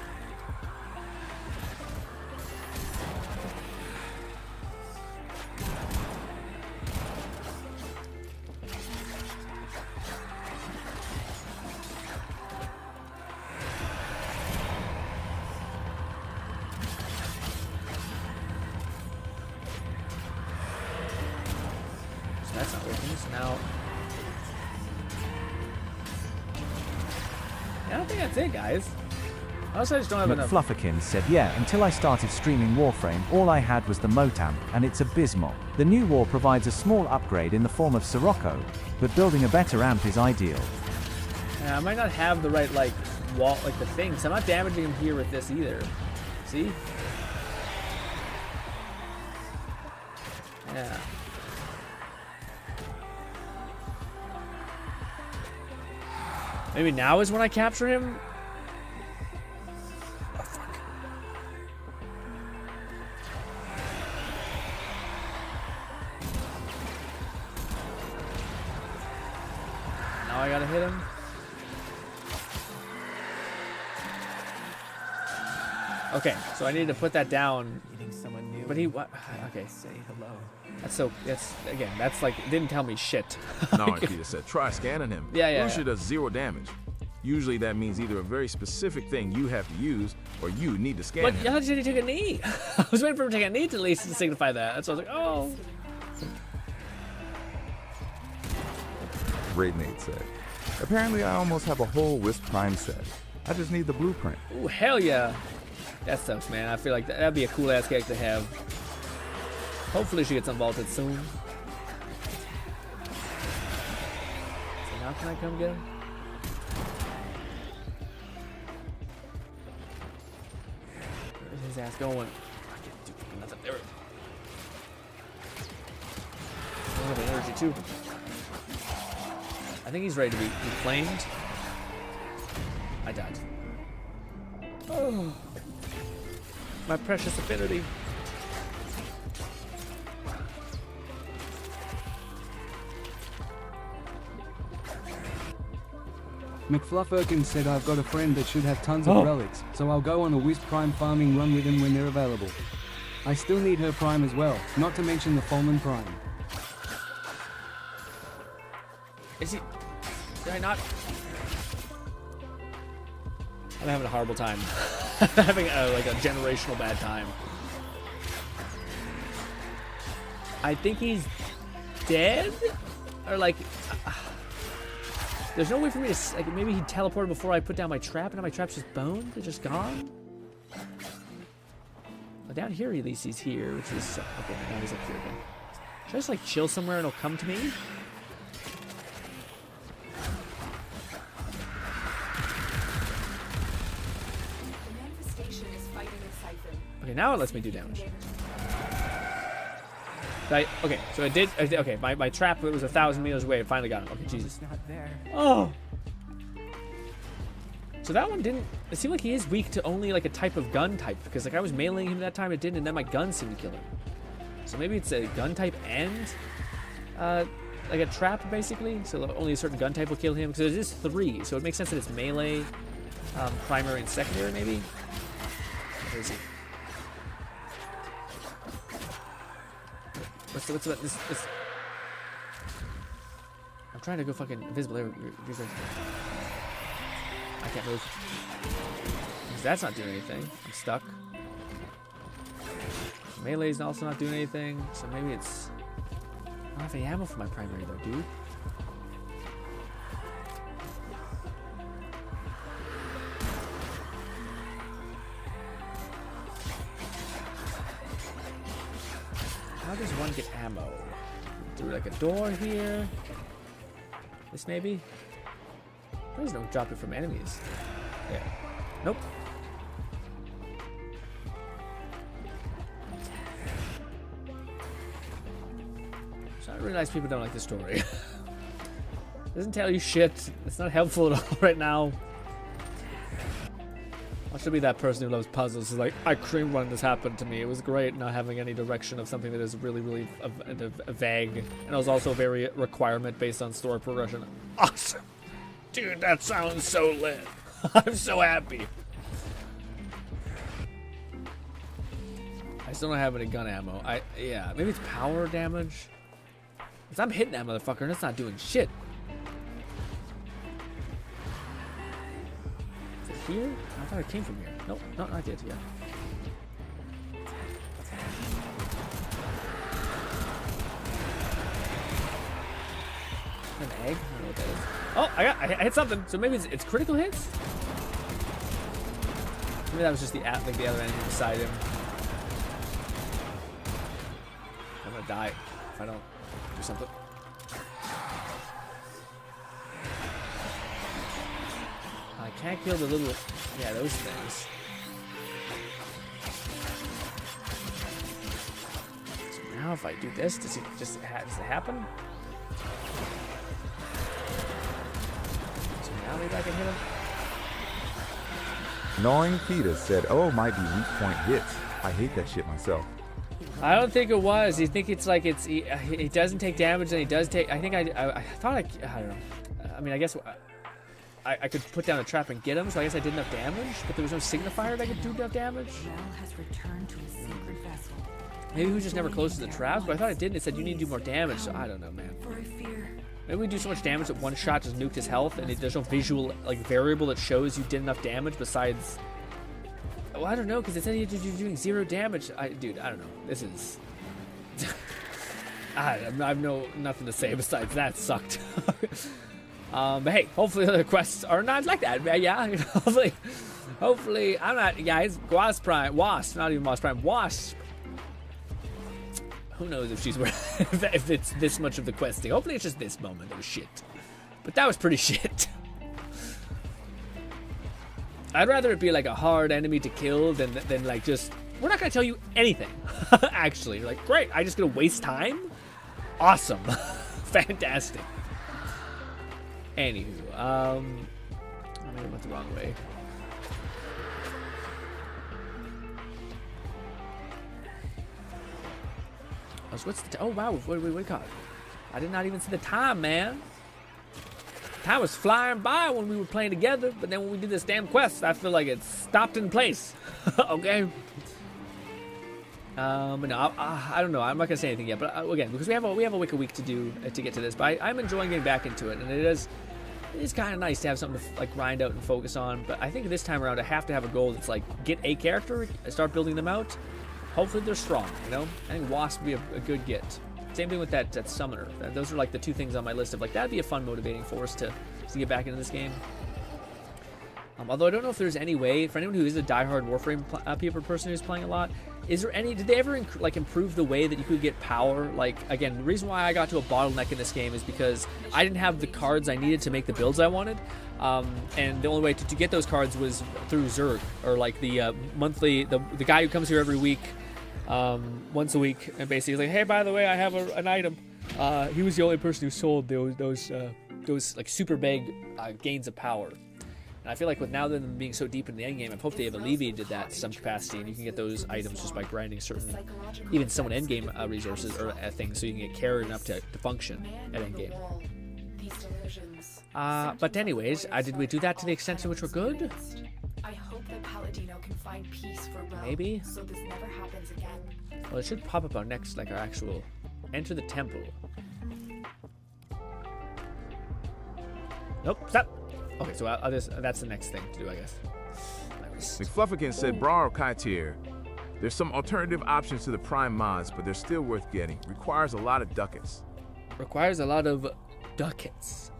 That's not working. So now, yeah, I don't think that's it, guys. Also, I just don't have enough. McFlufferkin said, yeah, until I started streaming Warframe, all I had was the Motam, and it's abysmal. The new war provides a small upgrade in the form of Sirocco, but building a better amp is ideal. Yeah, I might not have the right, like, wall, like the thing, so I'm not damaging him here with this either. See? Yeah. Maybe now is when I capture him? Oh, fuck. Now I gotta hit him. Okay, so I need to put that down. But he what? Okay. Say hello. That's like, it didn't tell me shit. No, Nikita said, try scanning him. Yeah. Lucia does 0 damage. Usually that means either a very specific thing you have to use, or you need to scan him. But how did he take a knee? I was waiting for him to take a knee to at least to signify that. That's why I was like, oh. Raidnate said, apparently I almost have a whole Wisp Prime set. I just need the blueprint. Ooh, hell yeah. That sucks, man. I feel like that'd be a cool ass cake to have. Hopefully she gets unvaulted soon. So now can I come get him? Where's his ass going? I can't do nothing there. I have energy too. I think he's ready to be reclaimed. I died. Oh, my precious affinity. McFlufferkin said I've got a friend that should have tons of relics, so I'll go on a Wisp Prime farming run with him when they're available. I still need her Prime as well, not to mention the Fulman Prime. Is he? Did I not? I'm having a horrible time. I'm having like a generational bad time. I think he's dead? Or like... there's no way for me to... like, maybe he teleported before I put down my trap, and now my trap's just boned? It's just gone? Well, down here, at least he's here, which is... okay, now he's up here again. Should I just, like, chill somewhere and he'll come to me? Okay, now it lets me do damage. Okay, so it did. Okay, my trap was 1,000 meters away. It finally got him. Okay, Jesus. Oh. So that one didn't. It seemed like he is weak to only like a type of gun type, because like I was meleeing him that time, it didn't, and then my gun seemed to kill him. So maybe it's a gun type and like a trap basically. So only a certain gun type will kill him, because it is 3. So it makes sense that it's melee, primary, and secondary maybe. Where is he? What's this? I'm trying to go fucking invisible. I can't move. Because that's not doing anything. I'm stuck. Melee's also not doing anything, so maybe it's... I don't have any ammo for my primary though, dude. How does one get ammo? Do like a door here? This maybe? Please don't drop it from enemies. Yeah. Nope. So I realize people don't like the story. Doesn't tell you shit. It's not helpful at all right now. I should be that person who loves puzzles. Is like, I creamed when this happened to me. It was great not having any direction of something that is really, really vague. And it was also very requirement based on story progression. Awesome. Dude, that sounds so lit. I'm so happy. I still don't have any gun ammo. Yeah, maybe it's power damage. Because I'm hitting that motherfucker and it's not doing shit. Is it here? I thought it came from here. Nope, no, I did, yeah. An egg? I don't know what that is. Oh, I hit something. So maybe it's critical hits? Maybe that was just the other enemy beside him. I'm gonna die if I don't do something. I can't kill the little... Yeah, those things. So now if I do this, does it happen? So now maybe I can hit him? Gnawing Fetus said, oh, might be weak point hits. I hate that shit myself. I don't think it was. You think it's like he doesn't take damage and he does take... I think I thought I don't know. I mean, I guess... I could put down a trap and get him, so I guess I did enough damage, but there was no signifier that I could do enough damage. Maybe he was just never close to the traps, but I thought I did, and it said you need to do more damage, so I don't know, man. Maybe we do so much damage that one shot just nuked his health, and there's no visual variable that shows you did enough damage besides... Well, I don't know, because it said you're doing 0 damage. Dude, I don't know. This is... I have nothing to say besides that sucked. But hey, hopefully the other quests are not like that, man. Yeah, hopefully, I'm not, guys. Wasp, not even Wasp Prime, Wasp. Who knows if she's if it's this much of the questing. Hopefully it's just this moment that was shit. But that was pretty shit. I'd rather it be like a hard enemy to kill than like just, we're not gonna tell you anything. Actually, like, great, I just gonna waste time? Awesome. Fantastic. Anywho, I went the wrong way. Oh, so what's the oh wow, what do we call it? I did not even see the time, man. Time was flying by when we were playing together, but then when we did this damn quest, I feel like it stopped in place. Okay. But no, I don't know. I'm not gonna say anything yet. But again, because we have a week to do to get to this. But I'm enjoying getting back into it, and it is kind of nice to have something to like grind out and focus on. But I think this time around, I have to have a goal that's like get a character, start building them out. Hopefully they're strong. You know, I think Wasp would be a good get. Same thing with that Summoner. Those are like the 2 things on my list of like that'd be a fun motivating force to get back into this game. Although I don't know if there's any way for anyone who is a diehard Warframe person who's playing a lot. Is there any? Did they ever improve the way that you could get power? Like again, the reason why I got to a bottleneck in this game is because I didn't have the cards I needed to make the builds I wanted, and the only way to get those cards was through Zerg or like the monthly the guy who comes here every week, once a week, and basically he's like, hey, by the way, I have an item. He was the only person who sold those like super big gains of power. And I feel like with now them being so deep in the end game, I hope they have alleviated that to some capacity, and you can get those items just by grinding certain, even some end game resources or things, so you can get carried enough to function at end game. But anyways, did we do that to the extent to which we're good? I hope that Palladino can find peace for Rome, maybe. So this never happens again. Well, it should pop up our next, like our actual Enter the temple. Nope, stop. Okay, so I'll just, that's the next thing to do, I guess. McFluffican said, borrow Kytier. There's some alternative options to the Prime mods, but they're still worth getting. Requires a lot of ducats. Requires a lot of ducats.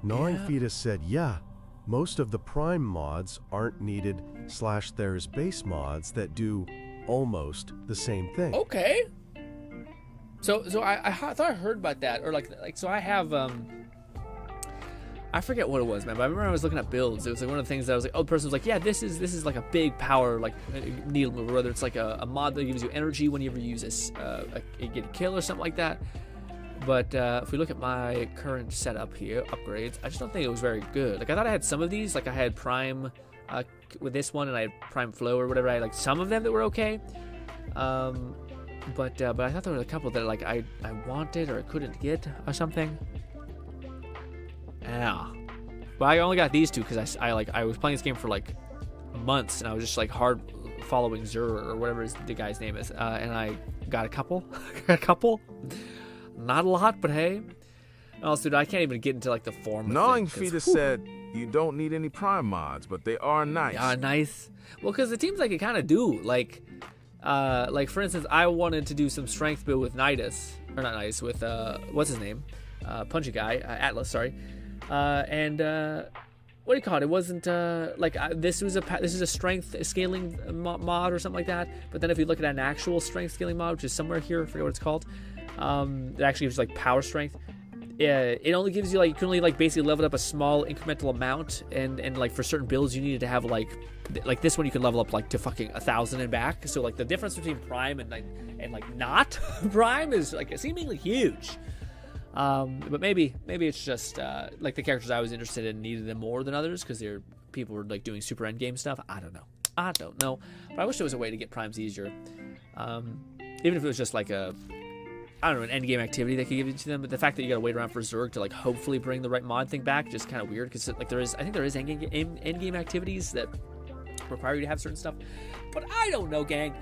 Gnawing Fetus said, yeah, most of the Prime mods aren't needed / there's base mods that do almost the same thing. Okay. So I thought I heard about that, or like so I have I forget what it was, man, but I remember I was looking at builds. It was like one of the things that I was like, oh, the person was like, yeah, this is like a big power like needle mover, whether it's like a mod that gives you energy whenever you use you get a kill or something like that. But if we look at my current setup here, upgrades, I just don't think it was very good. Like I thought I had some of these, like I had Prime with this one, and I had Prime Flow or whatever. I had like some of them that were okay. But I thought there were a couple that like I wanted or I couldn't get or something. Yeah. But I only got these two because I was playing this game for like months, and I was just like hard following Zur or whatever the guy's name is, and I got a couple. Not a lot, but hey. Also, dude, I can't even get into like the form. Gnawing Fetus said you don't need any Prime mods, but they are nice. Yeah, nice. Well, because the teams like it kind of do. Like for instance, I wanted to do some strength build with Nidus, or not Nidus, with what's his name, punchy guy, Atlas, sorry. And what do you call it? It wasn't this is a strength scaling mod or something like that. But then if you look at an actual strength scaling mod, which is somewhere here, I forget what it's called. It actually gives like power strength. It only gives you like you can only like basically level up a small incremental amount, and like for certain builds you needed to have like this one you can level up like to fucking 1,000 and back. So like the difference between Prime and not Prime is like seemingly huge. But maybe it's just like the characters I was interested in needed them more than others because people were like doing super endgame stuff. I don't know. But I wish there was a way to get primes easier. Even if it was just like an endgame activity that could give it to them. But the fact that you gotta wait around for Zerg to like hopefully bring the right mod thing back, just kind of weird because like I think there is endgame activities that require you to have certain stuff. But I don't know, gang.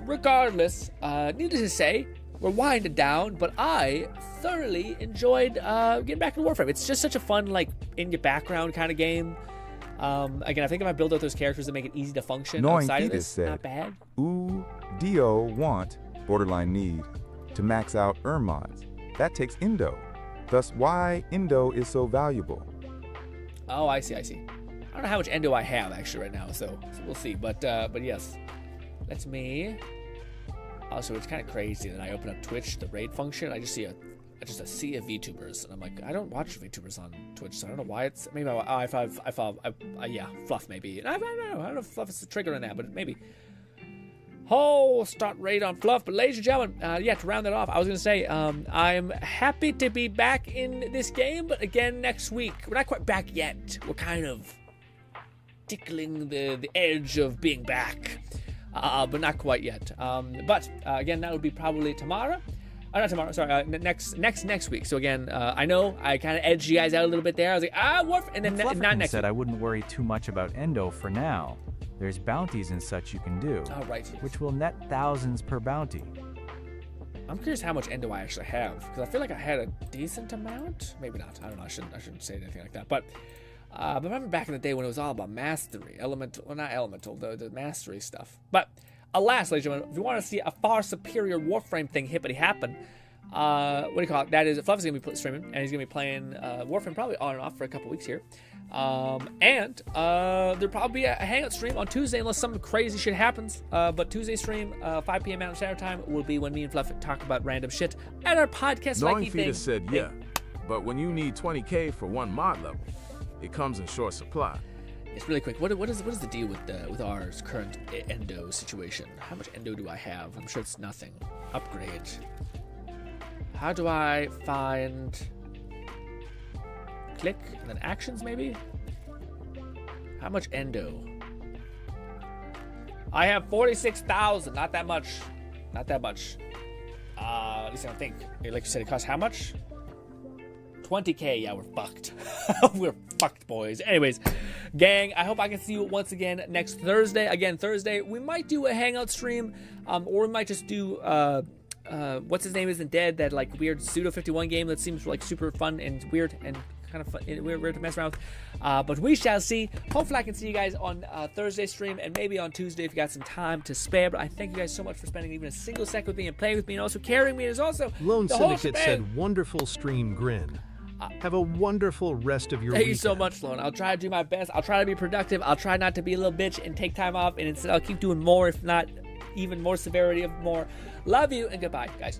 Regardless, needless to say, we're winding down, but I thoroughly enjoyed getting back into Warframe. It's just such a fun, like, in your background kind of game. Again, I think if I build out those characters that make it easy to function outside of this, said, not bad. Ooh, Dio want, borderline need, to max out mods. That takes Indo. Thus, why Indo is so valuable. Oh, I see. I don't know how much Endo I have, actually, right now, so we'll see. But yes, that's me. Also, it's kind of crazy that I open up Twitch, the raid function. I just see a sea of VTubers, and I'm like, I don't watch VTubers on Twitch, so I don't know why it's. Maybe yeah, Fluff maybe. I don't know if Fluff is the trigger on that, but maybe. Oh, start raid on Fluff. But ladies and gentlemen, to round that off, I was gonna say, I'm happy to be back in this game, but again next week. We're not quite back yet. We're kind of tickling the edge of being back. But not quite yet. Again, that would be probably tomorrow. Not tomorrow. Sorry, next week. So again, I know I kind of edged you guys out a little bit there. I was like, Warf, and then not next. Said week. I wouldn't worry too much about Endo for now. There's bounties and such you can do, which will net thousands per bounty. I'm curious how much Endo I actually have because I feel like I had a decent amount. Maybe not. I don't know. I shouldn't say anything like that. But remember back in the day when it was all about mastery, not elemental, the mastery stuff. But alas, ladies and gentlemen, if you want to see a far superior Warframe thing hippity happen, what do you call it? That is, Fluff is going to be streaming, and he's going to be playing Warframe probably on and off for a couple weeks here. And there'll probably be a hangout stream on Tuesday unless some crazy shit happens. But Tuesday stream, 5 p.m. Mountain Standard Time, will be when me and Fluff talk about random shit at our podcast. Gnawing Fetus said, yeah, but when you need 20k for one mod level, it comes in short supply. It's really quick. What is the deal with our current Endo situation? How much Endo do I have? I'm sure it's nothing. Upgrade. How do I find... Click, and then actions, maybe? How much Endo? I have 46,000. Not that much. At least I don't think. Like you said, it costs how much? 20k. Yeah, we're fucked. We're fucked, boys. Anyways, gang, I hope I can see you once again next Thursday. Again, Thursday, we might do a hangout stream, or we might just do what's his name isn't dead. That like weird Pseudo 51 game that seems like super fun and weird and kind of fun, weird to mess around with. But we shall see. Hopefully I can see you guys on Thursday stream and maybe on Tuesday if you got some time to spare. But I thank you guys so much for spending even a single second with me and playing with me and also carrying me. And also Lone Syndicate said, "Wonderful stream, Grin. Have a wonderful rest of your Thank weekend." you so much, Lone. I'll try to do my best. I'll try to be productive. I'll try not to be a little bitch and take time off. And instead I'll keep doing more, if not even more severity of more. Love you and goodbye, guys.